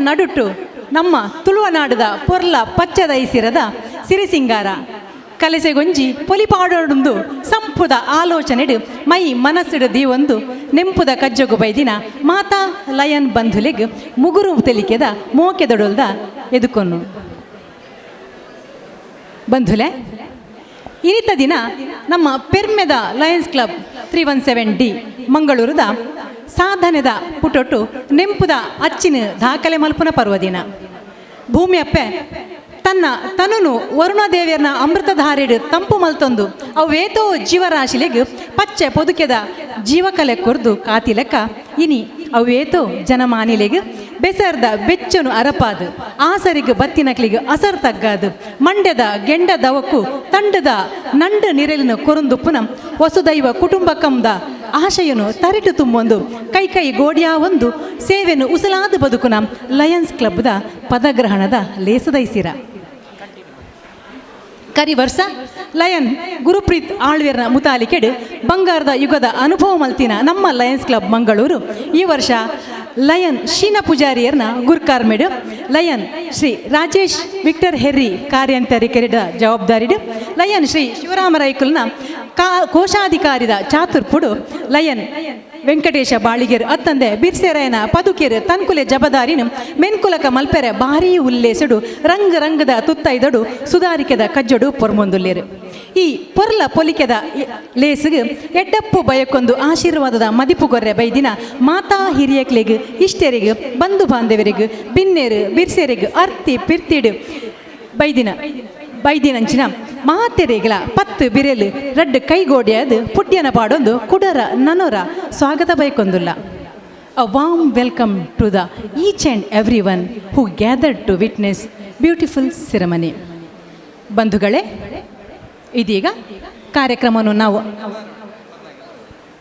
ನಡುಟು ನಮ್ಮ ತುಳುವನಾಡದ ಪೊರ್ಲ ಪಚ್ಚದೈಸಿರದ ಸಿರಿಸಿಂಗಾರ ಕಲೆಸೆಗೊಂಜಿ ಪೊಲಿಪಾಡೊಂದು ಸಂಪುದ ಆಲೋಚನೆಡು ಮೈ ಮನಸ್ಸಿಡು ದೀವೊಂದು ನೆಂಪುದ ಕಜ್ಜಗು ಬೈದಿನ ಮಾತಾ ಲಯನ್ ಬಂಧುಲೆಗ್ ಮುಗುರು ತೆಲಿಕೆದ ಮೋಕೆದೊಡಲ್ದ ಎದುಕೊನ್ನು ಬಂಧುಲೆ ಇನಿತ ದಿನ ನಮ್ಮ ಪೆರ್ಮೆದ ಲಯನ್ಸ್ ಕ್ಲಬ್ 317D ಮಂಗಳೂರದ ಸಾಧನೆದ ಪುಟೊಟ್ಟು ನೆಂಪುದ ಅಚ್ಚಿನ ದಾಖಲೆ ಮಲ್ಪುನ ಪರ್ವದಿನ ಭೂಮಿಯಪ್ಪೆ ತನ್ನ ತನುನು ವರುಣದೇವಿಯರ್ನ ಅಮೃತಧಾರೆಡು ತಂಪು ಮಲ್ತೊಂದು ಅವೇತೋ ಜೀವರಾಶಿಲೆಗ್ ಪಚ್ಚೆ ಪೊದುಕೆದ ಜೀವಕಲೆ ಕೊರ್ದು ಕಾತಿಲೆಕ್ಕ ಇನಿ ಅವೇತೋ ಜನಮಾನಿಲೆಗ್ ಬೆಸರ್ದ ಬೆಚ್ಚನು ಅರಪಾದು ಆಸರಿಗ್ ಬತ್ತಿನಕ್ಲಿಗ್ ಅಸರ್ ತಗ್ಗಾದು ಮಂಡ್ಯದ ಗೆಂಡದವಕ್ಕೂ ತಂಡದ ನಂಡು ನಿರಲಿನ ಕೊರುಂದುಪ್ಪುನ ವಸುದೈವ ಕುಟುಂಬಕಂದ ಆಶಯನು ತರಿಟು ತುಂಬೊಂದು ಕೈ ಗೋಡಿಯಾ ಒಂದು ಸೇವೆನು ಉಸಲಾದು ಬದುಕುನ ಲಯನ್ಸ್ ಕ್ಲಬ್ದ ಪದಗ್ರಹಣದ ಲೇಸದೈಸಿರ ಕರಿ ವರ್ಷ ಲಯನ್ ಗುರುಪ್ರೀತ್ ಆಳ್ವಿಯರ್ನ ಮುತಾಲಿಕೆಡು ಬಂಗಾರದ ಯುಗದ ಅನುಭವ ಮಲ್ತಿನ ನಮ್ಮ ಲಯನ್ಸ್ ಕ್ಲಬ್ ಮಂಗಳೂರು ಈ ವರ್ಷ ಲಯನ್ ಶೀನಾ ಪೂಜಾರಿಯರ್ನ ಗುರ್ಕಾರ್ಮೆಡು lion Shri Rajesh Victor Herry ಕಾರ್ಯಂತರಿಕೆರಿಡ ಜವಾಬ್ದಾರಿಡು ಲಯನ್ ಶ್ರೀ ಶಿವರಾಮರೈಕುಲ್ನ ಕೋಶಾಧಿಕಾರಿದ ಚಾತುರ್ಪುಡು ಲಯನ್ ವೆಂಕಟೇಶ ಬಾಳಿಗೆರ್ ಅತ್ತಂದೆ ಬಿರ್ಸೆರಾಯನ ಪದುಕೆರ್ ತನ್ಕುಲೆ ಜಬದಾರಿನು ಮೆನ್ಕುಲಕ ಮಲ್ಪೆರೆ ಭಾರೀ ಉಲ್ಲೇಸುಡು ರಂಗದ ತುತ್ತೈದಡು ಸುಧಾರಿಕೆದ ಕಜ್ಜಡು ಪೊರ್ಮೊಂದುಲ್ಲೇರು ಈ ಪೊರ್ಲ ಪೊಲಿಕೆದ ಲೇಸಿಗೆ ಎಡ್ಡಪ್ಪು ಬಯಕೊಂದು ಆಶೀರ್ವಾದದ ಮದಿಪುಗೊರ್ರೆ ಬೈದಿನ ಮಾತಾ ಹಿರಿಯಕ್ಲೆಗ್ ಇಷ್ಟೆರಿಗೆ ಬಂಧು ಬಾಂಧವರಿಗೆ ಬಿನ್ನೇರು ಬಿರ್ಸೆರಿಗೆ ಅರ್ತಿ ಪಿರ್ತಿಡು ಬೈದಿನಂಚಿನ ಮಾತೆರೆಗಳ 10 ಬಿರೆಲು ರಡ್ಡು ಕೈಗೋಡಿಯಾದ ಪುಡ್ಯನ ಪಾಡೊಂದು ಕುಡರ ನನೋರ ಸ್ವಾಗತ ಬೈಕೊಂದುಲ್ಲ. A warm welcome to the each and everyone who gathered to witness beautiful ceremony. ಬಂಧುಗಳೇ, ಇದೀಗ ಕಾರ್ಯಕ್ರಮವನ್ನು ನಾವು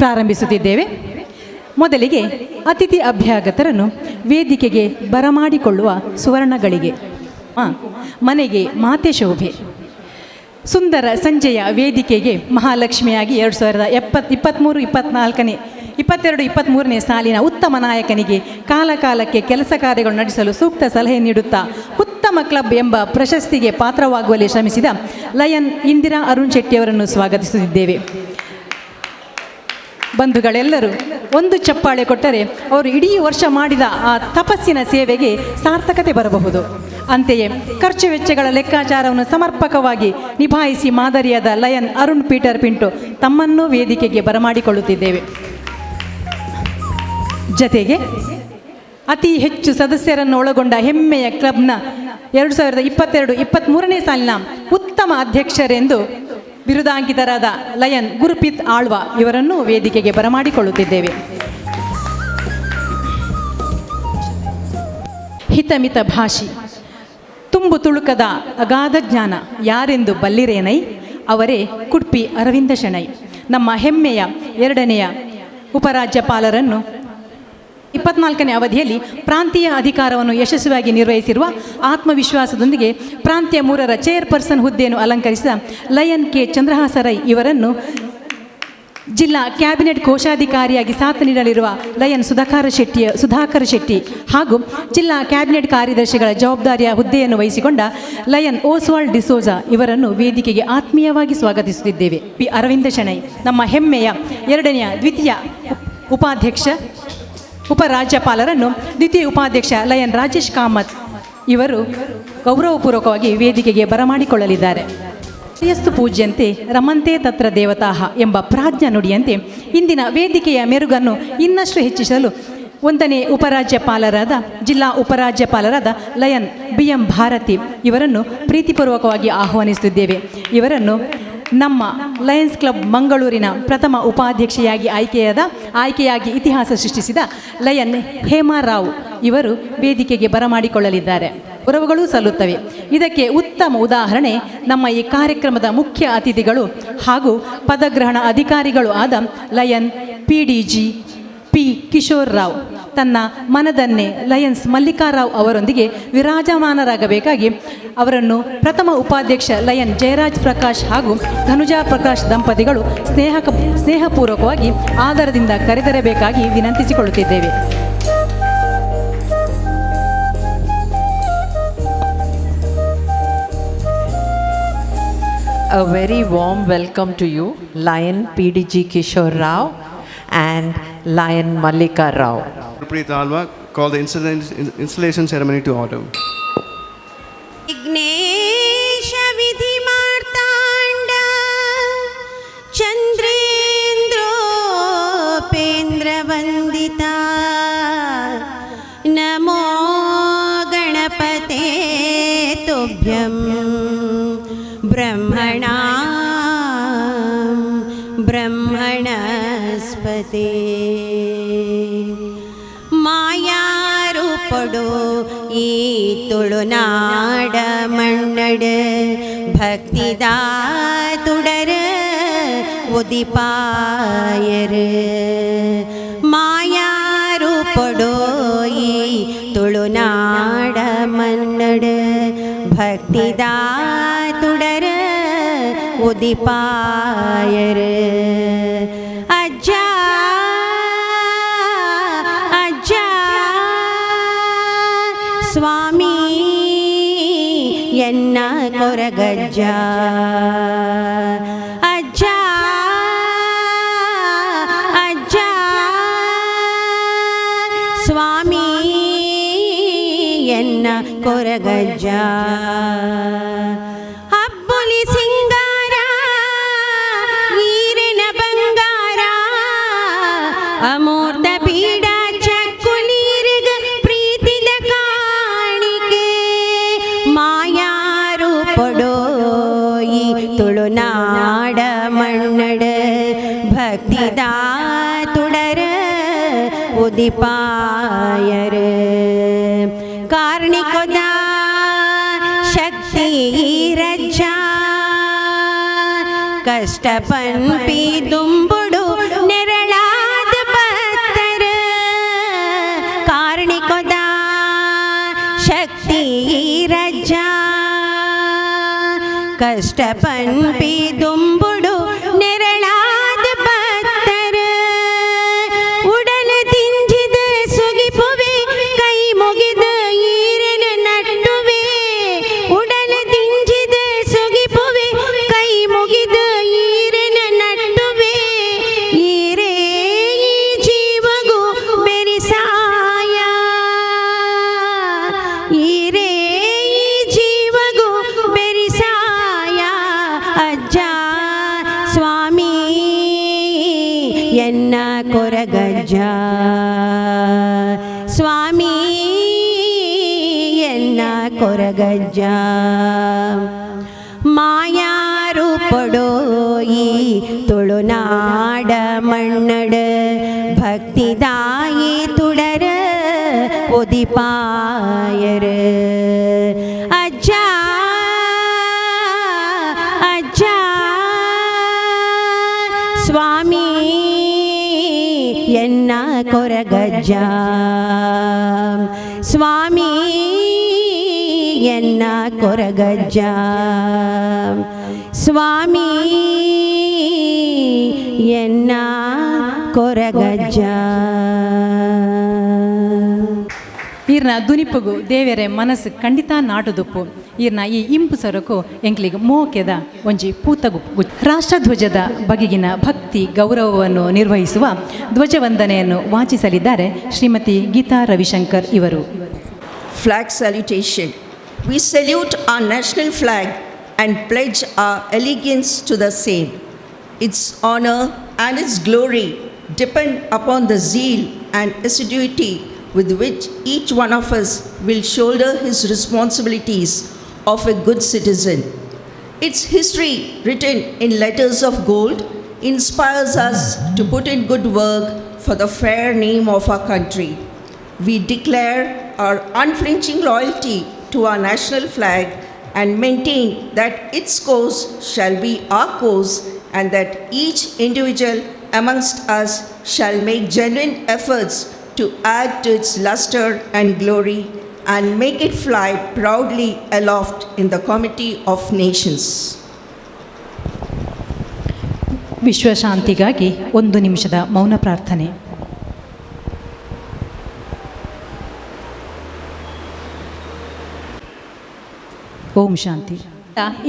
ಪ್ರಾರಂಭಿಸುತ್ತಿದ್ದೇವೆ. ಮೊದಲಿಗೆ ಅತಿಥಿ ಅಭ್ಯಾಗತರನ್ನು ವೇದಿಕೆಗೆ ಬರಮಾಡಿಕೊಳ್ಳುವ ಸುವರ್ಣಗಳಿಗೆ ಮನೆಗೆ ಮಾತೆ ಶೋಭೆ. ಸುಂದರ ಸಂಜೆಯ ವೇದಿಕೆಗೆ ಮಹಾಲಕ್ಷ್ಮಿಯಾಗಿ 2023-24 ಸಾಲಿನ ಉತ್ತಮ ನಾಯಕನಿಗೆ ಕಾಲಕಾಲಕ್ಕೆ ಕೆಲಸ ಕಾರ್ಯಗಳು ನಡೆಸಲು ಸೂಕ್ತ ಸಲಹೆ ನೀಡುತ್ತಾ ಉತ್ತಮ ಕ್ಲಬ್ ಎಂಬ ಪ್ರಶಸ್ತಿಗೆ ಪಾತ್ರವಾಗುವಲ್ಲಿ ಶ್ರಮಿಸಿದ ಲಯನ್ ಇಂದಿರಾ ಅರುಣ್ ಶೆಟ್ಟಿಯವರನ್ನು ಸ್ವಾಗತಿಸುತ್ತಿದ್ದೇವೆ. ಬಂಧುಗಳೆಲ್ಲರೂ ಒಂದು ಚಪ್ಪಾಳೆ ಕೊಟ್ಟರೆ ಅವರು ಇಡೀ ವರ್ಷ ಮಾಡಿದ ಆ ತಪಸ್ಸಿನ ಸೇವೆಗೆ ಸಾರ್ಥಕತೆ ಬರಬಹುದು. ಅಂತೆಯೇ ಖರ್ಚು ವೆಚ್ಚಗಳ ಲೆಕ್ಕಾಚಾರವನ್ನು ಸಮರ್ಪಕವಾಗಿ ನಿಭಾಯಿಸಿ ಮಾದರಿಯಾದ ಲಯನ್ ಅರುಣ್ ಪೀಟರ್ ಪಿಂಟು ತಮ್ಮನ್ನು ವೇದಿಕೆಗೆ ಬರಮಾಡಿಕೊಳ್ಳುತ್ತಿದ್ದೇವೆ. ಜತೆಗೆ ಅತಿ ಹೆಚ್ಚು ಸದಸ್ಯರನ್ನು ಒಳಗೊಂಡ ಹೆಮ್ಮೆಯ ಕ್ಲಬ್ನ 2022-23 ಸಾಲಿನ ಉತ್ತಮ ಅಧ್ಯಕ್ಷರೆಂದು ಬಿರುದಾಂಕಿತರಾದ ಲಯನ್ ಗುರುಪ್ರೀತ್ ಆಳ್ವ ಇವರನ್ನು ವೇದಿಕೆಗೆ ಬರಮಾಡಿಕೊಳ್ಳುತ್ತಿದ್ದೇವೆ. ಹಿತಮಿತ ಭಾಷಿ, ತುಂಬು ತುಳುಕದ ಅಗಾಧ ಜ್ಞಾನ ಯಾರೆಂದು ಬಲ್ಲಿರೇನೈ, ಅವರೇ ಕುಡ್ಪಿ ಅರವಿಂದ ಶೆಣೈ. ನಮ್ಮ ಹೆಮ್ಮೆಯ 2ನೆಯ ಉಪರಾಜ್ಯಪಾಲರನ್ನು 24ನೇ ಅವಧಿಯಲ್ಲಿ ಪ್ರಾಂತೀಯ ಅಧಿಕಾರವನ್ನು ಯಶಸ್ವಿಯಾಗಿ ನಿರ್ವಹಿಸಿರುವ ಆತ್ಮವಿಶ್ವಾಸದೊಂದಿಗೆ ಪ್ರಾಂತ್ಯ 3ರ ಚೇರ್ಪರ್ಸನ್ ಹುದ್ದೆಯನ್ನು ಅಲಂಕರಿಸಿದ ಲಯನ್ ಕೆ ಚಂದ್ರಹಾಸ ರೈ ಇವರನ್ನು ಜಿಲ್ಲಾ ಕ್ಯಾಬಿನೆಟ್ ಕೋಶಾಧಿಕಾರಿಯಾಗಿ ಸಾಥ್ ನೀಡಲಿರುವ ಲಯನ್ ಸುಧಾಕರ ಶೆಟ್ಟಿ ಹಾಗೂ ಜಿಲ್ಲಾ ಕ್ಯಾಬಿನೆಟ್ ಕಾರ್ಯದರ್ಶಿಗಳ ಜವಾಬ್ದಾರಿಯ ಹುದ್ದೆಯನ್ನು ವಹಿಸಿಕೊಂಡ ಲಯನ್ ಓಸ್ವಾಲ್ಡ್ ಡಿಸೋಜಾ ಇವರನ್ನು ವೇದಿಕೆಗೆ ಆತ್ಮೀಯವಾಗಿ ಸ್ವಾಗತಿಸುತ್ತಿದ್ದೇವೆ. ಪಿ ಅರವಿಂದ ಶೆಣೈ ನಮ್ಮ ಹೆಮ್ಮೆಯ 2ನೇ ದ್ವಿತೀಯ ಉಪರಾಜ್ಯಪಾಲರನ್ನು ದ್ವಿತೀಯ ಉಪಾಧ್ಯಕ್ಷ ಲಯನ್ ರಾಜೇಶ್ ಕಾಮತ್ ಇವರು ಗೌರವಪೂರ್ವಕವಾಗಿ ವೇದಿಕೆಗೆ ಬರಮಾಡಿಕೊಳ್ಳಲಿದ್ದಾರೆ. ಯಸ್ತು ಪೂಜ್ಯಂತೆ ರಮಂತೆ ತತ್ರ ದೇವತಾಹ ಎಂಬ ಪ್ರಾಜ್ಞಾ ನುಡಿಯಂತೆ ಇಂದಿನ ವೇದಿಕೆಯ ಮೆರುಗನ್ನು ಇನ್ನಷ್ಟು ಹೆಚ್ಚಿಸಲು 1ನೇ ಜಿಲ್ಲಾ ಉಪರಾಜ್ಯಪಾಲರಾದ ಲಯನ್ BM ಭಾರತಿ ಇವರನ್ನು ಪ್ರೀತಿಪೂರ್ವಕವಾಗಿ ಆಹ್ವಾನಿಸುತ್ತಿದ್ದೇವೆ. ಇವರನ್ನು ನಮ್ಮ ಲಯನ್ಸ್ ಕ್ಲಬ್ ಮಂಗಳೂರಿನ ಪ್ರಥಮ ಉಪಾಧ್ಯಕ್ಷೆಯಾಗಿ ಆಯ್ಕೆಯಾಗಿ ಇತಿಹಾಸ ಸೃಷ್ಟಿಸಿದ ಲಯನ್ ಹೇಮಾರಾವ್ ಇವರು ವೇದಿಕೆಗೆ ಬರಮಾಡಿಕೊಳ್ಳಲಿದ್ದಾರೆ. ಗೌರವಗಳು ಸಲ್ಲುತ್ತವೆ. ಇದಕ್ಕೆ ಉತ್ತಮ ಉದಾಹರಣೆ ನಮ್ಮ ಈ ಕಾರ್ಯಕ್ರಮದ ಮುಖ್ಯ ಅತಿಥಿಗಳು ಹಾಗೂ ಪದಗ್ರಹಣ ಅಧಿಕಾರಿಗಳು ಆದ lion PDG P Kishore Rao ತನ್ನ ಮನದನ್ನೇ ಲಯನ್ಸ್ ಮಲ್ಲಿಕಾರಾವ್ ಅವರೊಂದಿಗೆ ವಿರಾಜಮಾನರಾಗಬೇಕಾಗಿ ಅವರನ್ನು ಪ್ರಥಮ ಉಪಾಧ್ಯಕ್ಷ ಲಯನ್ ಜಯರಾಜ್ ಪ್ರಕಾಶ್ ಹಾಗೂ ಧನುಜಾ ಪ್ರಕಾಶ್ ದಂಪತಿಗಳು ಸ್ನೇಹಪೂರ್ವಕವಾಗಿ ಆದರದಿಂದ ಕರೆತರಬೇಕಾಗಿ ವಿನಂತಿಸಿಕೊಳ್ಳುತ್ತಿದ್ದೇವೆ. A very warm welcome to you, Lion PDG Kishore Rao and Lion Mallika Rao. Gurpreet Alva, call the installation ceremony to order. Vighnesh विधि मार्तांड चंद्रेन्द्रोपेन्द्र वंदिता नमो गणपते तुभ्यं ब्रह्मणा ब्रह्मणस्पते ಮಾಯಾರೂಪಡು ಈ ತುಳುನಾಡ ಮಣ್ಣಡ ಭಕ್ತಿದ ತುಡರ ಉದಿಪಾಯರ ಮಾಯಾರೂಪಡು ಈ ತುಳುನಾಡ ಮಣ್ಣಡ ಭಕ್ತಿದ ತುಡರ ಉದಿಪಾಯರ ಅಜ್ಜ ಸ್ವಾಮಿ ಎನ್ನ ಕೊರಗಜ್ಜ ಅಜ್ಜ ಅಜ್ಜ ಸ್ವಾಮಿ ಎನ್ನ ಕೊರಗಜ್ಜ ಹಬ್ಬುಲಿ ಸಿಂಗಾರ ಈರಿನ ಬಂಗಾರ ಅಮೂರ್ತ ಪೀಡ ತುಳುನಾಡ ಮಣ್ಣಡ ಭಕ್ತಿದ ತುಡರ ಉದಿಪಾಯರ ಕಾರ್ಣಿಕೊದ ಶಕ್ತಿ ರಜ್ಜ ಕಷ್ಟ ಪನ್ಪಿ ದುಂಬುಡು ನೆರಳಾದ ಬತ್ತರ ಕಾರ್ಣಿಕೊದ ಶಕ್ತಿ ರಜ್ಜ ಕಷ್ಟ ಪನ್ಪಿ ದುಂಬುಡು ನೆರಳಾದ ಬತ್ತರ ಉಡಲ ತಿಂಜಿದ ಸುಗಿಪುವೆ ಕೈ ಮುಗಿದ ಈರನ ನಟ್ಟುವೆ ಉಡಲ ತಿಂಜಿದ ಸುಗಿಪುವೆ ಕೈ ಮುಗಿದ ಈರನ ನಟ್ಟುವೆ ಈರೇ ಈ ಜೀವಗೂ ಬೆರಿಸಾಯ ಈರೇ ಈ ಜೀವಗೂ ಬೆರಿಸಾಯ ಅಜ್ಜ ಸ್ವಾಮಿ ಎನ್ನ ಕೊರಗಜ್ಜ ಸ್ವಾಮಿ ಎನ್ನ ಕೊರಗಜ್ಜ ಮಾಯಾರೂಪಡೋ ಈ ತುಳುನಾಡ ಮಣ್ಣಡ ಭಕ್ತಿದಾಯಿ ತುಡರ ಉದಿಪಾಯರ ಅಜ್ಜ ಅಜ್ಜ ಸ್ವಾಮಿ ಎನ್ನ ಕೊರಗಜ್ಜ ಸ್ವಾಮಿ ಎನ್ನ ಕೊರಗಜ್ಜ ಸ್ವಾಮಿ ಎನ್ನ ಕೊರಗಜ್ಜ ಈರ್ನ ದುನಿಪುಗು ದೇವೆರೆ ಮನಸ್ಸು ಖಂಡಿತ ನಾಟುದುಪ್ಪು ಈರ್ನ ಈ ಇಂಪು ಸೊರಕು ಎಂಕ್ಲಿಗೆ ಮೋಕೆದ ಒಂಜಿ ಪೂತಗು ರಾಷ್ಟ್ರಧ್ವಜದ ಬಗೆಗಿನ ಭಕ್ತಿ ಗೌರವವನ್ನು ನಿರ್ವಹಿಸುವ ಧ್ವಜವಂದನೆಯನ್ನು ವಾಚಿಸಲಿದ್ದಾರೆ ಶ್ರೀಮತಿ ಗೀತಾ ರವಿಶಂಕರ್ ಇವರು. Flag salutation. We salute our national flag and pledge our allegiance to the same. Its honor and its glory depend upon the zeal and assiduity with which each one of us will shoulder his responsibilities of a good citizen. Its history, written in letters of gold, inspires us to put in good work for the fair name of our country. We declare our unflinching loyalty to our national flag and maintain that its cause shall be our cause and that each individual amongst us shall make genuine efforts to add to its luster and glory and make it fly proudly aloft in the comity of nations. ವಿಶ್ವಶಾಂತಿಗಾಗಿ 1 ನಿಮಿಷದ ಮೌನ ಪ್ರಾರ್ಥನೆ. ಓಂ ಶಾಂತಿ.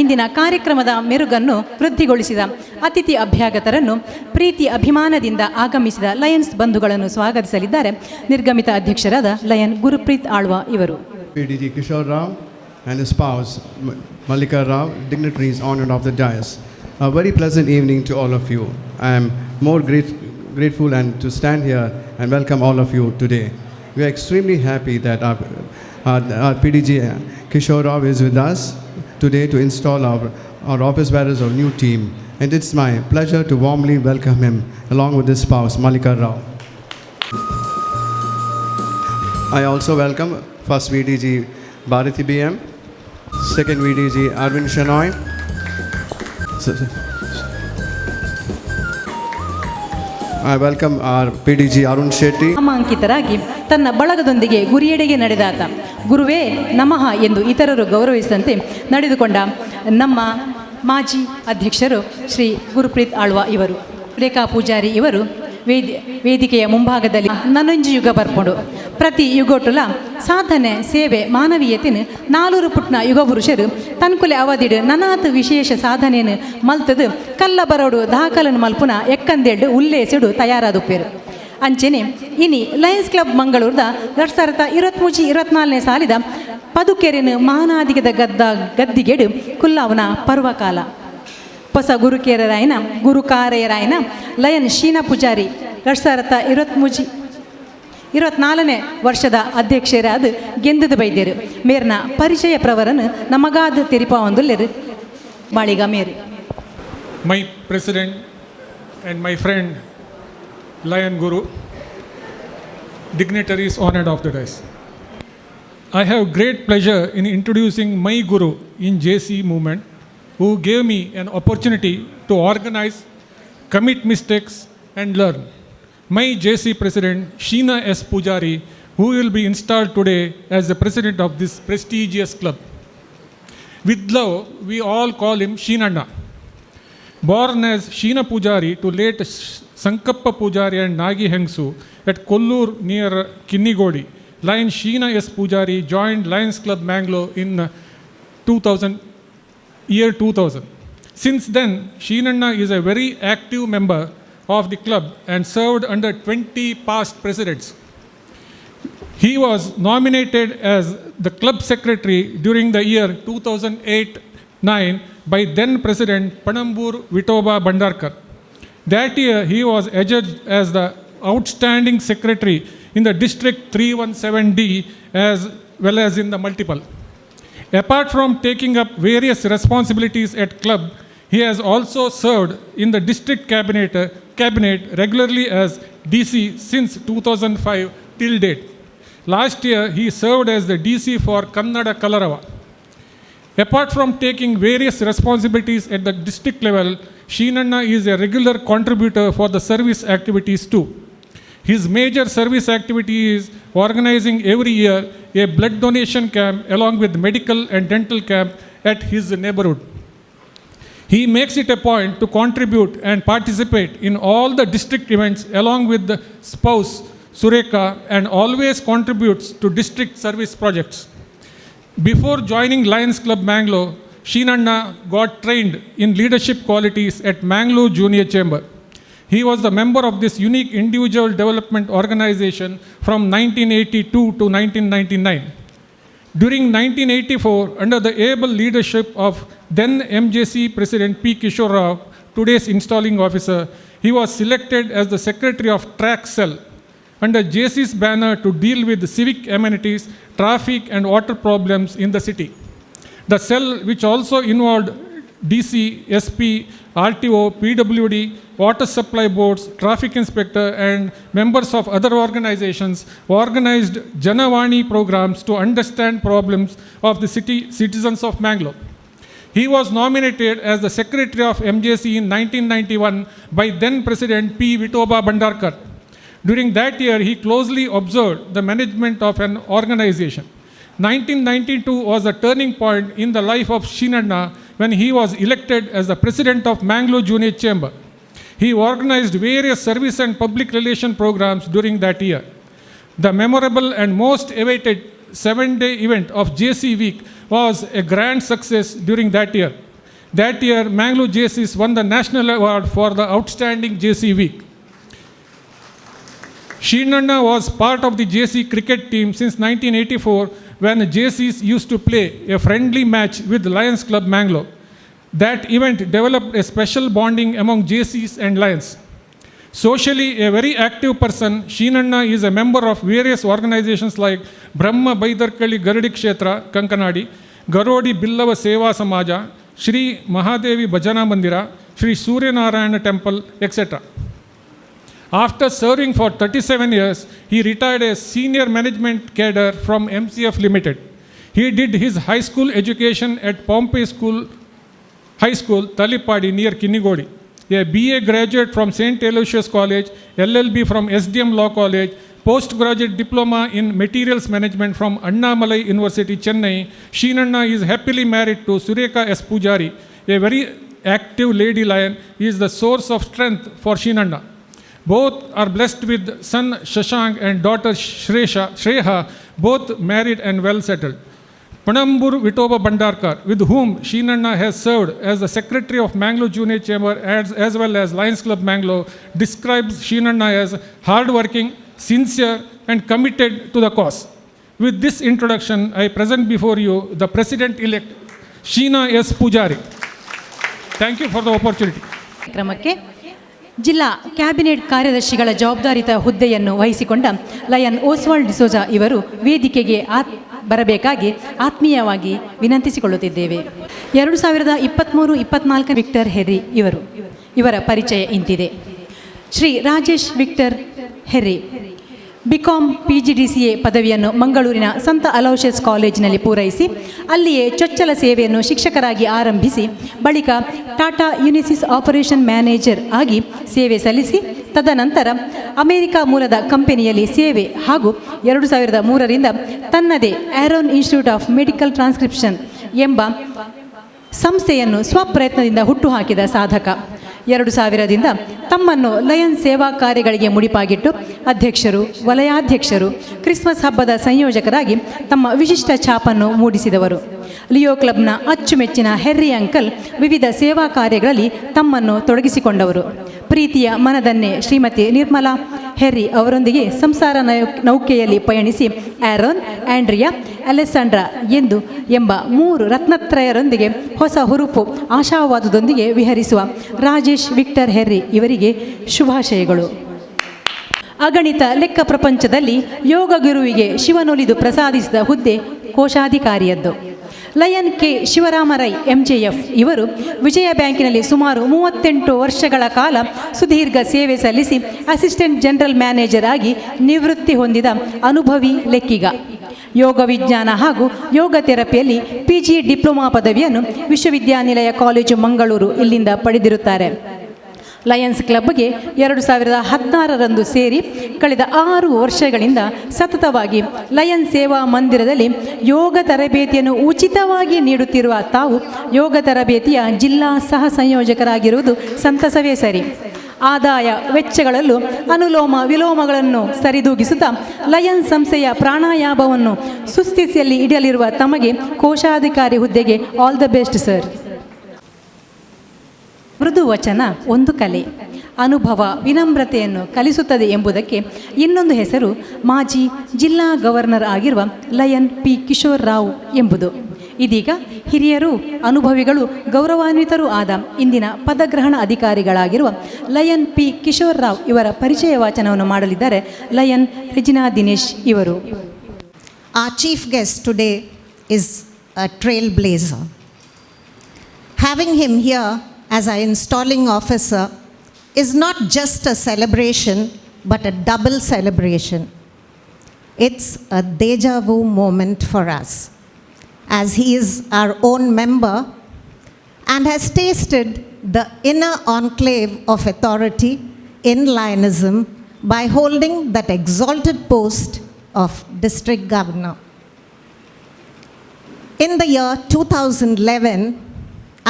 ಇಂದಿನ ಕಾರ್ಯಕ್ರಮದ ಮೆರುಗನ್ನು ವೃದ್ಧಿಗೊಳಿಸಿದ ಅತಿಥಿ ಅಭ್ಯಾಗತರನ್ನು ಪ್ರೀತಿ ಅಭಿಮಾನದಿಂದ ಆಗಮಿಸಿದ Lions ಬಂಧುಗಳನ್ನು ಸ್ವಾಗತಿಸಲಿದ್ದಾರೆ ನಿರ್ಗಮಿತ ಅಧ್ಯಕ್ಷರಾದ lion Gurpreet Alva ಇವರು. PDG Kishore Rao and his spouse Malika Rao, dignitaries honored of the dais. A very pleasant evening to all of you. I am more grateful and to stand here and welcome all of you today. We are extremely happy that our PDG Kishore Rao is with us today to install our office bearers of new team, and it's my pleasure to warmly welcome him along with his spouse Malika Rao. I also welcome first VDG Bharati BM, second VDG Arvind Shenoy, I welcome our PDG Arun Shetty. ನಾಮಾಂಕಿತರಾಗಿ ತನ್ನ ಬಳಗದೊಂದಿಗೆ ಗುರಿಯೆಡೆಗೆ ನಡೆದಾತ ಗುರುವೇ ನಮಃ ಎಂದು ಇತರರು ಗೌರವಿಸಿದಂತೆ ನಡೆದುಕೊಂಡ ನಮ್ಮ ಮಾಜಿ ಅಧ್ಯಕ್ಷರು ಶ್ರೀ ಗುರುಪ್ರೀತ್ ಆಳ್ವ ಇವರು. ರೇಖಾ ಪೂಜಾರಿ ಇವರು ವೇದಿಕೆಯ ಮುಂಭಾಗದಲ್ಲಿ ನನೊಂಜಿ ಯುಗ ಬರ್ಪುಂಡು ಪ್ರತಿ ಯುಗೋಟುಲ ಸಾಧನೆ ಸೇವೆ ಮಾನವೀಯತೆನು 400 ಪುಟ್ನ ಯುಗ ಪುರುಷರು ತನ್ಕುಲೆ ಅವಧಿಡು ನನಾತ್ ವಿಶೇಷ ಸಾಧನೆಯನ್ನು ಮಲ್ತದು ಕಲ್ಲ ಬರೋಡು ದಾಖಲನ್ನು ಮಲ್ಪುನ ಎಕ್ಕಂದೇಳು ಉಲ್ಲೇಸಿಡು ತಯಾರಾದುಪ್ಪೇರು. ಅಂಚೆನೆ ಇನಿ ಲಯನ್ಸ್ ಕ್ಲಬ್ ಮಂಗಳೂರದ 2023-24 ಸಾಲಿದ ಪದುಕೆರೆನ ಮಾನಾದಿಗದ ಗದ್ದಿಗೆಡು ಕುಲ್ಲಾವನ ಪರ್ವಕಾಲ ಹೊಸ ಗುರುಕಾರೆಯರಾಯನ ಲಯನ್ ಶೀನಾ ಪೂಜಾರಿ 2024 ವರ್ಷದ ಅಧ್ಯಕ್ಷರಾದ ಗೆಂದದ ಬೈದ್ಯರು ಮೇರ್ನ ಪರಿಚಯ ಪ್ರವರನ್ನು ನಮಗಾದ ತೆರಿಪ ಒಂದುಲ್ಲೆರು ಬಾಳಿಗ ಮೇರು. My president and my friend Lion Guru, dignitaries honored of the dais. I have great pleasure in introducing my Guru in JC movement, who gave me an opportunity to organize, commit mistakes and learn. My JC president Sheena S. Pujari, who will be installed today as the president of this prestigious club. With love, we all call him Sheenanna. Born as Sheena Pujari to late Sankappa Pujari and Nagi Hengsu at Kollur near Kinnigodi, Lion Sheena S. Pujari joined Lions Club Mangalore in 2000. Since then, Sheenanna is a very active member of the club and served under 20 past presidents. He was nominated as the club secretary during the year 2008-9 by then President Panambur Vitoba Bandarkar. That year, he was adjudged as the outstanding secretary in the District 317D as well as in the multiple. Apart from taking up various responsibilities at club, he has also served in the district cabinet regularly as DC since 2005 till date. Last year, he served as the DC for Kannada Kalarava. Apart from taking various responsibilities at the district level, Sheenanna is a regular contributor for the service activities too. His major service activity is organizing every year a blood donation camp along with medical and dental camp at his neighborhood. He makes it a point to contribute and participate in all the district events along with the spouse Sureka and always contributes to district service projects. Before joining Lions Club Mangalore, Sheenanna got trained in leadership qualities at Mangalore Junior Chamber. He was the member of this unique individual development organization from 1982 to 1999. During 1984, under the able leadership of then MJC President P. Kishore Rao, today's installing officer, he was selected as the secretary of Track Cell under JC's banner to deal with civic amenities, traffic and water problems in the city. The cell, which also involved DC, SP, RTO, PWD, water supply boards, traffic inspector and members of other organizations organized Janavani programs to understand problems of the citizens of Mangalore. He was nominated as the secretary of MJC in 1991 by then President P. Vitoba Bandarkar. During that year, he closely observed the management of an organization. 1992 was a turning point in the life of Sheenanna when he was elected as the president of Mangalore Junior Chamber. He organized various service and public relation programs during that year. The memorable and most awaited 7-day event of JC Week was a grand success during that year. That year, Mangalore JCs won the national award for the outstanding JC Week. Sheenanna was part of the JC cricket team since 1984 when JCs used to play a friendly match with Lions Club Mangalore. That event developed a special bonding among JCs and Lions. Socially a very active person, Sheenanna is a member of various organizations like Brahma Baidarkali Garadi Kshetra, Kankanadi, Garodi Billava Seva Samaja, Shri Mahadevi Bhajana Mandira, Shri Surya Narayana Temple, etc. After serving for 37 years, he retired as senior management cadre from MCF Limited. He did his high school education at Pompey High School, Talipadi near Kinnigodi. A BA graduate from St. Aloysius College, LLB from SDM Law College, postgraduate diploma in materials management from Annamalai University, Chennai. Sheenanna is happily married to Sureka S. Pujari, a very active lady lion. He is the source of strength for Sheenanna. Both are blessed with son Shashank and daughter Shreha, both married and well settled. Panambur Vitoba Bandarkar, with whom Sheenanna has served as the secretary of Mangalore Junior Chamber as well as Lions Club Mangalore, describes Sheenanna as hardworking, sincere and committed to the cause. With this introduction, I present before you the President-elect Sheena S. Pujari. Thank you for the opportunity. ಕ್ರಮಕ್ಕೆ ಜಿಲ್ಲಾ cabinet ಕಾರ್ಯದರ್ಶಿಗಳ ಜವಾಬ್ದಾರಿತ ಹುದ್ದೆಯನ್ನು ವಹಿಸಿಕೊಂಡ lion Oswald D'Souza ಇವರು ವೇದಿಕೆಗೆ ಬರಬೇಕಾಗಿ ಆತ್ಮೀಯವಾಗಿ ವಿನಂತಿಸಿಕೊಳ್ಳುತ್ತಿದ್ದೇವೆ. 2023-24 Victor Herry ಇವರ ಪರಿಚಯ ಇಂತಿದೆ. Shri Rajesh Victor Herry BCom PGDCA ಪದವಿಯನ್ನು ಮಂಗಳೂರಿನ ಸಂತ ಅಲೋಷಿಯಸ್ ಕಾಲೇಜಿನಲ್ಲಿ ಪೂರೈಸಿ ಅಲ್ಲಿಯೇ ಚೊಚ್ಚಲ ಸೇವೆಯನ್ನು ಶಿಕ್ಷಕರಾಗಿ ಆರಂಭಿಸಿ ಬಳಿಕ ಟಾಟಾ ಯುನಿಸಿಸ್ ಆಪರೇಷನ್ ಮ್ಯಾನೇಜರ್ ಆಗಿ ಸೇವೆ ಸಲ್ಲಿಸಿ ತದನಂತರ ಅಮೆರಿಕ ಮೂಲದ ಕಂಪನಿಯಲ್ಲಿ ಸೇವೆ ಹಾಗೂ 2003ರಿಂದ ತನ್ನದೇ Aaron institute of medical transcription ಎಂಬ ಸಂಸ್ಥೆಯನ್ನು ಸ್ವಪ್ರಯತ್ನದಿಂದ ಹುಟ್ಟುಹಾಕಿದ ಸಾಧಕ. 2000ರಿಂದ ತಮ್ಮನ್ನು ಲಯನ್ ಸೇವಾ ಕಾರ್ಯಗಳಿಗೆ ಮುಡಿಪಾಗಿಟ್ಟು ಅಧ್ಯಕ್ಷರು, ವಲಯಾಧ್ಯಕ್ಷರು, ಕ್ರಿಸ್ಮಸ್ ಹಬ್ಬದ ಸಂಯೋಜಕರಾಗಿ ತಮ್ಮ ವಿಶಿಷ್ಟ ಛಾಪನ್ನು ಮೂಡಿಸಿದವರು. ಲಿಯೋ ಕ್ಲಬ್ನ ಅಚ್ಚುಮೆಚ್ಚಿನ ಹೆರ್ರಿ ಅಂಕಲ್ ವಿವಿಧ ಸೇವಾ ಕಾರ್ಯಗಳಲ್ಲಿ ತಮ್ಮನ್ನು ತೊಡಗಿಸಿಕೊಂಡವರು. ಪ್ರೀತಿಯ ಮನದನ್ನೇ ಶ್ರೀಮತಿ ನಿರ್ಮಲಾ ಹೆರ್ರಿ ಅವರೊಂದಿಗೆ ಸಂಸಾರ ನೌಕೆಯಲ್ಲಿ ಪಯಣಿಸಿ ಆರೋನ್, ಆಂಡ್ರಿಯಾ, ಅಲೆಸ್ಸಾಂಡ್ರಾ ಎಂಬ 3 ರತ್ನತ್ರಯರೊಂದಿಗೆ ಹೊಸ ಹುರುಪು ಆಶಾವಾದದೊಂದಿಗೆ ವಿಹರಿಸುವ ರಾಜೇಶ್ ವಿಕ್ಟರ್ ಹೆರ್ರಿ ಇವರಿಗೆ ಶುಭಾಶಯಗಳು. ಅಗಣಿತ ಲೆಕ್ಕ ಪ್ರಪಂಚದಲ್ಲಿ ಯೋಗ ಗುರುವಿಗೆ ಶಿವನೊಲಿದು ಪ್ರಸಾದಿಸಿದ ಹುದ್ದೆ ಕೋಶಾಧಿಕಾರಿಯದ್ದು. ಲಯನ್ ಕೆ ಶಿವರಾಮರೈ MJF ಇವರು ವಿಜಯ ಬ್ಯಾಂಕಿನಲ್ಲಿ ಸುಮಾರು 38 ವರ್ಷಗಳ ಕಾಲ ಸುದೀರ್ಘ ಸೇವೆ ಸಲ್ಲಿಸಿ ಅಸಿಸ್ಟೆಂಟ್ ಜನರಲ್ ಮ್ಯಾನೇಜರ್ ಆಗಿ ನಿವೃತ್ತಿ ಹೊಂದಿದ ಅನುಭವಿ ಲೆಕ್ಕಿಗ. ಯೋಗ ವಿಜ್ಞಾನ ಹಾಗೂ ಯೋಗ ಥೆರಪಿಯಲ್ಲಿ PG ಡಿಪ್ಲೊಮಾ ಪದವಿಯನ್ನು ವಿಶ್ವವಿದ್ಯಾನಿಲಯ ಕಾಲೇಜು ಮಂಗಳೂರು ಇಲ್ಲಿಂದ ಪಡೆದಿರುತ್ತಾರೆ. ಲಯನ್ಸ್ ಕ್ಲಬ್ಗೆ 2016ರಂದು ಸೇರಿ ಕಳೆದ 6 ವರ್ಷಗಳಿಂದ ಸತತವಾಗಿ ಲಯನ್ ಸೇವಾ ಮಂದಿರದಲ್ಲಿ ಯೋಗ ತರಬೇತಿಯನ್ನು ಉಚಿತವಾಗಿ ನೀಡುತ್ತಿರುವ ತಾವು ಯೋಗ ತರಬೇತಿಯ ಜಿಲ್ಲಾ ಸಹ ಸಂಯೋಜಕರಾಗಿರುವುದು ಸಂತಸವೇ ಸರಿ. ಆದಾಯ ವೆಚ್ಚಗಳಲ್ಲೂ ಅನುಲೋಮ ವಿಲೋಮಗಳನ್ನು ಸರಿದೂಗಿಸುತ್ತಾ ಲಯನ್ ಸಂಸ್ಥೆಯ ಪ್ರಾಣಾಯಾಮವನ್ನು ಸುಸ್ಥಿತಿಯಲ್ಲಿ ಇಡಲಿರುವ ತಮಗೆ ಕೋಶಾಧಿಕಾರಿ ಹುದ್ದೆಗೆ ಆಲ್ ದ ಬೆಸ್ಟ್ ಸರ್. ಮೃದು ವಚನ ಒಂದು ಕಲೆ, ಅನುಭವ ವಿನಮ್ರತೆಯನ್ನು ಕಲಿಸುತ್ತದೆ ಎಂಬುದಕ್ಕೆ ಇನ್ನೊಂದು ಹೆಸರು ಮಾಜಿ ಜಿಲ್ಲಾ ಗವರ್ನರ್ ಆಗಿರುವ ಲಯನ್ P. ಕಿಶೋರ್ ರಾವ್ ಎಂಬುದು. ಇದೀಗ ಹಿರಿಯರು, ಅನುಭವಿಗಳು, ಗೌರವಾನ್ವಿತರೂ ಆದ ಇಂದಿನ ಪದಗ್ರಹಣ ಅಧಿಕಾರಿಗಳಾಗಿರುವ ಲಯನ್ P. ಕಿಶೋರ್ ರಾವ್ ಇವರ ಪರಿಚಯ ವಾಚನವನ್ನು ಮಾಡಲಿದ್ದಾರೆ ಲಯನ್ ರೆಜಿನಾ ದಿನೇಶ್ ಇವರು. Our chief guest today is a trailblazer. Having him here as our installing officer is not just a celebration, but a double celebration. It's a deja vu moment for us, as he is our own member and has tasted the inner enclave of authority in Lionism by holding that exalted post of district governor. In the year 2011,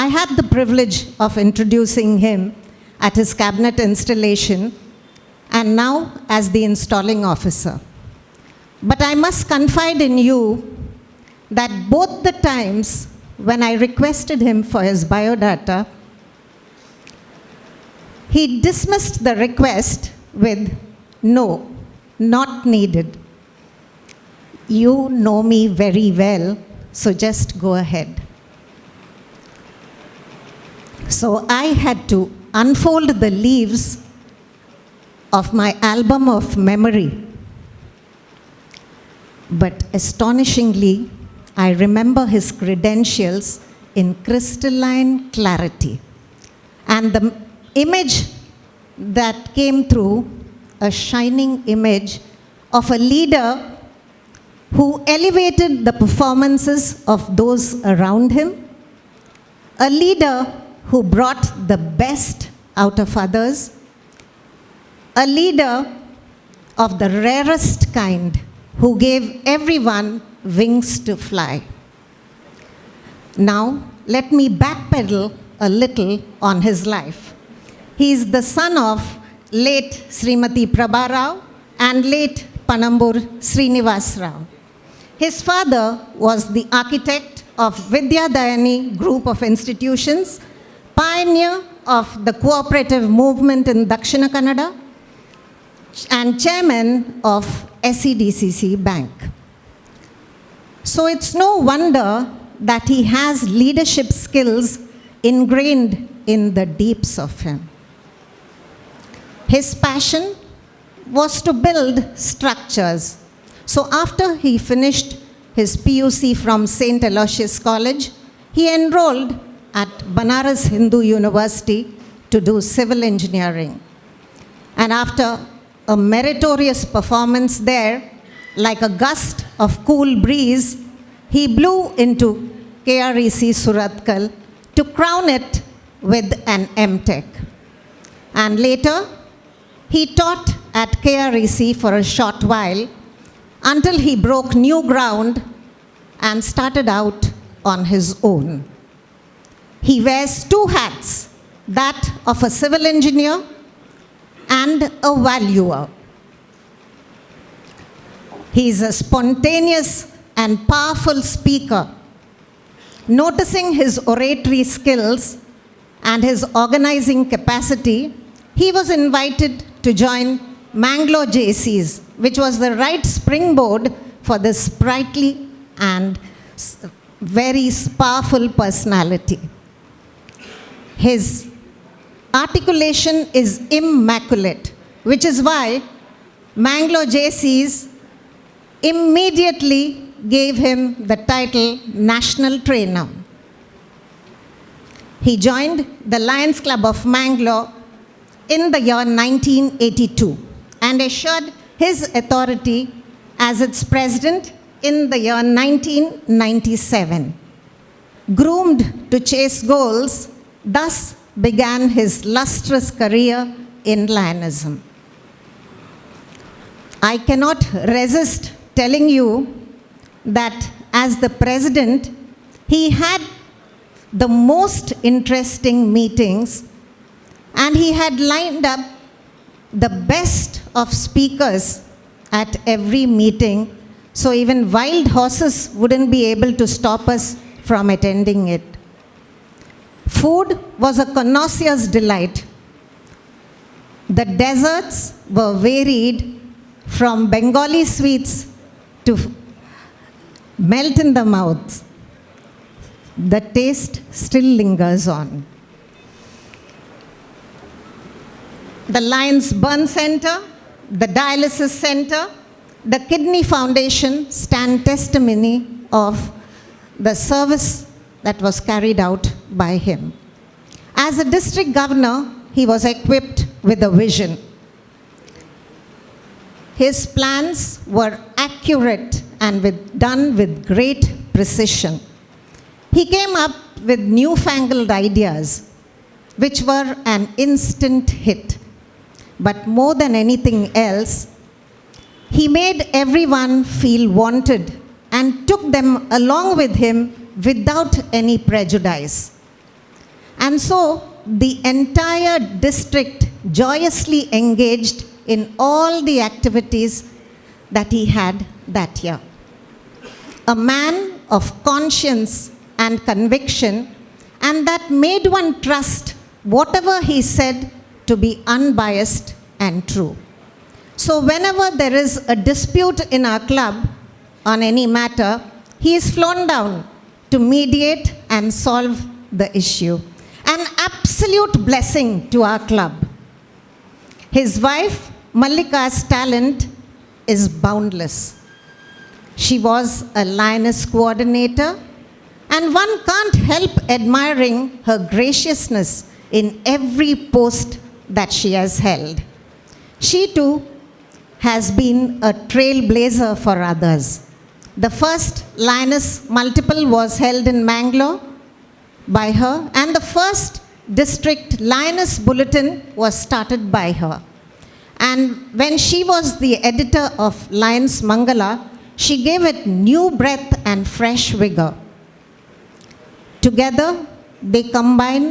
I had the privilege of introducing him at his cabinet installation and now as the installing officer. But I must confide in you that both the times when I requested him for his biodata, he dismissed the request with, "No, not needed. You know me very well, so just go ahead." So I had to unfold the leaves of my album of memory. But astonishingly, I remember his credentials in crystalline clarity. And the image that came through, a shining image of a leader who elevated the performances of those around him, a leader who brought the best out of others, a leader of the rarest kind who gave everyone wings to fly. Now, let me backpedal a little on his life. He is the son of late Srimati Prabha Rao and late Panambur Srinivas Rao. His father was the architect of Vidya Dayani group of institutions, pioneer of the cooperative movement in Dakshina Kannada, and chairman of SEDCC Bank. So it's no wonder that he has leadership skills ingrained in the deeps of him. His passion was to build structures. So after he finished his PUC from St. Aloysius College, he enrolled at Banaras Hindu University to do civil engineering. And after a meritorious performance there, like a gust of cool breeze, he blew into KREC Suratkal to crown it with an M.Tech. And later, he taught at KREC for a short while until he broke new ground and started out on his own. He wears two hats, that of a civil engineer and a valuer. He is a spontaneous and powerful speaker. Noticing his oratory skills and his organizing capacity, he was invited to join Mangalore JCs, which was the right springboard for this sprightly and very powerful personality. His articulation is immaculate, which is why Mangalore JCs immediately gave him the title National Trainer. He joined the Lions Club of Mangalore in the year 1982 and assured his authority as its president in the year 1997. Groomed to chase goals, thus began his lustrous career in Lionism. I cannot resist telling you that as the president, he had the most interesting meetings and he had lined up the best of speakers at every meeting, so even wild horses wouldn't be able to stop us from attending it. Food was a connoisseur's delight. The desserts were varied from Bengali sweets to melt in the mouth. The taste still lingers on. The Lions Burn Center, the Dialysis Center, the Kidney Foundation stand testimony of the service that was carried out by him. As a district governor, he was equipped with a vision. His plans were accurate and done with great precision. He came up with newfangled ideas, which were an instant hit. But more than anything else, he made everyone feel wanted and took them along with him without any prejudice. And so the entire district joyously engaged in all the activities that he had that year. A man of conscience and conviction, and that made one trust whatever he said to be unbiased and true. So whenever there is a dispute in our club on any matter, he is flown down to mediate and solve the issue. An absolute blessing to our club. His wife, Mallika's talent is boundless. She was a lioness coordinator, and one can't help admiring her graciousness in every post that she has held. She too has been a trailblazer for others. The first Lioness Multiple was held in Mangalore by her, and the first district Lioness Bulletin was started by her. And when she was the editor of Lions Mangala, she gave it new breath and fresh vigor. Together, they combine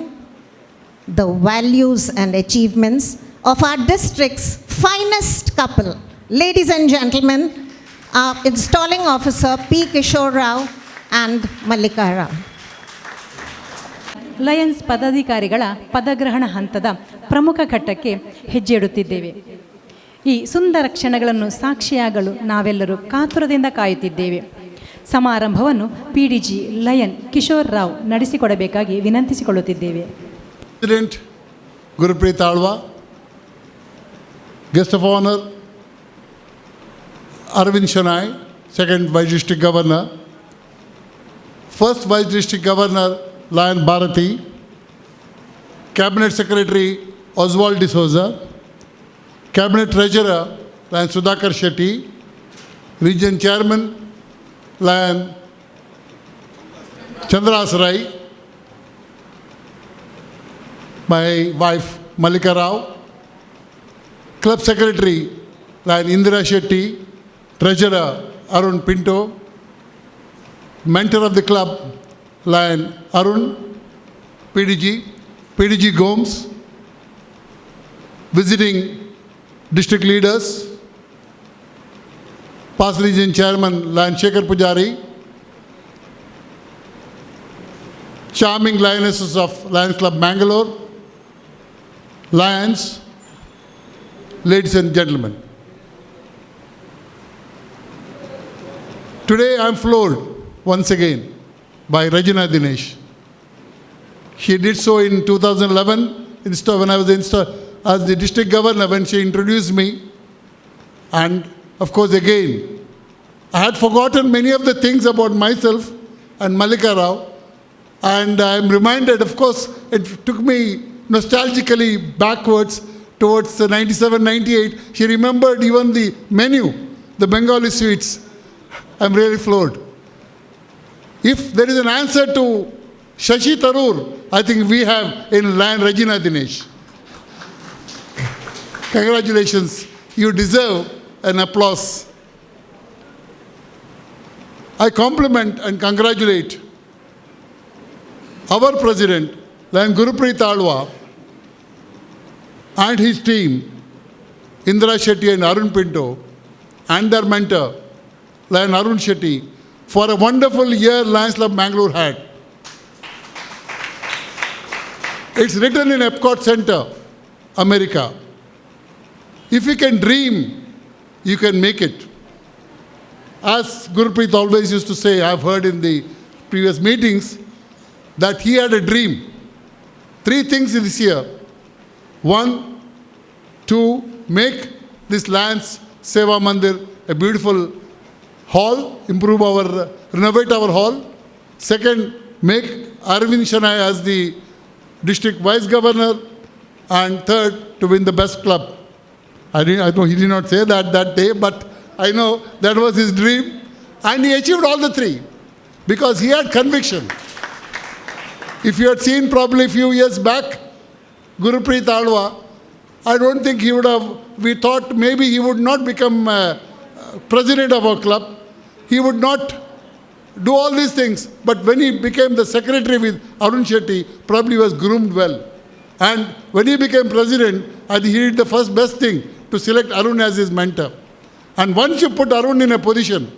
the values and achievements of our district's finest couple. Ladies and gentlemen, our installing officer P. Kishore Rao and Mallika Rao. Lions ಪದಾಧಿಕಾರಿಗಳ ಪದಗ್ರಹಣ ಹಂತದ ಪ್ರಮುಖ ಘಟ್ಟಕ್ಕೆ ಹೆಜ್ಜೆ ಇಡುತ್ತಿದ್ದೇವೆ. ಈ ಸುಂದರ ಕ್ಷಣಗಳನ್ನು ಸಾಕ್ಷಿಯಾಗಲು ನಾವೆಲ್ಲರೂ ಕಾತುರದಿಂದ ಕಾಯುತ್ತಿದ್ದೇವೆ. ಸಮಾರಂಭವನ್ನು PDG ಲಯನ್ ಕಿಶೋರ್ ರಾವ್ ನಡೆಸಿಕೊಡಬೇಕಾಗಿ ವಿನಂತಿಸಿಕೊಳ್ಳುತ್ತಿದ್ದೇವೆ. President Gurpreet Alwa, Guest of Honor Arvind Shanai, Second Vice District Governor, First Vice District Governor Lion Bharati, Cabinet Secretary Oswald D'Souza, Cabinet Treasurer Lion Sudhakar Shetty, Region Chairman Lion Chandras Rai, my wife Mallika Rao, Club Secretary Lion Indira Shetty, Treasurer Arun Pinto, Mentor of the club Lion Arun, PDG Gomes, visiting district leaders, past region chairman Lion Shekhar Pujari, charming lionesses of Lions Club Mangalore, Lions, ladies and gentlemen. Today I am floored once again by Regina Dinesh. She did so in 2011 when I was as the district governor, when she introduced me. And of course again, I had forgotten many of the things about myself and Mallika Rao. And I am reminded, of course, it took me nostalgically backwards towards 97-98. She remembered even the menu, the Bengali sweets. I am really floored. If there is an answer to Shashi Tharoor, I think we have in Lion Regina Dinesh. Congratulations. You deserve an applause. I compliment and congratulate our president, Lion Gurpreet Alwa, and his team, Indira Shetty and Arun Pinto, and their mentor, Lion Arun Shetty, for a wonderful year Lions Club Mangalore had. It's written in Epcot Center, America. If you can dream, you can make it. As Gurpreet always used to say, I've heard in the previous meetings, that he had a dream. 3 things this year. 1, to make this Lions Seva Mandir a beautiful hall, renovate our hall. 2nd, make Arvind Shanai as the district vice governor. And 3rd, to win the best club. I know he did not say that day, but I know that was his dream. And he achieved all the 3 because he had conviction. If you had seen probably a few years back, Gurpreet Alwa, I don't think he would have, we thought maybe he would not become president of our club. He would not do all these things. But when he became the secretary with Arun Shetty, probably was groomed well. And when he became president, I think he did the first best thing to select Arun as his mentor. And once you put Arun in a position,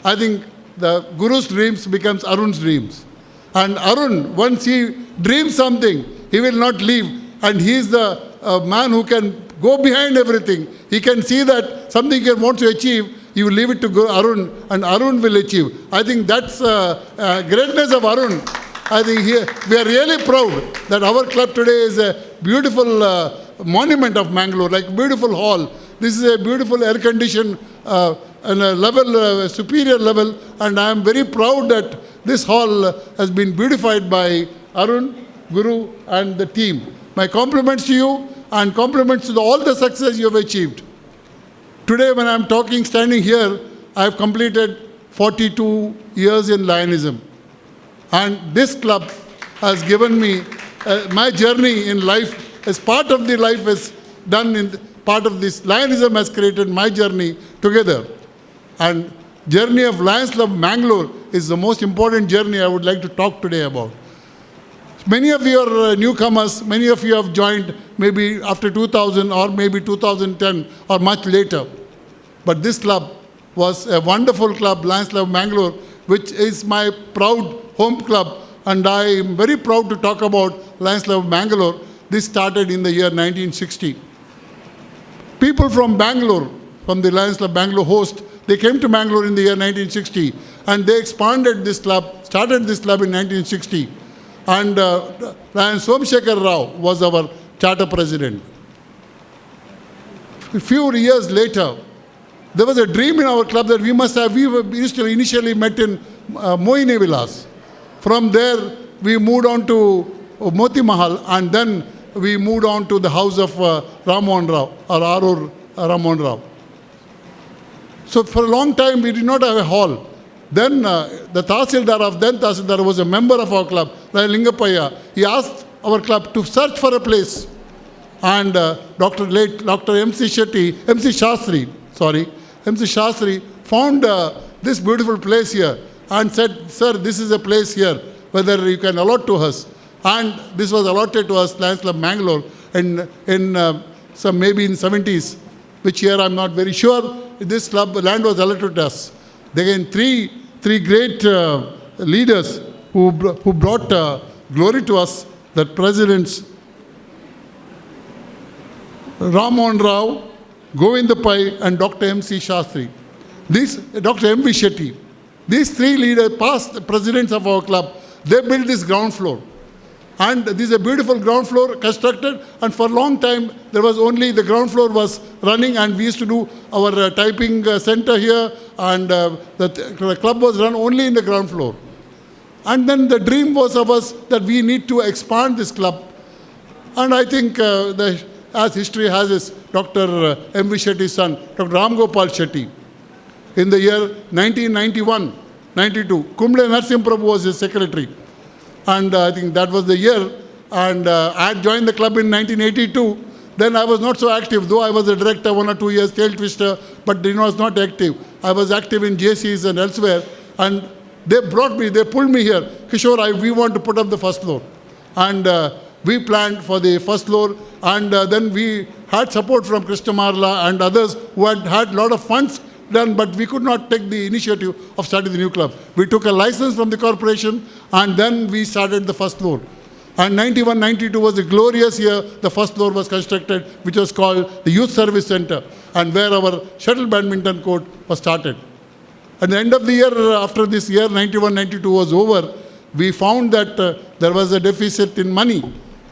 I think the Guru's dreams becomes Arun's dreams. And Arun, once he dreams something, he will not leave. And he is the man who can go behind everything. He can see that something he wants to achieve, he will leave it to Arun, and Arun will achieve. I think that's greatness of Arun. I think we are really proud that our club today is a beautiful monument of Mangalore, like a beautiful hall. This is a beautiful air-conditioned and a level, superior level, and I am very proud that this hall has been beautified by Arun, Guru, and the team. My compliments to you and compliments to all the success you have achieved. Today, when I am talking, standing here, I have completed 42 years in Lionism. And this club has given me my journey in life as part of the life is done in part of this. Lionism has created my journey together. And journey of Lions Club Mangalore is the most important journey I would like to talk today about. Many of you are newcomers, many of you have joined maybe after 2000 or maybe 2010 or much later. But this club was a wonderful club, Lions Club Mangalore, which is my proud home club, and I am very proud to talk about Lions Club Mangalore. This started in the year 1960. People from Bangalore, from the Lions Club Bangalore host, they came to Mangalore in the year 1960, and they expanded this club, started this club in 1960. And Lion Somsekhar Rao was our charter president. A few years later, there was a dream in our club that we must have. We initially met in Mohini Vilas. From there, we moved on to Moti Mahal, and then we moved on to the house of Ramohan Rao, or Arur Ramohan Rao. So for a long time, we did not have a hall. Then the Tahsildar of then Tahsildar was a member of our club, Lingapaya. He asked our club to search for a place. And Dr. M.C. Shastri found this beautiful place here and said, sir, this is a place here, whether you can allot to us. And this was allotted to us, Lions Club Mangalore, in maybe in 70s, which year I'm not very sure. This club land was allotted to us. Again, three great leaders who brought glory to us, the presidents Ramohan Rao, Govinda Pai, and Dr. M.C. Shastri. Dr. M.V. Shetty. These three leaders, past presidents of our club, they built this ground floor. And this is a beautiful ground floor constructed, and for a long time, there was only the ground floor was running, and we used to do our typing center here, and the club was run only in the ground floor. And then the dream was of us that we need to expand this club. And I think as history has its Dr. M.V. Shetty's son, Dr. Ram Gopal Shetty. In the year 1991, 92, Kumble Narsim Prabhu was his secretary. And I think that was the year. And I had joined the club in 1982. Then I was not so active, though I was a director 1 or 2 years, tail twister, but I was not active. I was active in JCs and elsewhere. And they pulled me here. Kishore, we want to put up the first floor. And we planned for the first floor. And then we had support from Krishna Marla and others who had a lot of funds done, but we could not take the initiative of starting the new club. We took a license from the corporation, and then we started the first floor. And 91, 92 was a glorious year. The first floor was constructed, which was called the Youth Service Center, and where our shuttle badminton court was started. At the end of the year, after this year, 91, 92 was over, we found that there was a deficit in money.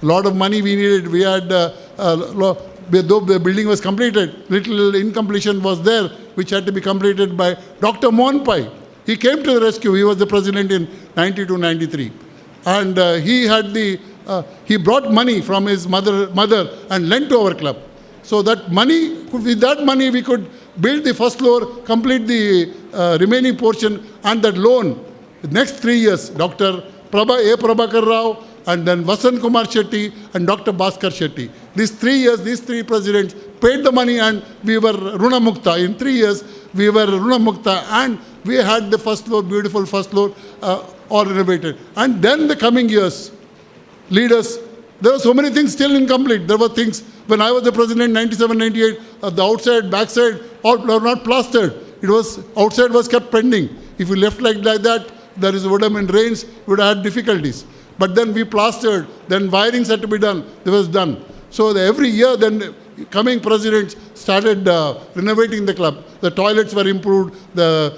A lot of money we needed. We had, though the building was completed, little incompletion was there, which had to be completed by Dr. Mohan Pai. He came to the rescue. He was the president in 92, 93. And he brought money from his mother and lent to our club. So that money, with that money, we could build the first floor, complete the remaining portion, and that loan. The next 3 years, Dr. Prabhakar Rao, and then Vasan Kumar Shetty and Dr. Bhaskar Shetty. These 3 years, these three presidents paid the money, and we were Runa Mukta. In 3 years, we were Runa Mukta, and we had the first floor, beautiful first floor, all renovated. And then the coming years, leaders there were so many things still incomplete. There were things, when I was the president, 97, 98, the outside, backside, all were not plastered. It was, outside was kept pending. If you left like that, there would have been rains, would have had difficulties. But then we plastered, then wirings had to be done, it was done. So every year then coming presidents started renovating the club. The toilets were improved, the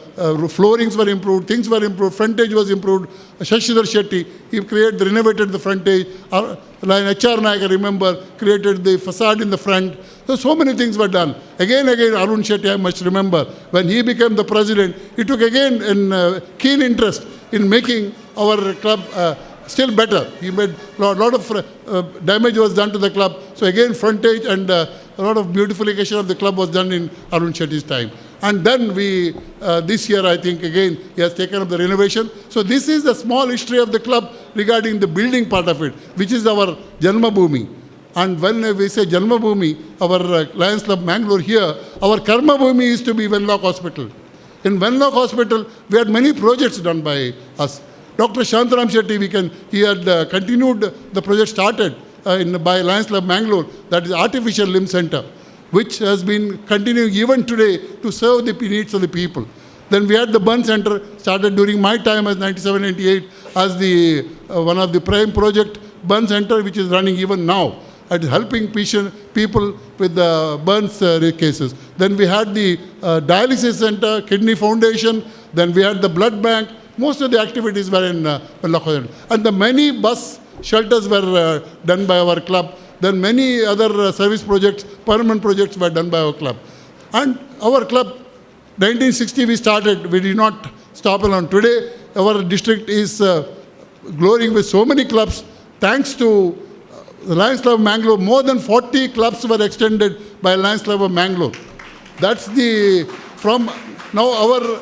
floorings were improved, things were improved, frontage was improved. Shashidhar Shetty, he renovated the frontage. HR Naik, I remember, created the facade in the front. So many things were done. Again, Arun Shetty, I must remember, when he became the president, he took again a keen interest in making our club still better. He made a lot of damage was done to the club. So again, frontage and a lot of beautification of the club was done in Arun Shetty's time. And then we, this year, I think, again, he has taken up the renovation. So this is the small history of the club regarding the building part of it, which is our Janmabhoomi. And when we say Janmabhoomi, our Lions Club Mangalore here, our Karma Bhoomi is to be Venlock Hospital. In Venlock Hospital, we had many projects done by us. Dr. Shantaram Shetty, he had continued the project started by Lions Club Mangalore, that is Artificial Limb Center, which has been continuing even today to serve the needs of the people. Then we had the Burn Center, started during my time as 97, 98, as the one of the prime project, Burn Center, which is running even now, at helping people with the burns cases. Then we had the Dialysis Center, Kidney Foundation, then we had the Blood Bank. Most of the activities were in Venlock. And the many bus shelters were done by our club. Then many other service projects, permanent projects were done by our club. And our club, 1960 we started, we did not stop along. Today, our district is glowing with so many clubs. Thanks to the Lions Club of Mangalore, more than 40 clubs were extended by Lions Club of Mangalore. That's from now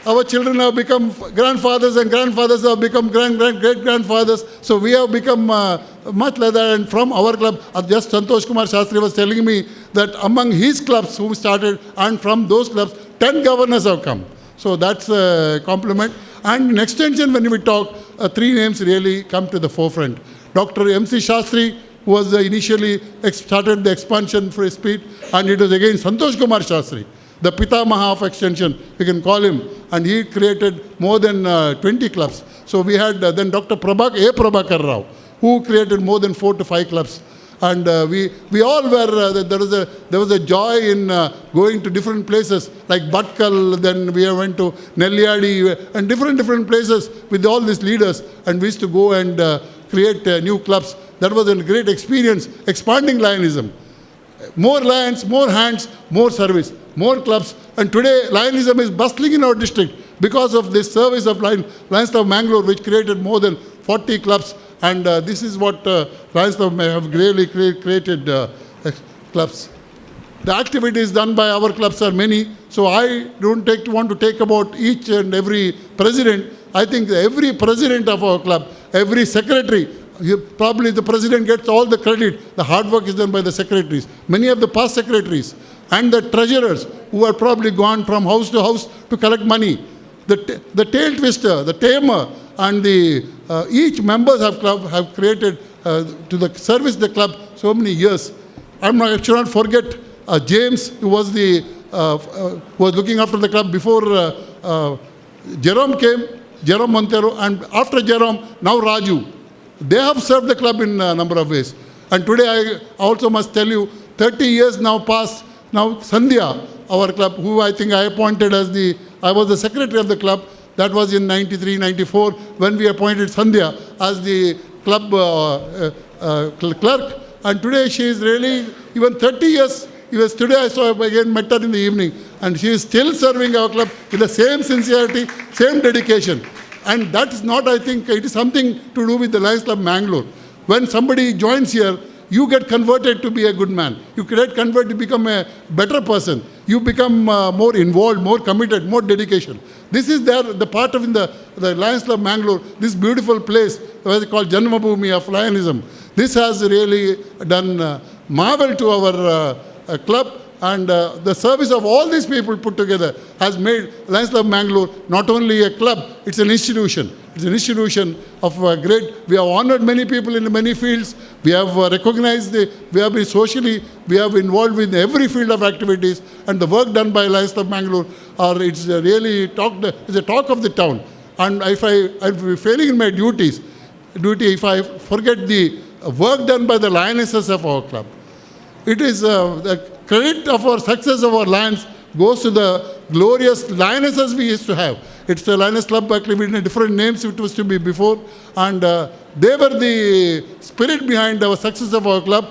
our children have become grandfathers and grandfathers have become great-grandfathers. So we have become much like that. And from our club, just Santosh Kumar Shastri was telling me that among his clubs who started, and from those clubs, 10 governors have come. So that's a compliment. And in extension, when we talk, three names really come to the forefront. Dr. M.C. Shastri, who was initially started the expansion for his speed, and it was again Santosh Kumar Shastri, the Pitamaha of extension, we can call him, and he created more than 20 clubs. So we had then Dr. Prabhakar Rao, who created more than 4 to 5 clubs. And we all were, there was a joy in going to different places, like Batkal, then we went to Nelliyadi, and different places with all these leaders, and we used to go and create new clubs. That was a great experience, expanding Lionism. More lions, more hands, more service, more clubs. And today, Lionism is bustling in our district because of this service of Lions Club Mangalore, which created more than 40 clubs. And this is what Lions Club have really created clubs. The activities done by our clubs are many. So I don't want to take about each and every president. I think every president of our club, every secretary, probably the president gets all the credit. The hard work is done by the secretaries. Many of the past secretaries and the treasurers who have probably gone from house to house to collect money. The tail twister, the tamer, and the each members of club have created to the service the club so many years. I should not forget James, who was was looking after the club before Jerome came, Jerome Montero, and after Jerome, now Raju. They have served the club in a number of ways. And today I also must tell you, 30 years now passed. Now Sandhya, our club, who I think I appointed as I was the secretary of the club. That was in 93, 94, when we appointed Sandhya as the club clerk. And today she is really, even 30 years, today I saw her again, met her in the evening. And she is still serving our club with the same sincerity, same dedication. And that is not, I think, it is something to do with the Lions Club Mangalore. When somebody joins here, you get converted to be a good man. You get converted to become a better person. You become more involved, more committed, more dedication. This is the part of the Lions Club Mangalore, this beautiful place, what is called Janmabhoomi of Lionism. This has really done marvel to our club, And the service of all these people put together has made Lions Club Mangalore not only a club, it's an institution. It's an institution of great. We have honored many people in many fields. We have recognized, we have been socially, we have involved in every field of activities. And the work done by Lions Club Mangalore, it's really it's a talk of the town. And if I'm failing in my duty, if I forget the work done by the lionesses of our club, it is the credit of our success of our Lions goes to the glorious lionesses we used to have. It's the Lioness Club, actually, in different names it was to be before. And they were the spirit behind our success of our club.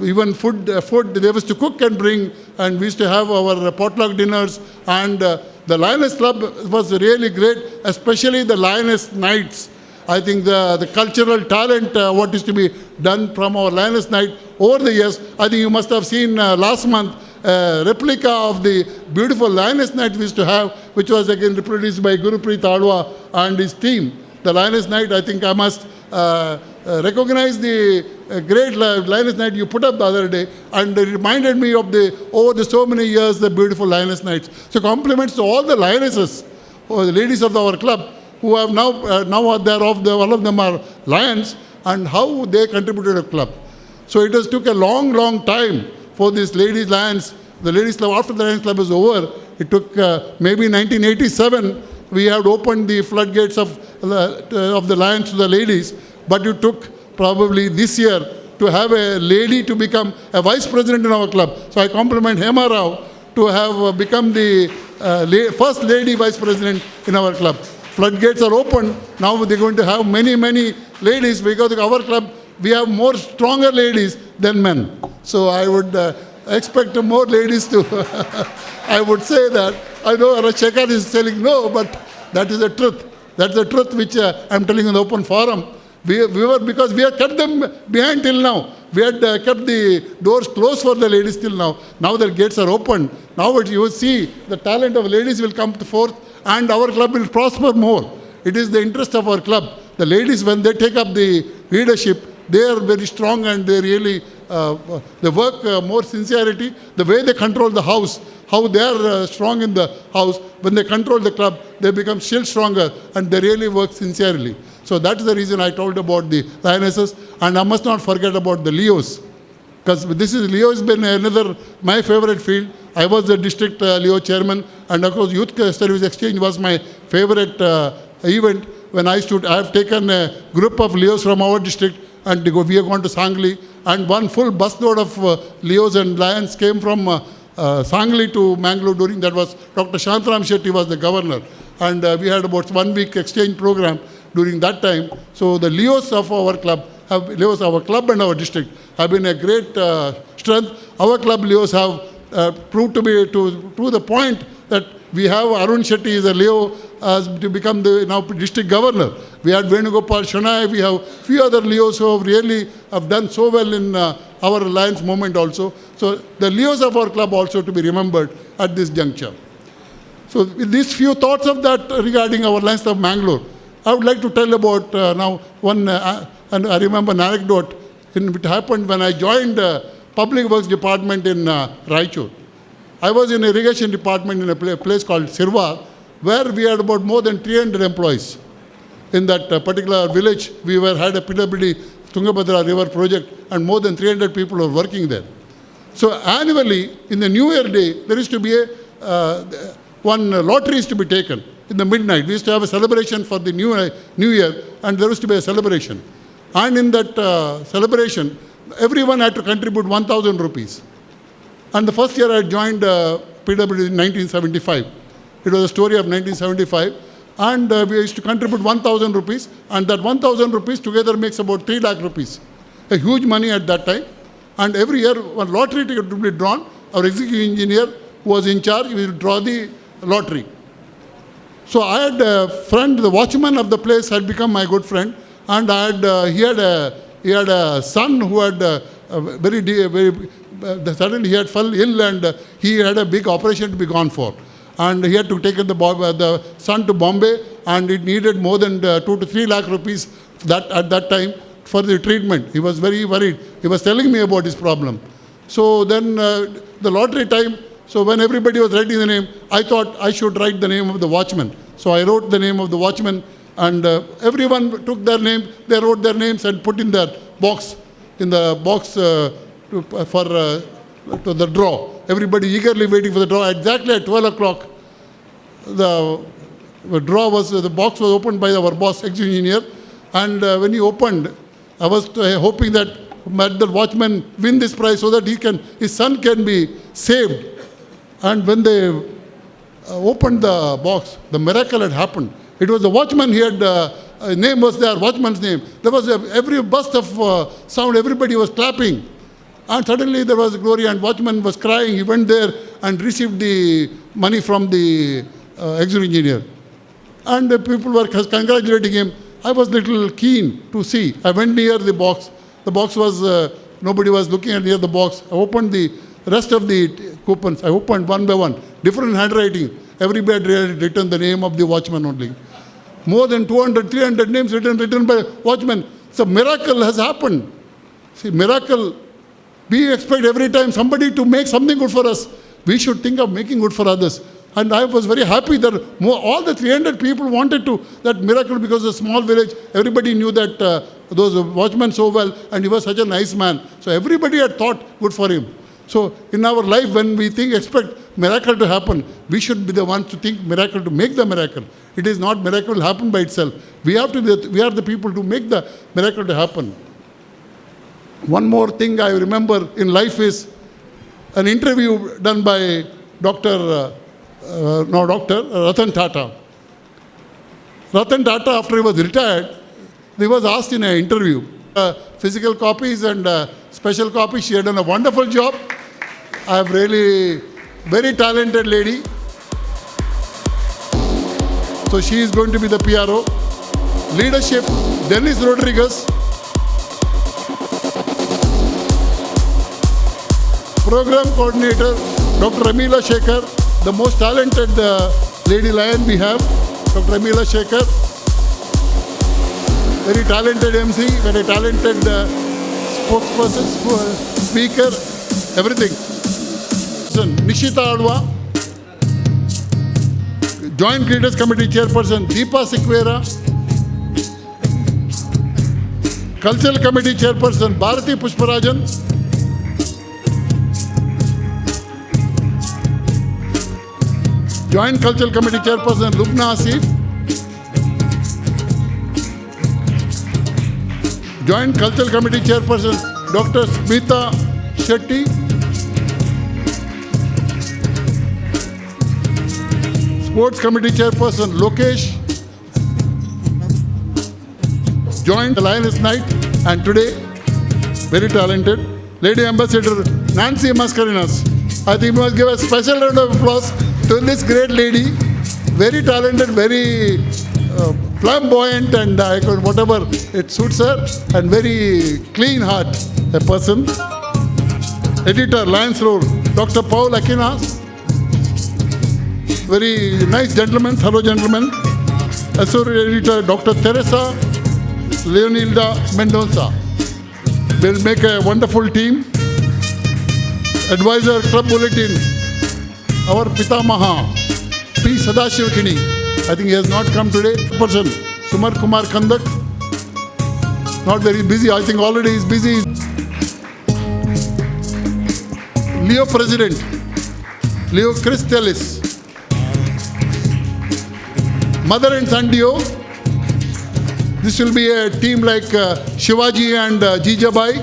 Even food they used to cook and bring, and we used to have our potluck dinners. And the Lioness Club was really great, especially the Lioness Nights. I think the cultural talent, what is to be done from our Lioness Night over the years. I think you must have seen last month a replica of the beautiful Lioness Night we used to have, which was again reproduced by Gurupreet Alwa and his team. The Lioness Night, I think I must recognize the great Lioness Night you put up the other day, and it reminded me of over the so many years, the beautiful Lioness Nights. So compliments to all the lionesses, or the ladies of our club, who have now all of them are lions, and how they contributed to the club. So it has took a long, long time for these ladies lions. The ladies club, after the Lions Club was over, it took maybe 1987, we had opened the floodgates of the lions to the ladies, but it took probably this year to have a lady to become a vice president in our club. So I compliment Hema Rao to have become the first lady vice president in our club. Floodgates are open. Now they're going to have many, many ladies, because our club, we have more stronger ladies than men. So I would expect more ladies to, I would say that. I know Rashekar is telling no, but that is the truth. That's the truth which I'm telling in the open forum. Because we had kept them behind till now. We had kept the doors closed for the ladies till now. Now the gates are open. Now you will see the talent of ladies will come forth, and our club will prosper more. It is the interest of our club. The ladies, when they take up the leadership, they are very strong, and they really they work more sincerity. The way they control the house, how they are strong in the house, when they control the club, they become still stronger, and they really work sincerely. So that's the reason I told about the lionesses. And I must not forget about the Leos, because Leo has been my favorite field. I was the district Leo chairman, and of course Youth Service Exchange was my favorite event. When I have taken a group of Leos from our district, and we have gone to Sangli, and one full busload of Leos and lions came from Sangli to Mangalore. During that was Dr. Shantaram Shetty was the governor, and we had about 1 week exchange program during that time. So the Leos of our club, our club and our district, have been a great strength. Our club Leos have proved to be to the point that we have Arun Shetty is a Leo to become the now district governor. We had Venugopal Shonai. We have few other Leos who have really done so well in our alliance movement also. So the Leos of our club also to be remembered at this juncture. So with these few thoughts of that regarding our Lions Club Mangalore, I would like to tell about now one, and I remember an anecdote. It happened when I joined Public Works Department in Raichur. I was in irrigation department in a place called Sirwa, where we had about more than 300 employees. In that particular village, we had a PWD Tungabhadra River project, and more than 300 people were working there. So annually, in the New Year day, there used to be one lottery is to be taken in the midnight. We used to have a celebration for the New Year, and there used to be a celebration. And in that celebration, everyone had to contribute 1,000 rupees. And the first year I joined PWD in 1975. It was a story of 1975. And we used to contribute 1,000 rupees. And that 1,000 rupees together makes about 3 lakh rupees. A huge money at that time. And every year, one lottery ticket would be drawn. Our executive engineer, who was in charge, will draw the lottery. So I had a friend, the watchman of the place had become my good friend. And he had a son who had suddenly he had fell ill, and he had a big operation to be gone for. And he had to take the son to Bombay, and it needed more than 2 to 3 lakh rupees at that time for the treatment. He was very worried. He was telling me about his problem. So then the lottery time, so when everybody was writing the name, I thought I should write the name of the watchman. So I wrote the name of the watchman, and everyone took their name, they wrote their names and put in their box, to the draw. Everybody eagerly waiting for the draw. Exactly at 12 o'clock, the box was opened by our boss, ex-engineer, and when he opened, I was hoping that the watchman win this prize so that his son can be saved. And when they opened the box, the miracle had happened. It was the watchman. He had name was there, watchman's name. There was every burst of sound. Everybody was clapping, and suddenly there was glory. And watchman was crying. He went there and received the money from the ex-engineer, and the people were congratulating him. I was little keen to see. I went near the box. The box was nobody was looking at near the box. I opened the rest of the coupons. I opened one by one, different handwriting. Everybody had written the name of the watchman only. More than 200, 300 names written by watchmen. So miracle has happened. See, miracle, we expect every time somebody to make something good for us. We should think of making good for others. And I was very happy that all the 300 people wanted to that miracle, because it's a small village. Everybody knew that those watchmen so well, and he was such a nice man. So everybody had thought good for him. So in our life, when we expect miracle to happen, we should be the ones to think miracle, to make the miracle. It is not miracle will happen by itself. We are the people to make the miracle to happen. One more thing I remember in life is an interview done by Ratan Tata. Ratan Tata, after he was retired, he was asked in an interview, physical copies and special copies. She had done a wonderful job. I have really very talented lady. So she is going to be the PRO. Leadership, Dennis Rodriguez. Program coordinator, Dr. Amila Shekhar, the most talented lady lion we have, Dr. Amila Shekhar. Very talented MC, very talented spokesperson, speaker, everything. Nishita Adwa, Joint Creators Committee Chairperson Deepa Sikwera, Cultural Committee Chairperson Bharati Pushparajan, Joint Cultural Committee Chairperson Lubna Asif, Joint Cultural Committee Chairperson Dr. Smita Shetty, Sports Committee Chairperson Lokesh, joined the Lioness Night, and today, very talented, Lady Ambassador Nancy Mascarenas. I think we must give a special round of applause to this great lady, very talented, very flamboyant, and whatever it suits her, and very clean heart, a person. Editor, Lions Roar, Dr. Paul Aquinas, very nice gentleman, thorough gentleman. Associate Editor, Dr. Teresa Leonilda Mendoza. Will make a wonderful team. Advisor, Club Bulletin, our Pitamaha, P. Sadashiv Kini. I think he has not come today. Person, Sumar Kumar Kandak. Not very busy. I think already he's busy. Leo President, Leo Chris Tellis. Mother and son duo. This will be a team like Shivaji and Jijabai.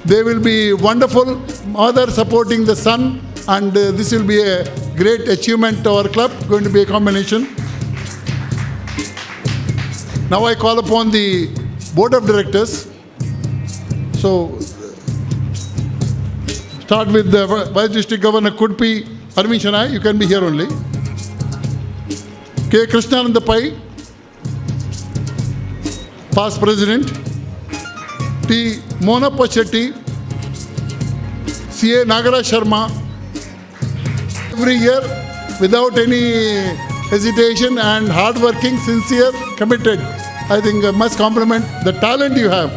They will be wonderful. Mother supporting the son, and this will be a great achievement to our club. Going to be a combination. Now I call upon the Board of Directors. So, start with the Vice District Governor Kudpi Arvind Shanai. You can be here only. K. Krishnananda Pai, past President. T. Monappa Shetty, C.A. Nagara Sharma. Every year, without any hesitation and hard-working, sincere, committed. I think I must compliment the talent you have.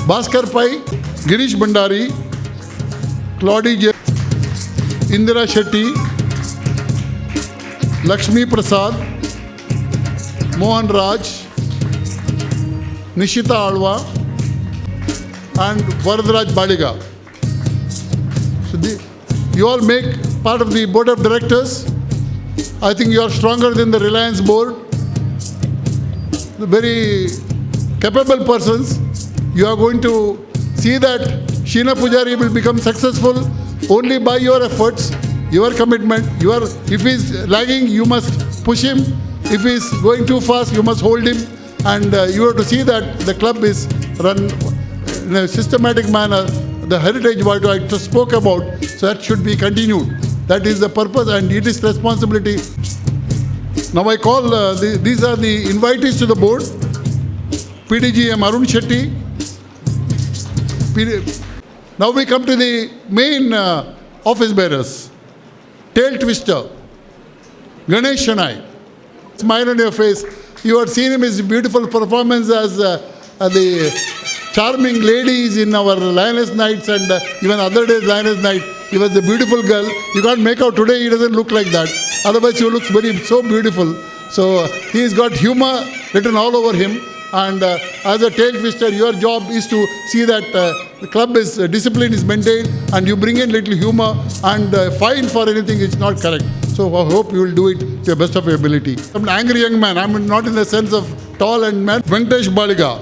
Bhaskar Pai, Girish Bandari, Claudie J, Indira Shetty, Lakshmi Prasad, Mohan Raj, Nishita Alwa, and Varadraj Baliga. So you all make part of the board of directors. I think you are stronger than the Reliance board. Very capable persons. You are going to see that Sheena Pujari will become successful only by your efforts, your commitment. If he is lagging, you must push him. If he is going too fast, you must hold him. And you have to see that the club is run in a systematic manner. The heritage what I just spoke about, so that should be continued. That is the purpose and it is responsibility. Now I call, these are the invitees to the board. PDGM Arun Shetty. Now we come to the main office bearers. Tail twister, Ganesh Shanai. Smile on your face. You have seen him, his beautiful performance as the charming ladies in our Lioness Nights and even other days Lioness Night. He was a beautiful girl. You can't make out today, he doesn't look like that. Otherwise, he looks so beautiful. So he's got humor written all over him. And as a tail twister, your job is to see that the club is discipline is maintained and you bring in little humor and fine for anything which is not correct. So I hope you will do it to the best of your ability. I'm an angry young man. I'm not in the sense of tall and man. Venkatesh Baliga.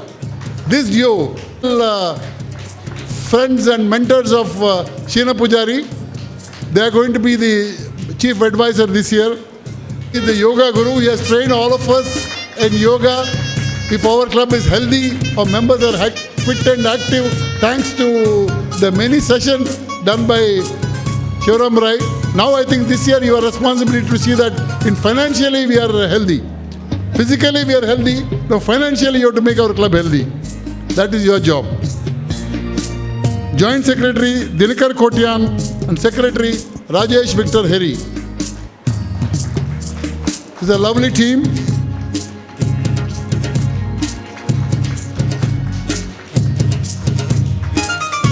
This duo, friends and mentors of Sheena Pujari, they are going to be the chief advisor this year. He's the yoga guru. He has trained all of us in yoga. If our club is healthy, our members are fit and active, thanks to the many sessions done by Shivram Rai. Now I think this year your responsibility to see that in financially we are healthy. Physically we are healthy, now financially you have to make our club healthy. That is your job. Joint Secretary Dinakar Kotian and Secretary Rajesh Victor Heri. It's a lovely team.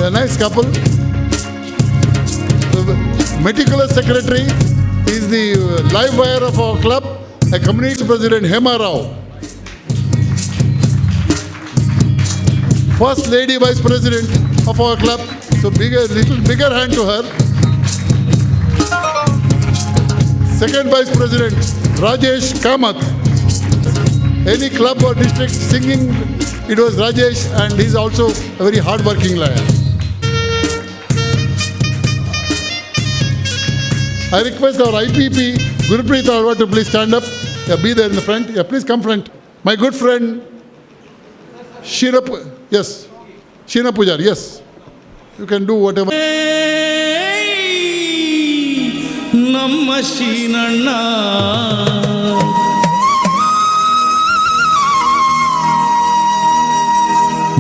A nice couple. The meticulous secretary is the live wire of our club, a community president Hema Rao. First lady vice president of our club, so little bigger hand to her. Second vice president Rajesh Kamath. Any club or district singing, it was Rajesh, and he's also a very hard-working lion. I request our IPP, Gurupreet Alwa, to please stand up. Yeah, be there in the front. Yeah, please come front. My good friend, Sheena Pujari, yes. You can do whatever. Namma Sheenanna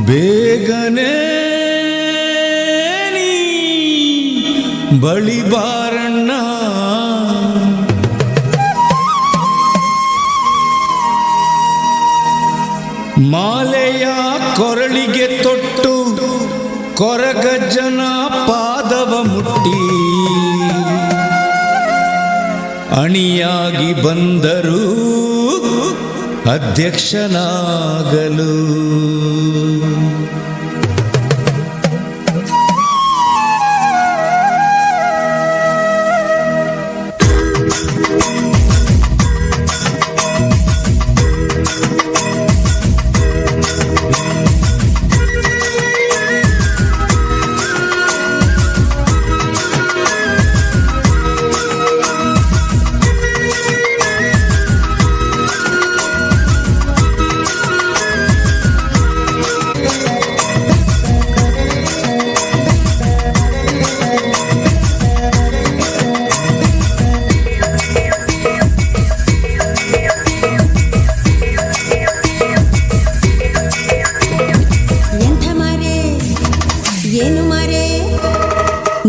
Begane Bali Baranna ಮಾಲೆಯ ಕೊರಳಿಗೆ ತೊಟ್ಟು ಕೊರಗಜ್ಜನ ಪಾದವ ಮುಟ್ಟಿ ಅಣಿಯಾಗಿ ಬಂದರು ಅಧ್ಯಕ್ಷನಾಗಲು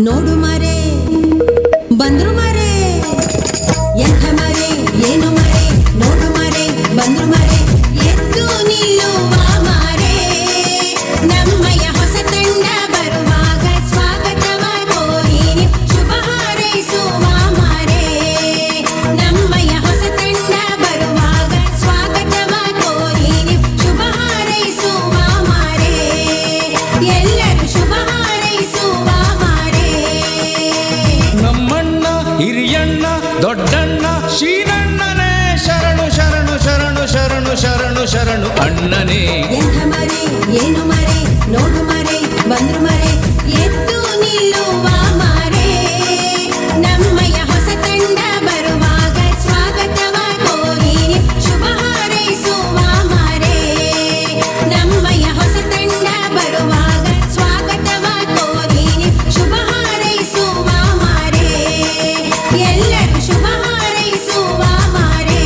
ನೋಡು ಮರೆ ಬಂದ್ರು ಮರೆ ಎಂಥ ಮರೆ ಏನು ಮರೆ ನೋಡು ಮರೆ ಬಂದ್ರು ಮರೆ ಎದ್ದು ನಿಲ್ಲುವ ಮರೆ ನಮ್ಮಯ ಹೊಸ ತಂಡ ಬರುವ ಶೀನಣ್ಣನೇ ಶರಣು ಶರಣು ಶರಣು ಶರಣು ಶರಣು ಶರಣು ಅಣ್ಣನೇ. ಎಂಥ ಮರೆ ಏನು ಮರೆ ನೋಡು ಮರೆ ಬಂದ್ರು ಮರೆ ಎದ್ದು ನಿಲ್ಲುವ ಮರೆ ನಮ್ಮಯ ಹೊಸ ತಂಡ ಬರುವಾಗ ಸ್ವಾಗತವ ಕೋರಿ ಶುಭ ಹಾರೈಸುವ ಮರೆ ನಮ್ಮಯ ಹೊಸ ತಂಡ ಬರುವಾಗ ಸ್ವಾಗತವ ಕೋರಿ ಶುಭ ಹಾರೈಸುವ ಮರೆ ಎಲ್ಲರೂ ಶುಭ ಹಾರೈಸುವ ಮರೆ.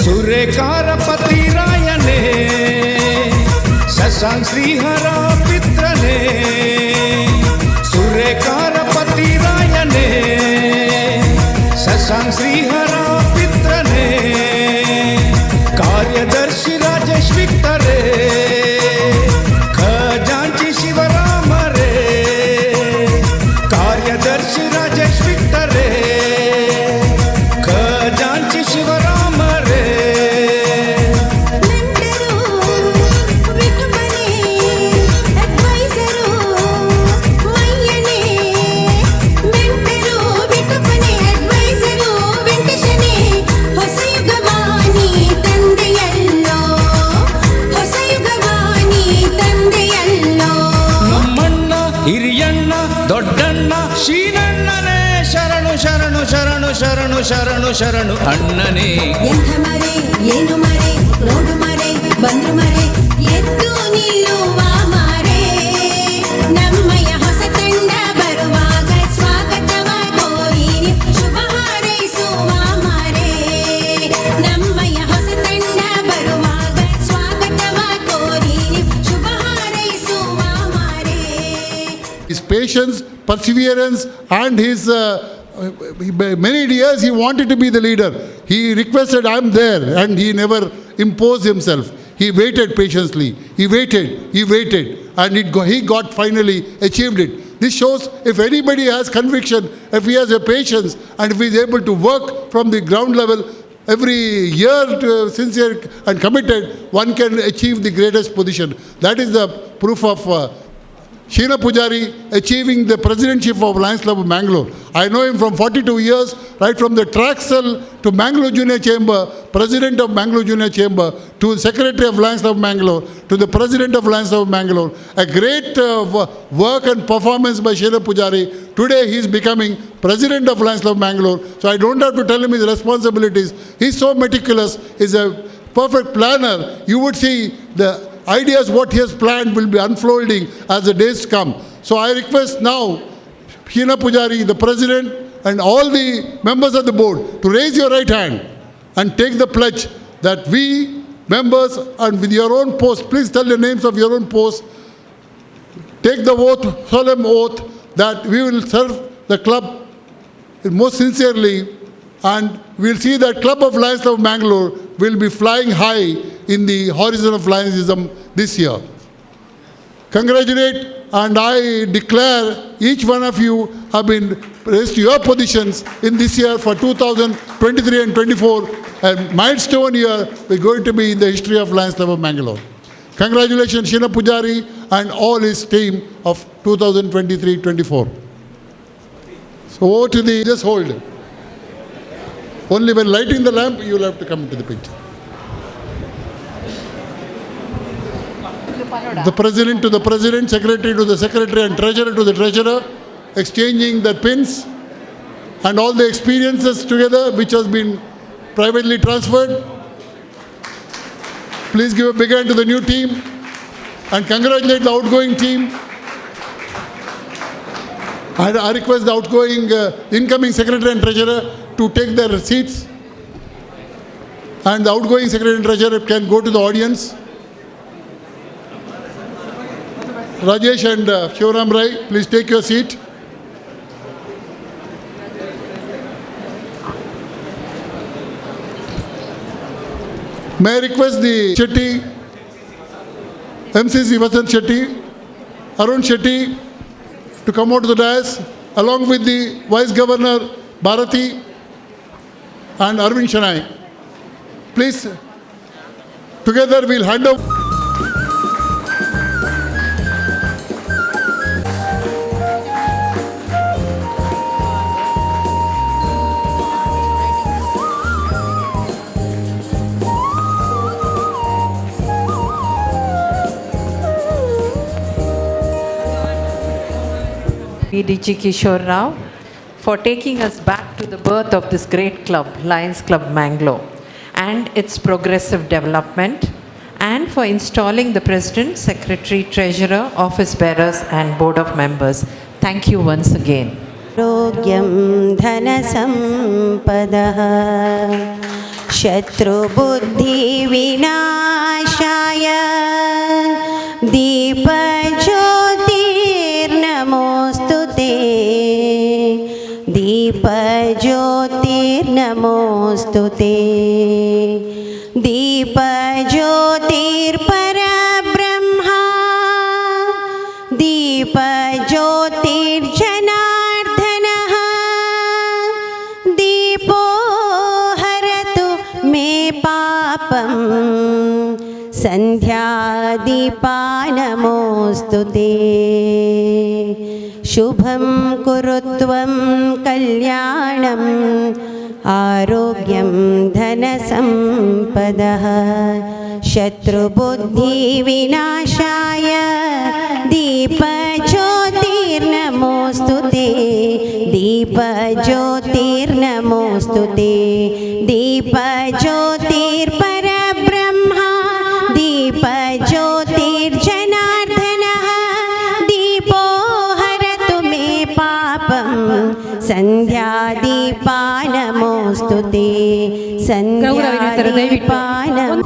ಸುರೇಕಾರ ಪತಿರಾಯನೇ ಶಶಾಂಕ್ ಶ್ರೀಹರ ಪಿತ್ರನೇ. ಸುರೇಕಾರ ಪತಿರಾಯನೇ ಶಶಾಂಕ್ ಶ್ರೀಹರ ಪಿತ್ರನೇ. ಕಾರ್ಯದರ್ಶಿ ರಾಜೇಶ್ ವಿಕ್ಟರೇ ಖಜಾಂಚಿ ಶಿವರಾಮರೇ. ಕಾರ್ಯದರ್ಶಿ ರಾಜೇಶ್ ವಿಕ್ಟರೇ ಖಜಾಂಚಿ ಶಿವರಾಮರೇ. ಮೆಂಟರು ವಿಟುಮನೆ ಅಡ್ವೈಸರು ಮಯ್ಯನೆ ಮೆಂಟರು ವಿಟುಮನೆ ಅಡ್ವೈಸರು ವೆಂಕಟೇಶನೇ ಹೊಸ ಯುಗವಾಣಿ ತಂದೆಯಲ್ಲೋ ಹೊಸ ಯುಗವಾಣಿ ತಂದೆಯಲ್ಲೋ. ನಮ್ಮಣ್ಣ ಹಿರಿಯಣ್ಣ ದೊಡ್ಡಣ್ಣ ಶೀನಣ್ಣನೇ ಶರಣು ಶರಣು ಶರಣು ಶರಣು ಶರಣು ಶರಣು ಅಣ್ಣನೇ. ಎಂಥ ಮರೆ ಏನು ಮರೆ ನೋಡು ಮರೆ ಬಂದ್ರು ಮರೆ ಎದ್ದು ನಿಲ್ಲುವ ಮರೆ ನಮ್ಮಯ ಹೊಸ ತಂಡ ಬರುವಾಗ ಸ್ವಾಗತವ ಕೋರಿ ಶುಭ ಹಾರೈಸುವ ಮರೆ ನಮ್ಮಯ ಹೊಸ ತಂಡ ಬರುವಾಗ ಸ್ವಾಗತವ ಕೋರಿ ಶುಭ ಹಾರೈಸುವ ಮರೆ. His patience, perseverance, and his many years he wanted to be the leader. He requested, "I'm there," and he never imposed himself. He waited patiently. He waited, and he got finally achieved it. This shows if anybody has conviction, if he has a patience, and if he is able to work from the ground level every year, sincere and committed, one can achieve the greatest position. That is the proof of Sheena Pujari achieving the presidentship of Lions Club of Mangalore. I know him from 42 years, right from the track cell to Mangalore Junior Chamber, president of Mangalore Junior Chamber, to secretary of Lions Club of Mangalore, to the president of Lions Club of Mangalore. A great work and performance by Sheena Pujari. Today he is becoming president of Lions Club of Mangalore, so I don't have to tell him his responsibilities. He is so meticulous, he is a perfect planner. You would see the ideas what he has planned will be unfolding as the days come. So I request now Sheena Pujari, the president, and all the members of the board to raise your right hand and take the pledge that we members, and with your own post, please tell the names of your own post, take the oath, solemn oath, that we will serve the club most sincerely, and we'll see that Club of Lions of Mangalore will be flying high in the horizon of Lionism this year. Congratulate, and I declare each one of you have been raised to your positions in this year for 2023 and 24. A milestone year we're going to be in the history of Lions Club of Mangalore. Congratulations, Sheena Pujari and all his team of 2023-24. So over to the, just hold. Only when lighting the lamp, you will have to come into the picture. The president to the president, secretary to the secretary, and treasurer to the treasurer, exchanging the pins and all the experiences together which has been privately transferred. Please give a big hand to the new team and congratulate the outgoing team. I request the outgoing, incoming secretary and treasurer to take their seats, and the outgoing secretary and treasurer can go to the audience. Rajesh and Shivaram Rai, please take your seat. May I request the Chetty MCC Vasant Shetty, Arun Shetty to come out to the dais along with the Vice Governor Bharati and Arvind Shanai. Please, together we'll hand over. PDG Kishore Rao for taking us back to the birth of this great club, Lions Club Mangalore, and its progressive development, and for installing the President, Secretary, Treasurer, Office Bearers and Board of Members. Thank you once again. आरोग्यं धनसम्पदः शत्रुबुद्धिविनाशाय दीपज्योतिर्नमोऽस्तु ते दीपज्योतिर्नमोऽस्तु ते दीपज्योतिर्परब्रह्मा दीपज्योतिर्जनार्दनः दीपो हरतु मे पापं सन्ध्यादीपानमोऽस्तु ते शुभं कुरु त्वं कल्याणम् आरोग्यं धनसम्पदः शत्रुबुद्धिविनाशाय दीपज्योतिर्नमोऽस्तु ते दीपज्योतिर्नमोऽस्तु ते दीपज्योतिर्परब्रह्मा दीपज्योतिर्जनार्दनः दीपो हरतु मे पापं सन्ध्यादीपानमोऽस्तु ते सन्ध्यादीपानम्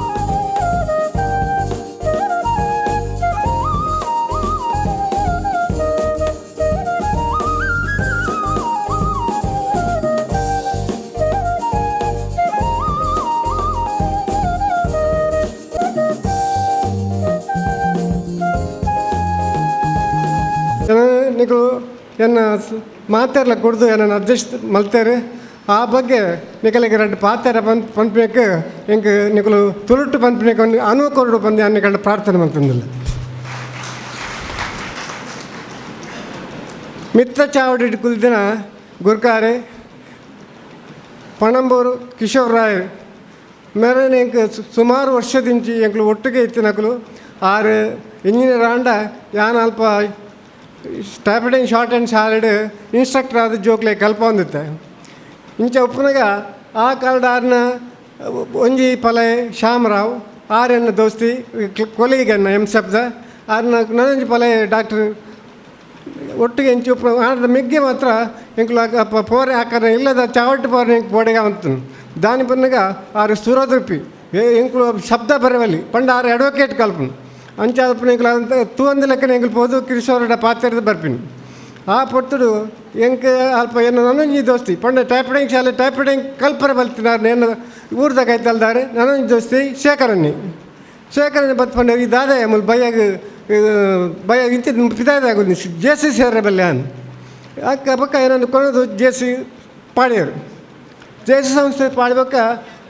ನಿಗಳು ಎನ್ನ ಮಾತಾಡ್ಲ ಕುಡ್ದು ನನ್ನ ಅಡ್ಜಸ್ಟ್ ಮಲ್ತಾರೆ ಆ ಬಗ್ಗೆ ನಿಕಲಿಗೆ ಎರಡು ಪಾತಾರ ಪಂಪಬೇಕು ಇಂಗೆ ನಿಕಲು ತುಳುಟು ಪಂಪಬೇಕು ಅನುವ ಕೊರಡು ಬಂದು ಅನ್ನಕಂಡು ಪ್ರಾರ್ಥನೆ ಮಾಡ್ತಂದಿಲ್ಲ ಮಿತ್ರ ಚಾವಡಿ ಕುಲ್ದಿನ ಗುರ್ಕಾರೆ ಪಣಂಬೂರು ಕಿಶೋರ್ ರಾಯ್ ಮೇರೆ ಇಂಕ ಸುಮಾರು ವರ್ಷದಿಂಚಿ ಎಂಕ್ಲು ಒಟ್ಟಿಗೆ ಇತ್ತು ನಕಲು ಆರು ಇಂಜಿನಿಯರ್ ಆಂಡ ಯಾನ್ ಅಲ್ಪ typing short and solid instructor ಆದ ಜೋಕ್ಲೆ ಕಲ್ಪ ಹೊಂದಿತ್ತೆ ಇಂಚ ಉಪ್ಪನಾಗ ಆ ಕಾಲದ ಆರ್ನ ಒಂಜಿ ಪಲೆ ಶ್ಯಾಮರಾವ್ ಆರನ್ನ ದೋಸ್ತಿ ಕೊಲಿಗನ್ನ ಎಂ ಶಬ್ದ ಆರ್ನ ನನಂಜಿ ಪಲೆ ಡಾಕ್ಟರ್ ಒಟ್ಟಿಗೆ ಎಂಚು ಉಪ್ಪು ಆಡ್ದ ಮಿಗ್ಗೆ ಮಾತ್ರ ಇಂಕ್ಲು ಪೋರೆ ಆಕಾರ ಇಲ್ಲದ ಚಾವಟ್ಟು ಪೋರೆ ಇಂಕ್ ಬೋಡೆಗೆ ಅಂತು ದಾನಿ ಪನ್ನಗ ಆರು ಸುರೋದೃಪಿ ಇಂಕ್ಲು ಶಬ್ದ ಬರವಲ್ಲಿ ಪಂಡ ಆರು ಅಡ್ವೊಕೇಟ್ ಕಲ್ಪನು ಅಂಚಾದ ಅಂತ ತೂಂದು ಲೆಕ್ಕನ ಎಂಗ್ಲು ಪೋದು ಕಿರಿಸೋರ ಪಾತ್ರದ ಬರ್ಪಿನಿ ಆ ಪೊತ್ತುಡು ಎಂಕ ಅಲ್ಪ ಏನು ನನೊಂಜಿ ದೋಸ್ತಿ ಪಂಡ ಟೈಪಿಂಗ್ ಶಾಲೆ ಟೈಪಿಂಗ್ ಕಲ್ಪರ ಬಲ್ತಿನಾರು ನೇನು ಊರ್ದಾಗ ಐತಲ್ದಾರೆ ನನೊಂಜಿ ದೋಸ್ತಿ ಶೇಖರಣ್ಣಿ ಬತ್ಪಂಡ ಈ ದಾದಾಯ ಮುಲ್ ಭಯ ಇಂತಿದ್ದು ಪಿತಾದಾಗುದು ಜೇಸಿ ಸೇರ ಬಲ್ಲೆ ಅನ್ ಅಕ್ಕ ಪಕ್ಕ ಏನೊಂದು ಕೊನದು ಜೇಸಿ ಪಾಡ್ಯರು ಜೇಸಿ ಸಂಸ್ಥೆ ಪಾಡ್ಬೇಕ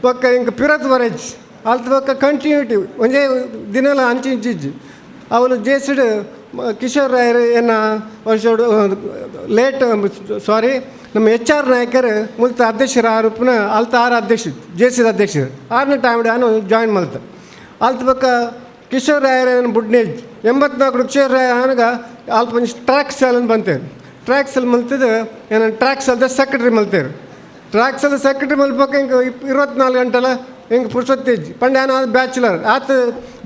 ಪಕ್ಕ ಇಂಕ ಪಿರತ್ ವರೇಜ್ ಅಲ್ತ ಪಕ್ಕ ಕಂಟಿನ್ಯೂಟಿ ಒಂದೇ ದಿನಲ್ಲ ಅಂಚಿ ಇಂಚಿಜ್ಜಿ ಅವಳು ಜೇಸಿಡ್ ಕಿಶೋರ್ ರಾಯರು ಏನ ವರ್ಷೋಡು ಲೇಟ್ ಸಾರಿ ನಮ್ಮ HR ನಾಯಕರು ಮುಲ್ತ ಅಧ್ಯಕ್ಷರು ಆರೋಪನ ಅಲ್ತ ಆರು ಅಧ್ಯಕ್ಷರು ಜೇಸಿದ ಅಧ್ಯಕ್ಷರು 6ನೇ ಟೈಮ್ ನಾನು ಜಾಯಿನ್ ಮಲ್ತ ಅಲ್ತ ಪಕ್ಕ ಕಿಶೋರ್ ರಾಯರ ಬುಡ್ನೇಜ್ 84 ಕಿಶೋರ್ ರಾಯ ಆನಗ ಅಲ್ಪ ಟ್ರ್ಯಾಕ್ ಸೆಲ್ ಬಂತೇವೆ ಟ್ರ್ಯಾಕ್ ಸೆಲ್ ಮಲ್ತಿದ್ದು ಏನೋ ಟ್ರ್ಯಾಕ್ ಸೆಲ್ದ ಸೆಕ್ರೆಟ್ರಿ ಮಲ್ತೇರು ಟ್ರ್ಯಾಕ್ ಸೆಲ್ ಸೆಕ್ರೆಟ್ರಿ ಮಲ್ಪಕ್ಕ ಹಿಂಗೆ 24 ಗಂಟೆಲ ಹಿಂಗೆ ಪುರ್ಸೊತ್ತೇಜ್ ಪಂಡ ಏನೋ ಅದು ಬ್ಯಾಚುಲರ್ ಆತ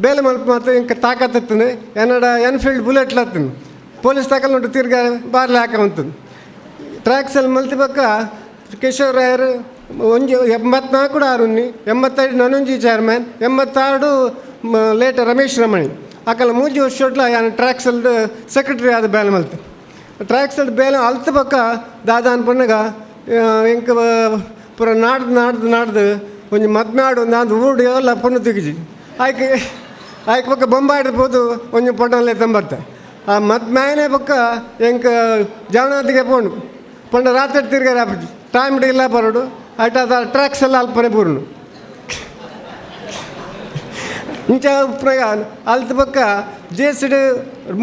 ಬೇಲೆ ಮಲ್ಪ ಮಾತ್ರ ಹಿಂಗೆ ತಾಕತ್ತತ್ತನು ಏನಡ ಎನ್ಫೀಲ್ಡ್ ಬುಲೆಟ್ಲ ಹತ್ತನು ಪೊಲೀಸ್ ತಾಕಲ್ ನೋಡಿ ತಿರ್ಗಾ ಬಾರ್ಲಿ ಹಾಕಂತನು ಟ್ರ್ಯಾಕ್ ಸೆಲ್ ಮಲ್ತಿ ಪಕ್ಕ ಕಿಶೋರ್ ರಾಯರು ಒಂಜಿ 84 ಆರುನ್ನಿ 85 ನನೊಂಜಿ ಚೇರ್ಮನ್ 86 ಲೇಟ್ ರಮೇಶ್ ರಮಣಿ ಅಕಲ್ಲ ಮೂಜಿ ವರ್ಷೋಟ್ಲ ಯಾನು ಟ್ರ್ಯಾಕ್ ಸೆಲ್ ಸೆಕ್ರೆಟ್ರಿ ಆದ ಬೇಲೆ ಮಲ್ತು ಟ್ರ್ಯಾಕ್ ಸೆಲ್ ಬೇಲೆ ಅಲ್ತ ಪಕ್ಕ ದಾದಾನ್ ಪಣ್ಣಗ ಇಂಕ ಪುರ ನಾಡ್ದು ಒಂಜಿ ಮದ್ನಾಡು ಒಂದು ಊಡು ಎಲ್ಲ ಪಣ್ಣು ತೆಗಿಜಿ ಆಯ್ಕೆ ಆಯ್ಕೆ ಪಕ್ಕ ಬೊಂಬಾಡಿರ್ಬೋದು ಒಂಜು ಪೊಂಡಲ್ಲೇ ತಂಬತ್ತೆ ಮತ್ತು ಮ್ಯಾನೆ ಪಕ್ಕ ಎಂಕ ಜವನಾತಿಗೆ ಪೋಣು ಪಂಡ ರಾತ್ರಿ ತಿರ್ಗಾರ ಟೈಮ್ ಇಲ್ಲ ಬರೋಡು ಅಟ್ ಅದು ಟ್ರ್ಯಾಕ್ಸ್ ಎಲ್ಲ ಅಲ್ಪನೆ ಪೂರ್ಣು ಇಂಚ ಉಪ್ರಾಗ ಅಲ್ತ ಪಕ್ಕ ಜೇಸಿಡ್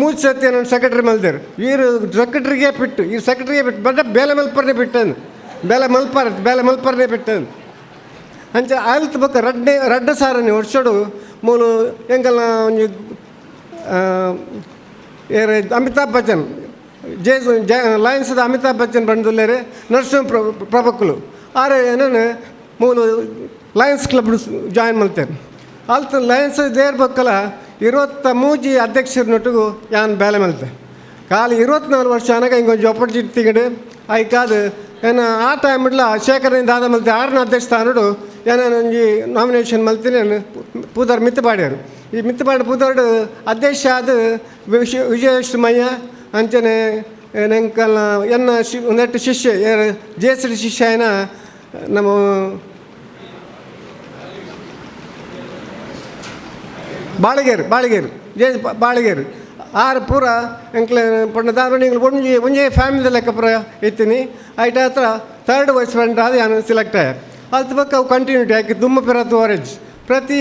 ಮೂರು ಸತಿ ನನ್ನ ಸೆಕ್ರೆಟ್ರಿ ಮಲ್ದೇರು ಇವರು ಸೆಕ್ರೆಟ್ರಿಗೆ ಬಿಟ್ಟು ಈ ಸೆಕ್ರೆಟ್ರಿಗೆ ಬಿಟ್ಟು ಬಟ್ ಬೇಲೆ ಮಲ್ಪರ್ನೇ ಬಿಟ್ಟಂದು ಬೇಲೆ ಮಲ್ಪರ್ನೇ ಬಿಟ್ಟಂದು ಅಂಚ ಅಲ್ತ ಪಕ್ಕ ರಡ್ಡ ಸಾರನೆ ವರ್ಷೋಡು ಮೂಲು ಎಂಕಲ್ನ ಒಂಜಿ ಅಮಿತಾಬ್ ಬಚ್ಚನ್ ಲಯನ್ಸ್ದ ಅಮಿತಾಬ್ ಬಚ್ಚನ್ ಬಂದುಲ್ಲೇರೆ ನರಸಿಂಹ ಪ್ರಭುಕ್ಕುಲು ಆರೆ ಏನೇನು ಮೂಲು ಲಯನ್ಸ್ ಕ್ಲಬ್ ಜಾಯಿನ್ ಮಾಡ್ತೇನೆ ಅಲ್ತ ಲಯನ್ಸ್ ದೇರ್ ಬಕ್ಕಲ 23 ಅಧ್ಯಕ್ಷರನೊಟ್ಟಿಗೂ ಯಾನ್ ಬೇಲೆ ಮಲ್ತೆ ಕಾಲು 24 ವರ್ಷ ಅನಗ ಹಿಂಗೊಂದು ಆಪರ್ಚುನಿಟಿ ತಿಗಡು ಆಯ್ಕಾದು ಏನು ಆ ಟೈಮ್ಲ ಶೇಖರನಿಂದ ದಾದ ಮಲ್ತೆ 6ನೇ ಅಧ್ಯಕ್ಷ ಸ್ಥಾನಡು ಏನೇನು ಒಂಜಿ ನಾಮಿನೇಷನ್ ಮಲ್ತೀನಿ ಪೂದಾರ್ ಮಿತ್ತಪಾಡ್ಯಾರು ಈ ಮಿತ್ತಪಾಡ ಪೂದಾರ್ಡು ಅಧ್ಯಕ್ಷ ಆದ ವಿಜಯೇಶ್ವಮಯ್ಯ ಅಂಚನೆ ನೆಂಕಲ್ನ ಒಂದೆಟ್ಟು ಶಿಷ್ಯ ಜೇಸಡಿ ಶಿಷ್ಯ ಏನ ನಮ್ಮ ಬಾಳಿಗೇರು ಆರು ಪೂರ ಎಂಕ್ಲೆ ಪಂಡ ದಾವಣಿಗಳು ಒಂಜೇ ಫ್ಯಾಮಿಲಿ ಲೆಕ್ಕ ಪೂರ ಇತ್ತೀನಿ ಐಟ ಹತ್ರ 3rd ವೈಸ್ ಫ್ರೆಂಡ್ ಅದು ಯಾನು ಸಿಲೆಕ್ಟ್ ಆಯ್ಯಾರ ಅಲ್ತ ಪಕ್ಕ ಅವು ಕಂಟಿನ್ಯೂಟಿ ಹಾಕಿ ದುಮ್ಮ ಪಿರತ್ತು ವರೇಜ್ ಪ್ರತಿ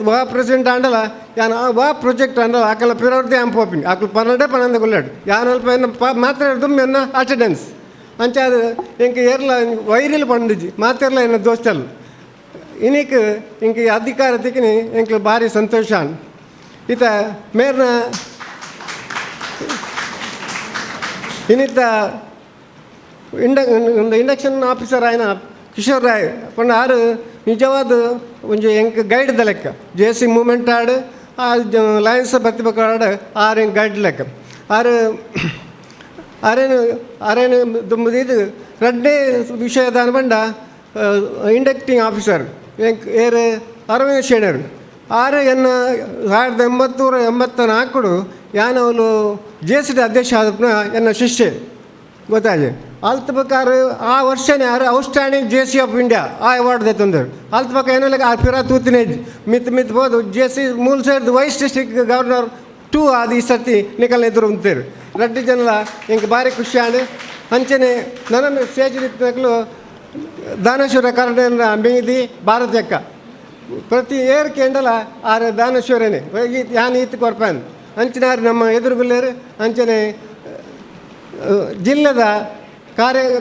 ವಾ ಪ್ರೆಸಿಡೆಂಟ್ ಆಂಡಲ ಯಾನು ವಾ ಪ್ರಾಜೆಕ್ಟ್ ಆಂಡಲ ಆಕಲ ಪಿರವ್ರದ್ದೇ ಆಂಪ್ ಹೋಪಿನಿ ಆಕಲು 12 ಕೊಲ್ಲಾಡು ಯಾನಲ್ಪ ಮಾತ್ರ ದುಮ್ಮೆನ್ನ ಅಟೆಂಡೆನ್ಸ್ ಅಂಚ ಅದು ಎಂಕ ಏರ್ಲ ವೈರಿಲ್ ಪಂಡಿಜಿ ಮಾತೆರ್ಲ ಎನ್ನ ದೋಸ್ತಲ್ ಇನಿಕ್ ಇಂಕ ಅಧಿಕಾರ ತಿಕ್ಕಿನಿ ಎಂಕ್ಲು ಭಾರಿ ಸಂತೋಷ ಇತ ಮೇರ್ನ ಇನ್ನಿತ ಇಂಡಕ್ಷನ್ ಆಫೀಸರ್ ಆಯ್ನ ಕಿಶೋರ್ ರಾಯ್ ಪಂಡ ಆರು ನಿಜವಾದ ಒಂಜಿ ಎಂಕ್ ಗೈಡ್ದ ಲೆಕ್ಕ ಜೇಸಿ ಮೂಮೆಂಟ್ ಆಡು ಆ ಲಯನ್ಸ್ ಬತ್ತಿಬೇಕು ಆಡು ಆರು ಎಂಕ್ ಗೈಡ್ ಲೆಕ್ಕ ಆರು ಅರೇನು ಇದು ರಡ್ಡೇ ವಿಷಯದ ಅನ್ಬಂಡ ಇಂಡಕ್ಟಿಂಗ್ ಆಫೀಸರ್ ಎಂಕ್ ಏರು ಅರವಿಂದ್ ಶೇಣರು ಆರು ಎನ್ನ 1984 ಯಾನವಲು ಜೇಸಿಡಿ ಅಧ್ಯಕ್ಷ ಆದಪ್ಪನ ಎನ್ನ ಶಿಷ್ಯ ಗೊತ್ತಾಜೆ ಅಲ್ತ ಪ್ರಕಾರ ಆ ವರ್ಷನೇ ಯಾರು ಔಟ್ಸ್ಟ್ಯಾಂಡಿಂಗ್ ಜೇಸಿ ಆಫ್ ಇಂಡಿಯಾ ಆ ಅವಾರ್ಡ್ ತಂದರು ಅಲ್ತ ಪಕ್ಕ ಏನೆಲ್ಲ ಆ ಪಿರ ತೂತಿನೇ ಮಿತ್ ಬೋದು ಜೇಸಿ ಮೂಲ ಸೇರಿದ ವೈಸ್ ಡಿಸ್ಟ್ರಿಕ್ಟ್ ಗವರ್ನರ್ 2 ಆದ ಈ ಸರ್ತಿ ನಿಕಲ್ ಎದುರು ಅಂತೀರು ರಡ್ಡಿ ಜನಲ ಇಂಕ ಭಾರಿ ಖುಷಿ ಆಡು ಅಂಚನೆ ನನ್ನ ಸ್ಟೇಜ್ ನಿಂತಲು ದಾನೇಶ್ವರ ಕರ್ನಾಟಕ ಮಿಂಗಿದಿ ಭಾರತಕ್ಕ ಪ್ರತಿ ಏರ್ ಕೇಂಡಲ ಆರು ದಾನೇಶ್ವರನೇ ಯಾನ್ ಈತ್ ಕೊರ್ಪಾನ್ ಅಂಚನಾರು ನಮ್ಮ ಎದುರುಗುಲ್ಲೇರು ಅಂಚನೆ ಜಿಲ್ಲೆದ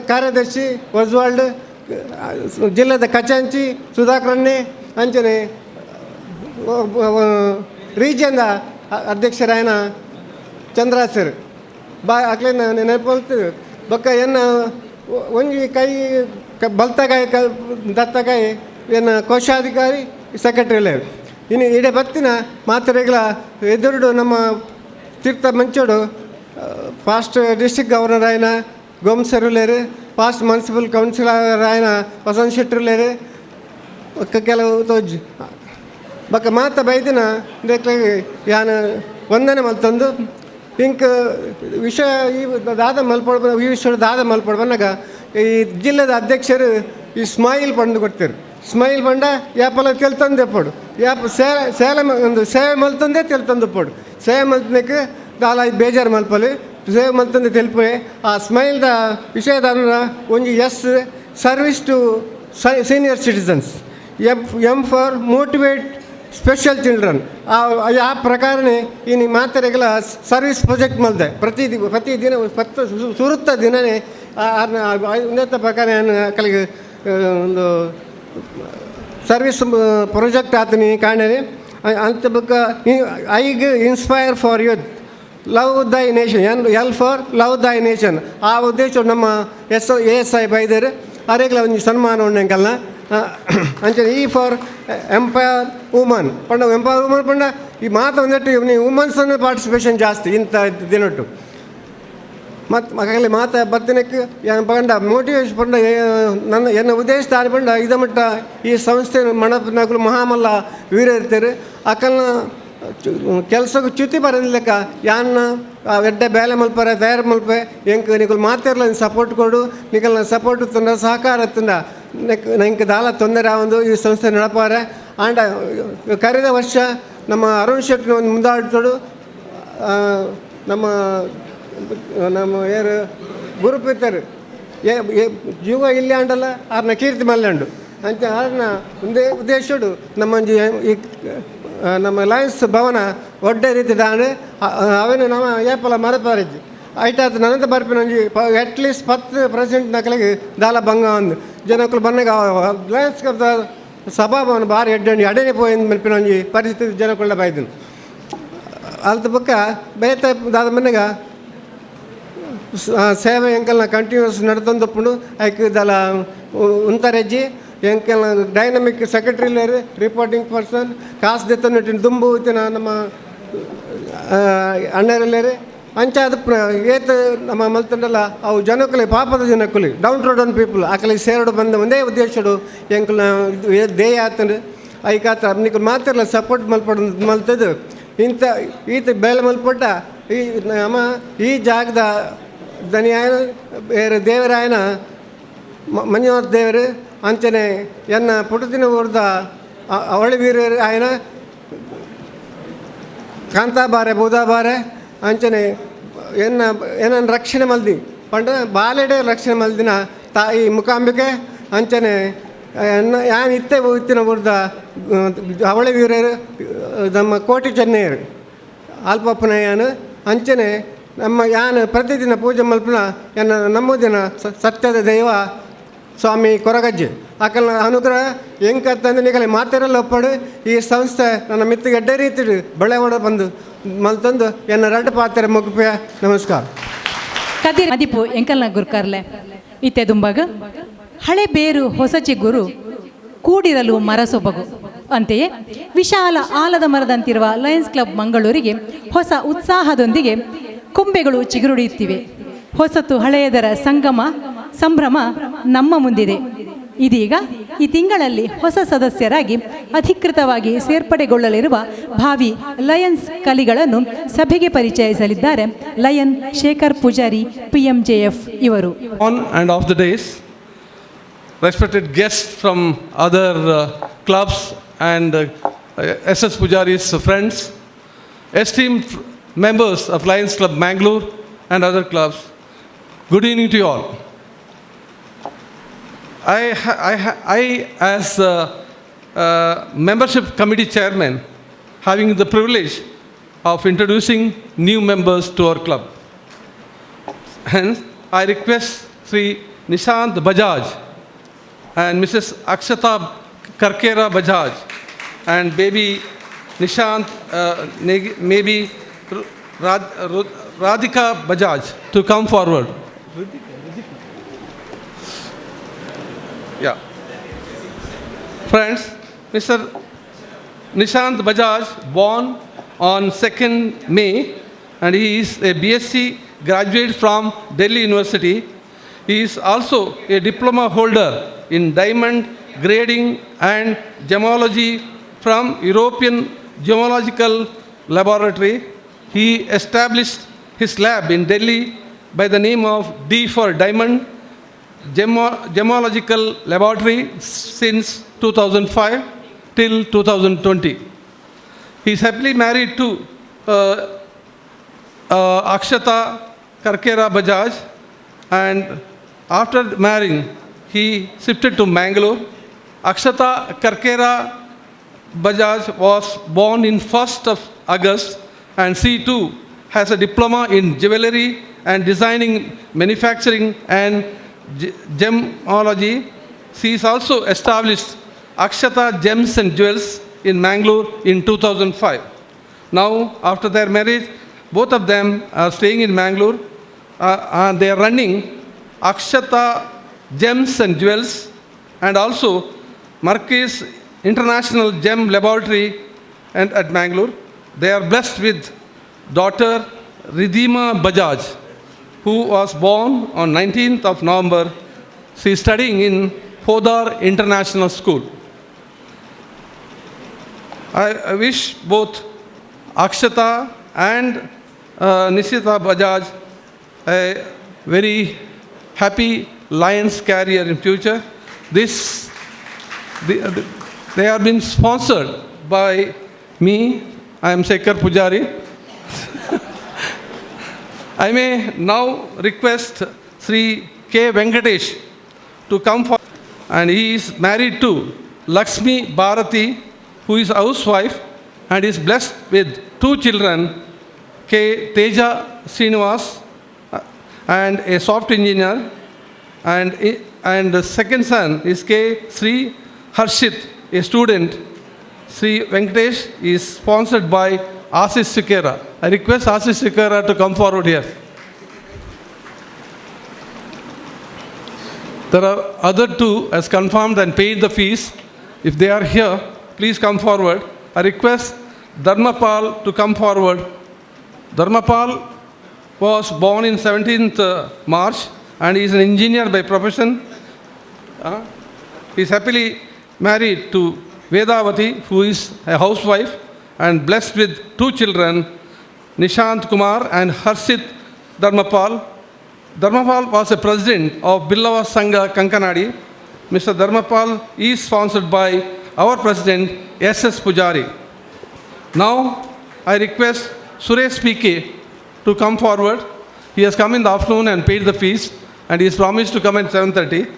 ಕಾರ್ಯದರ್ಶಿ ಒಸ್ವಾಲ್ಡ್ ಜಿಲ್ಲೆದ ಖಜಾಂಚಿ ಸುಧಾಕರಣ್ಣೆ ಅಂಚನೆ ರೀಜನ್ದ ಅಧ್ಯಕ್ಷರಾಯನ ಚಂದ್ರಾಸರ್ ಅಕ್ಲೇನ ನೆನಪಲ್ತು ಬೊಕ್ಕ ಎನ್ನ ಒಂಜಿ ಕೈ ಬಲ್ತಗಾಯಿ ದತ್ತಗಾಯಿ ಎನ್ನ ಕೋಶಾಧಿಕಾರಿ ಸೆಕ್ರೆಟರಿ ಇನ್ನು ಇಡೀ ಬತ್ತಿನ ಮಾತ್ರೆಗಳ ಎದುರುಡು ನಮ್ಮ ತೀರ್ಥ ಮಂಚೋಡು ಫಾಸ್ಟ್ ಡಿಸ್ಟ್ರಿಕ್ಟ್ ಗವರ್ನರ್ ಆಯ್ನ ಗೋಮ್ಸರುಲೇರು ಫಾಸ್ಟ್ ಮುನ್ಸಿಪಲ್ ಕೌನ್ಸಿಲರ್ ಆಯ್ನ ವಸಂತ್ ಶೆಟ್ಟರುಲೇರು ಕೆಲವು ತೋಜ್ ಬಕ್ಕ ಮಾತ ಬೈದಿನ ಯಾನು ವಂದನೆ ಮಲ್ತಂದು ಇಂಕ ವಿಷಯ ಈ ದಾದ ಮಲ್ಪಡ್ ಈ ವಿಷಯ ದಾದ ಮಲ್ಪಡ್ ಬಂದಾಗ ಈ ಜಿಲ್ಲೆದ ಅಧ್ಯಕ್ಷರು ಈ ಸ್ಮೈಲ್ ಬಂದು ಕೊಡ್ತಾರೆ ಸ್ಮೈಲ್ ಬಂಡ ಯಾಪಲ್ಲ ತೆಲ್ತಂದು ಎಪ್ಪಡು ಯಾಪ ಸೇಲೆ ಒಂದು ಸೇವೆ ಮಲ್ತಂದೇ ತೆಲ್ತಂದು ಪೋಡು ಸೇವೆ ಮಲ್ತನಕ್ಕೆ ದಾಲ ಬೇಜಾರು ಮಲ್ಪಲ್ಲಿ ಸೇವೆ ಮಲ್ತಂದೆ ತೆಲ್ಪೆ ಆ ಸ್ಮೈಲ್ದ ವಿಷಯದ ಒಂಜಿ ಸರ್ವಿಸ್ ಟು ಸೀನಿಯರ್ ಸಿಟಿಸನ್ಸ್ ಎಮ್ ಫಾರ್ ಮೋಟಿವೇಟ್ ಸ್ಪೆಷಲ್ ಚಿಲ್ಡ್ರನ್ ಆ ಪ್ರಕಾರನೇ ಇನ್ನು ಮಾತ್ರೆಗಳ ಸರ್ವಿಸ್ ಪ್ರಾಜೆಕ್ಟ್ ಮಲ್ದೆ ಪ್ರತಿದಿನ ಸುರುತ್ತ ದಿನವೇ ಉನ್ನತ ಪ್ರಕಾರ ಕಲಿಗೆ ಒಂದು ಸರ್ವಿಸ್ ಪ್ರಾಜೆಕ್ಟ್ ಆತನಿ ಕಾಣನೆ ಅಂತ ಬುಕ್ಕ ಐಗ್ ಇನ್ಸ್ಪೈರ್ ಫಾರ್ ಯೂತ್ ಲವ್ ದೈ ನೇಷನ್ ಎಲ್ ಫಾರ್ ಲವ್ ದೈ ನೇಷನ್ ಆ ಉದ್ದೇಶ ನಮ್ಮ ASI ಬೈದರು ಅರೆಗಳ ಒಂದು ಸನ್ಮಾನ ಉಂಡೆಂಕಲ್ನ ಅಂಚೆ ಈ ಫಾರ್ ಎಂಪವರ್ ವುಮನ್ ಪಂಡ ಎಂಪವರ್ ವುಮನ್ ಪಂಡ ಈ ಮಾತು ಒಂದಟ್ಟು ವುಮನ್ಸ್ ಪಾರ್ಟಿಸಿಪೇಷನ್ ಜಾಸ್ತಿ ಇಂಥ ದಿನಟ್ಟು ಮತ್ತು ಮಗಲಿ ಮಾತ ಬತ್ತಿನಕ್ಕೆ ಪಂಡ ಮೋಟಿವೇಶನ್ ಪಂಡ ನನ್ನ ಎನ್ನ ಉದ್ದೇಶ ದಾರಿ ಪಂಡ ಇದ ಮಟ್ಟ ಈ ಸಂಸ್ಥೆ ಮಣಪನಗಳು ಮಹಾಮಲ್ಲ ವೀರ ಇರ್ತಾರೆ ಅಕ್ಕಲ್ನ ಕೆಲಸಕ್ಕೆ ಚ್ಯುತಿ ಬರೋದಿಲ್ಲಕ್ಕ ಯಾನ್ನ ಎಡ್ಡೆ ಬೇಲೆ ಮಲ್ಪರೆ ತಯಾರು ಮಲ್ಪೆ ಎಂಕ್ ನಿಕಲು ಮಾತಿರಲ್ಲ ಸಪೋರ್ಟ್ ಕೊಡು ನಿಕಲ್ನ ಸಪೋರ್ಟ್ ತಂದ ಸಹಕಾರ ತಂದ ನಂಗೆ ದಾಲ ತೊಂದರೆ ಒಂದು ಈ ಸಂಸ್ಥೆ ನಡಪಾರೆ ಆಂಡ ಕರೆದ ವರ್ಷ ನಮ್ಮ ಅರುಣ್ ಶೆಟ್ಟಿ ಒಂದು ಮುಂದಾಡ್ತೋಡು ನಮ್ಮ ನಮ್ಮ ಯಾರು ಗುರುಪಿತರು ಜೀವ ಇಲ್ಲಿ ಅಂಡಲ್ಲ ಆರ್ನ ಕೀರ್ತಿ ಮಲ್ಲಾಂಡು ಅಂಚ ಆರ್ನ ಒಂದೇ ಉದ್ದೇಶಡು ನಮ್ಮೊಂಜಿ ಈ ನಮ್ಮ ಲಯನ್ಸ್ ಭವನ ಒಡ್ಡೆ ರೀತಿ ದಾಂಡು ಅವೇನು ನಮ್ಮ ಏಪಲ ಮರಪಾರಜ್ಜಿ ಐಟಾದ ನನಂತ ಬರ್ಪಿನೊಂಜಿ ಅಟ್ಲೀಸ್ಟ್ 10% ನಕಲಿಗೆ ದಾಲ ಭಂಗ ಒಂದು ಜನಕ್ಕಳು ಬಂದಾಗ ಲಯನ್ಸ್ ಕ್ಲಬ್ ಸಭಾಭವನ ಭಾರಿ ಎಡ್ಡಂಡಿ ಅಡೇನೆ ಪೋಯಿಂದ ಮಲ್ಪಿನೊಂಜಿ ಪರಿಸ್ಥಿತಿ ಜನಕ್ಕಳ ಬಾಯ್ದನು ಅಲ್ತ ಪಕ್ಕ ಬೇತ ದಾದ ಮನೆಗ ಸೇವೆ ಎಂಕಲ್ನ ಕಂಟಿನ್ಯೂಸ್ ನಡ್ತೊಂದಪ್ಪುಂಡು ಐಕ್ ದಲ ಉಂತರೆಜ್ಜಿ ಎಂಕಲ್ನ ಡೈನಮಿಕ್ ಸೆಕ್ರೆಟರಿಲೇರು ರಿಪೋರ್ಟಿಂಗ್ ಪರ್ಸನ್ ಕಾಸು ದೆತ್ತೊಂದಿಟ್ಟಿನ ದುಂಬು ಇತ್ತಿನ ನಮ್ಮ ಅಣ್ಣರಲ್ಲೇರು ಅಂಚಾದ ಏತ್ ನಮ್ಮ ಮಲ್ತಂಡಲ್ಲ ಅವು ಜನಕ್ಕಲಿ ಪಾಪದ ಜನಕ್ಕಲಿ ಡೌನ್ ರೋಡನ್ ಪೀಪಲ್ ಆಕಲಿ ಸೇರಡು ಬಂದ ಒಂದೇ ಉದ್ದೇಶಡು ಎಂಕಲ್ನ ದೇಯ ಆತಂಡು ಐಕಾತ ನಿಕ್ಕಲು ಮಾತಿರಲ್ಲ ಸಪೋರ್ಟ್ ಮಲ್ಪಡ ಮಲ್ತದ್ದು ಇಂಥ ಈತ ಬೇಲೆ ಮಲ್ಪಟ್ಟ ಈ ನಮ್ಮ ಈ ಜಾಗದ ದನಿಯಾಯನ ಬೇರೆ ದೇವರಾಯನ ಮಂಜುನಾಥ ದೇವರು ಅಂಚನೆ ಎನ್ನ ಪುಟದಿನ ಊರ್ದ ಅವಳಿ ವೀರ ಆಯನ ಕಾಂತಾಬಾರೆ ಬೂದಾಬಾರೆ ಅಂಚನೆ ಎನ್ನ ಏನನ್ನ ರಕ್ಷಣೆ ಮಲ್ದಿ ಪಂಡ ಬಾಲೆಡೆ ರಕ್ಷಣೆ ಮಲ್ದಿನ ತಾಯಿ ಮುಖಾಂಬಿಕೆ ಅಂಚನೆ ಯಾನ್ ಇತ್ತೆ ಇತ್ತಿನ ಊರ್ದ ಅವಳಿ ವೀರರು ನಮ್ಮ ಕೋಟಿ ಚೆನ್ನೈಯರು ಅಲ್ಪಪ್ಪನಯ್ಯನು ಅಂಚನೆ ನಮ್ಮ ಯಾನು ಪ್ರತಿದಿನ ಪೂಜೆ ಮಲ್ಪನ ಎನ್ನ ನಮ್ಮದಿನ ಸತ್ಯದ ದೈವ ಸ್ವಾಮಿ ಕೊರಗಜ್ಜೆ ಆಕಲ್ನ ಅನುಗ್ರಹ ಹೆಂಗತ್ತಂದು ನಿಗಲೆ ಮಾತಿರಲ್ಲ ಒಪ್ಪಡು ಈ ಸಂಸ್ಥೆ ನನ್ನ ಮಿತ್ತಿಗೆ ಎಡ್ಡೆ ರೀತಿ ಬಳೆ ಹೊಡ ಬಂದು ಮಲ್ತಂದು ಎನ್ನ ರಡ್ಡು ಪಾತ್ರೆ ಮುಗುಪೆ ನಮಸ್ಕಾರ ಕದಿರ್ ಮದಿಪು ಎಂಕಲ್ನ ಗುರ್ಕಾರ್ಲೆ ಇತ್ತೆ ದುಂಬಾಗ ಹಳೆ ಬೇರು ಹೊಸ ಚಿಗುರು ಕೂಡಿರಲು ಮರ ಸೊಬಗು ಅಂತೆಯೇ ವಿಶಾಲ ಆಲದ ಮರದಂತಿರುವ ಲಯನ್ಸ್ ಕ್ಲಬ್ ಮಂಗಳೂರಿಗೆ ಹೊಸ ಉತ್ಸಾಹದೊಂದಿಗೆ ಕೊಂಬೆಗಳು ಚಿಗುರುಡಿಯುತ್ತಿವೆ. ಹೊಸತು ಹಳೆಯದರ ಸಂಭ್ರಮ ನಮ್ಮ ಮುಂದಿದೆ. ಇದೀಗ ಈ ತಿಂಗಳಲ್ಲಿ ಹೊಸ ಸದಸ್ಯರಾಗಿ ಅಧಿಕೃತವಾಗಿ ಸೇರ್ಪಡೆಗೊಳ್ಳಲಿರುವ ಭಾವಿ ಲಯನ್ಸ್ ಕಲಿಗಳನ್ನು ಸಭೆಗೆ ಪರಿಚಯಿಸಲಿದ್ದಾರೆ ಲಯನ್ ಶೇಖರ್ ಪೂಜಾರಿ PMJF ಇವರು. On and off the days, respected guests from other clubs and SS Pujari's friends, esteemed members of Lions Club Mangalore and other clubs, good evening to you all. I as membership committee chairman, having the privilege of introducing new members to our club. Hence, I request Sri Nishant Bajaj and Mrs. Akshata Karkera Bajaj and baby Nishant, maybe Radhika Bajaj to come forward. Yeah. Friends, Mr. Nishant Bajaj, born on 2nd May, and he is a BSc graduate from Delhi University. He is also a diploma holder in diamond grading and gemology from European Gemological Laboratory. He established his lab in Delhi by the name of D for Diamond Gemological Laboratory since 2005 till 2020. He is happily married to Akshata Karkera Bajaj, and after marrying, he shifted to Mangalore. Akshata Karkera Bajaj was born in 1st of August, and she too has a diploma in jewelry and designing, manufacturing and gemology. She is also established Akshata Gems and Jewels in Mangalore in 2005. Now, after their marriage, both of them are staying in Mangalore. And they are running Akshata Gems and Jewels and also Marquis International Gem Laboratory and at Mangalore. They are blessed with daughter Ridhima Bajaj, who was born on 19th of November. She is studying in Podar International School. I wish both Akshata and Nishita Bajaj a very happy Lions career in future. They are being sponsored by me. I am Shekhar Pujari. I may now request Sri K. Venkatesh to come forward. And he is married to Lakshmi Bharati, who is a housewife and is blessed with 2 children, K. Teja Srinivas, and a soft engineer, and the second son is K. Sri Harshit, a student. Sri Venkatesh is sponsored by Ashish Sikera. I request Ashish Sikera to come forward here. There are other 2 as confirmed and paid the fees. If they are here, please come forward. I request Dharmapal to come forward. Dharmapal was born in 17th March and he is an engineer by profession. He is happily married to Vedavati, who is a housewife and blessed with 2 children, Nishant Kumar and Harshit Dharmapal. Dharmapal was a president of Billava Sangha Kankanadi. Mr. Dharmapal is sponsored by our president, S.S. Pujari. Now, I request Suresh P.K. to come forward. He has come in the afternoon and paid the fees, and he is promised to come at 7:30.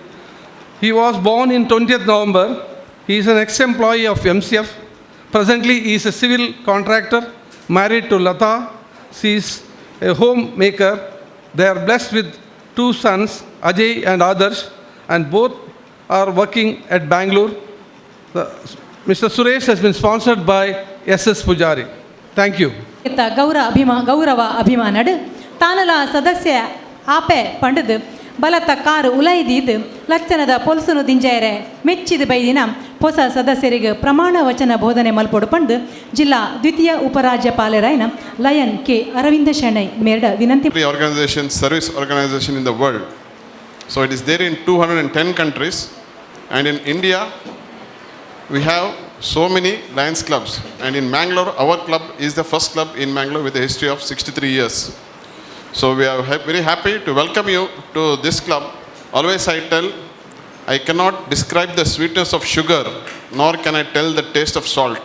He was born in 20th November. He is an ex-employee of MCF. Presently, he is a civil contractor, married to Lata. She is a homemaker. They are blessed with 2 sons, Ajay and Adarsh, and both are working at Bangalore. Mr. Suresh has been sponsored by S.S. Pujari. Thank you. ಗೌರವ ಅಭಿಮಾನಡು ತಾನಲ ಸದಸ್ಯ Ape ಪಂಡದು ಬಲತ car ಉಲೈದಿದ್ದು ಲಕ್ಷಣದ ಪೊಲಸುನು ದಿಂಜಾಯರೆ ಮೆಚ್ಚಿದ ಬೈದಿನ ಹೊಸ ಸದಸ್ಯರಿಗೆ ಪ್ರಮಾಣ ವಚನ ಬೋಧನೆ ಮಲ್ಪೊಡು ಪಂಡು ಜಿಲ್ಲಾ ದ್ವಿತೀಯ ಉಪರಾಜ್ಯಪಾಲರಾಯನ ಲಯನ್ ಕೆ ಅರವಿಂದ ಶೆಣೈ ಮೇರ್ಡ ವಿನಂತಿ. Organization, service organization in the world. So it is there in 210 countries, and in India we have so many Lions clubs, and in Mangalore our club is the first club in Mangalore with a history of 63 years. So we are very happy to welcome you to this club. Always I tell, I cannot describe the sweetness of sugar, nor can I tell the taste of salt.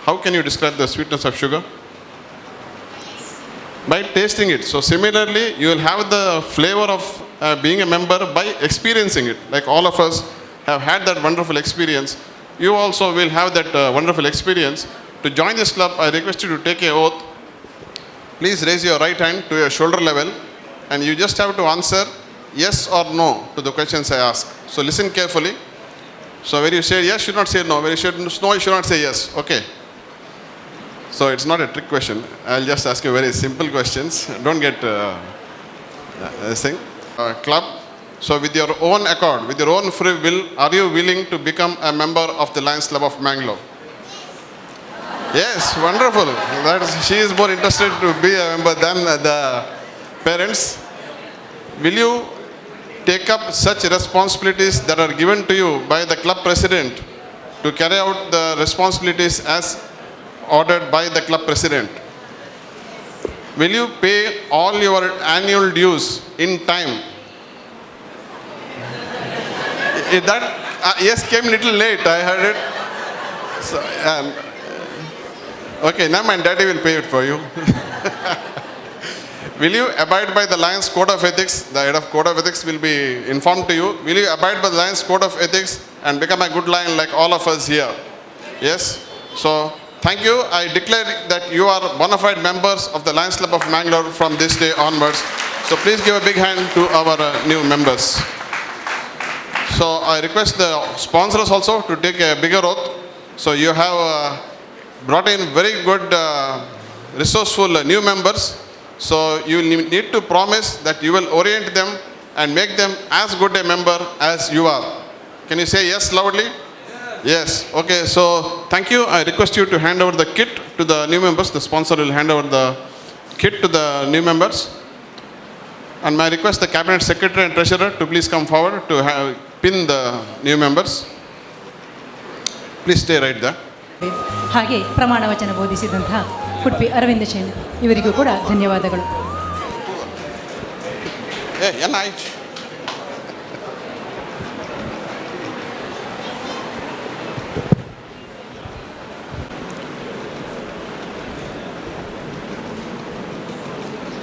How can you describe the sweetness of sugar? By tasting it. So similarly, you will have the flavor of being a member by experiencing it. Like all of us have had that wonderful experience, you also will have that wonderful experience. To join this club, I request you to take an oath. Please raise your right hand to your shoulder level, and you just have to answer yes or no to the questions I ask. So listen carefully. So when you say yes, you should not say no. When you say no, you should not say yes. Okay? So it's not a trick question. I'll just ask you very simple questions. Don't get this thing. Club. So with your own accord, with your own free will, are you willing to become a member of the Lions Club of Mangalore? Yes, wonderful. She is more interested to be a member than the parents. Will you take up such responsibilities that are given to you by the club president to carry out the responsibilities as ordered by the club president? Will you pay all your annual dues in time? That yes came a little late, I heard it. So, okay, now my daddy will pay it for you. Will you abide by the Lions Code of Ethics? The head of Code of Ethics will be informed to you. Will you abide by the Lions Code of Ethics and become a good lion like all of us here? Yes? So, thank you. I declare that you are bona fide members of the Lions Club of Mangalore from this day onwards. So, please give a big hand to our new members. So, I request the sponsors also to take a bigger oath. So, you have brought in very good, resourceful new members. So, you need to promise that you will orient them and make them as good a member as you are. Can you say yes loudly? Yes. Okay, so thank you. I request you to hand over the kit to the new members. The sponsor will hand over the kit to the new members. And may I request the Cabinet Secretary and Treasurer to please come forward to pin the new members. Please stay right there. ಹಾಗೆ ಪ್ರಮಾಣ ವಚನ ಬೋಧಿಸಿದಂತಹ ಕುಡ್ಪಿ ಅರವಿಂದ ಶೇಣ್ ಇವರಿಗೂ ಕೂಡ ಧನ್ಯವಾದಗಳು.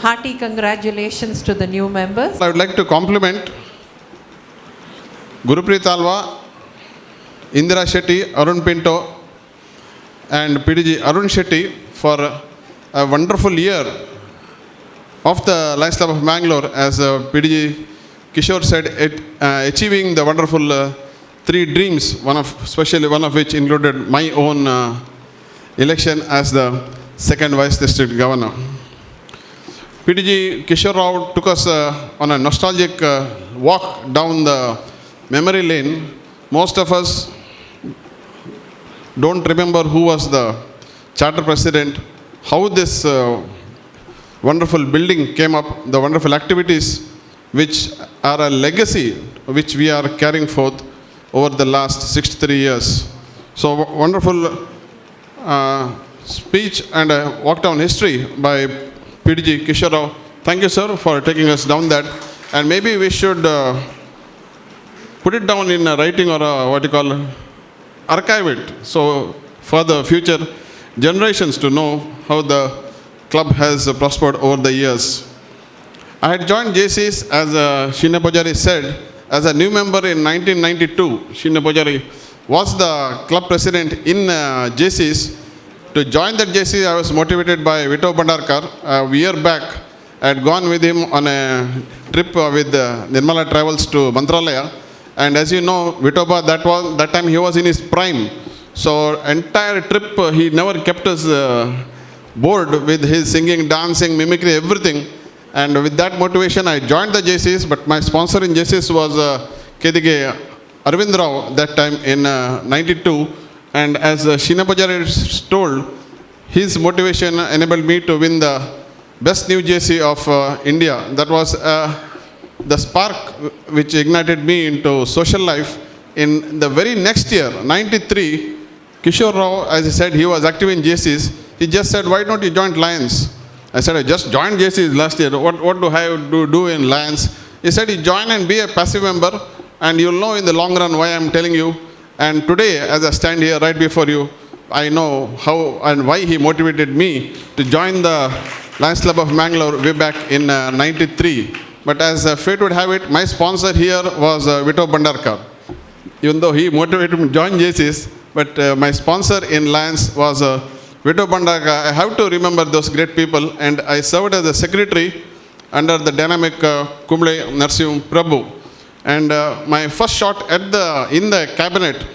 Hearty congratulations to the new members. I would like to compliment Gurupreet Alva, Indira Shetty, Arun Pinto, and PDG Arun Shetty for a wonderful year of the Lions Club of Mangalore, as PDG Kishore said, achieving the wonderful 3 dreams, especially one of which included my own election as the second Vice District Governor. PDG Kishore Rao took us on a nostalgic walk down the memory lane. Most of us don't remember who was the charter president, how this wonderful building came up, the wonderful activities which are a legacy which we are carrying forth over the last 63 years. So wonderful speech and walk down history by PDG Kishore Rao. Thank you, sir, for taking us down that. And maybe we should put it down in writing or archive it, so for the future generations to know how the club has prospered over the years. I had joined JCs, as Sheena Pujari said, as a new member in 1992. Sheena Pujari was the club president in JCs. To join that JC, I was motivated by Vito Bandarkar. A year back, I had gone with him on a trip with Nirmala Travels to Mantralaya. And as you know, Vitoba, that time he was in his prime. So entire trip, he never kept us bored with his singing, dancing, mimicry, everything. And with that motivation, I joined the JCs. But my sponsor in JCs was Kedige Arvind Rao that time in 92. And as Sheena Pujari told, his motivation enabled me to win the best new JC of India. That was the spark which ignited me into social life. In the very next year, 93, Kishore Rao, as I said, he was active in JCs. He just said, why don't you join Lions? I said, I just joined JCs last year. What do I have to do in Lions? He said, you join and be a passive member, and you'll know in the long run why I'm telling you. And today, as I stand here right before you, I know how and why he motivated me to join the Lions Club of Mangalore way back in 93. But as fate would have it, my sponsor here was Vito Bandarkar. Even though he motivated me to join JCs, but my sponsor in Lions was Vito Bandarkar. I have to remember those great people, and I served as a secretary under the dynamic Kumble Narsim Prabhu. And my first shot in the cabinet,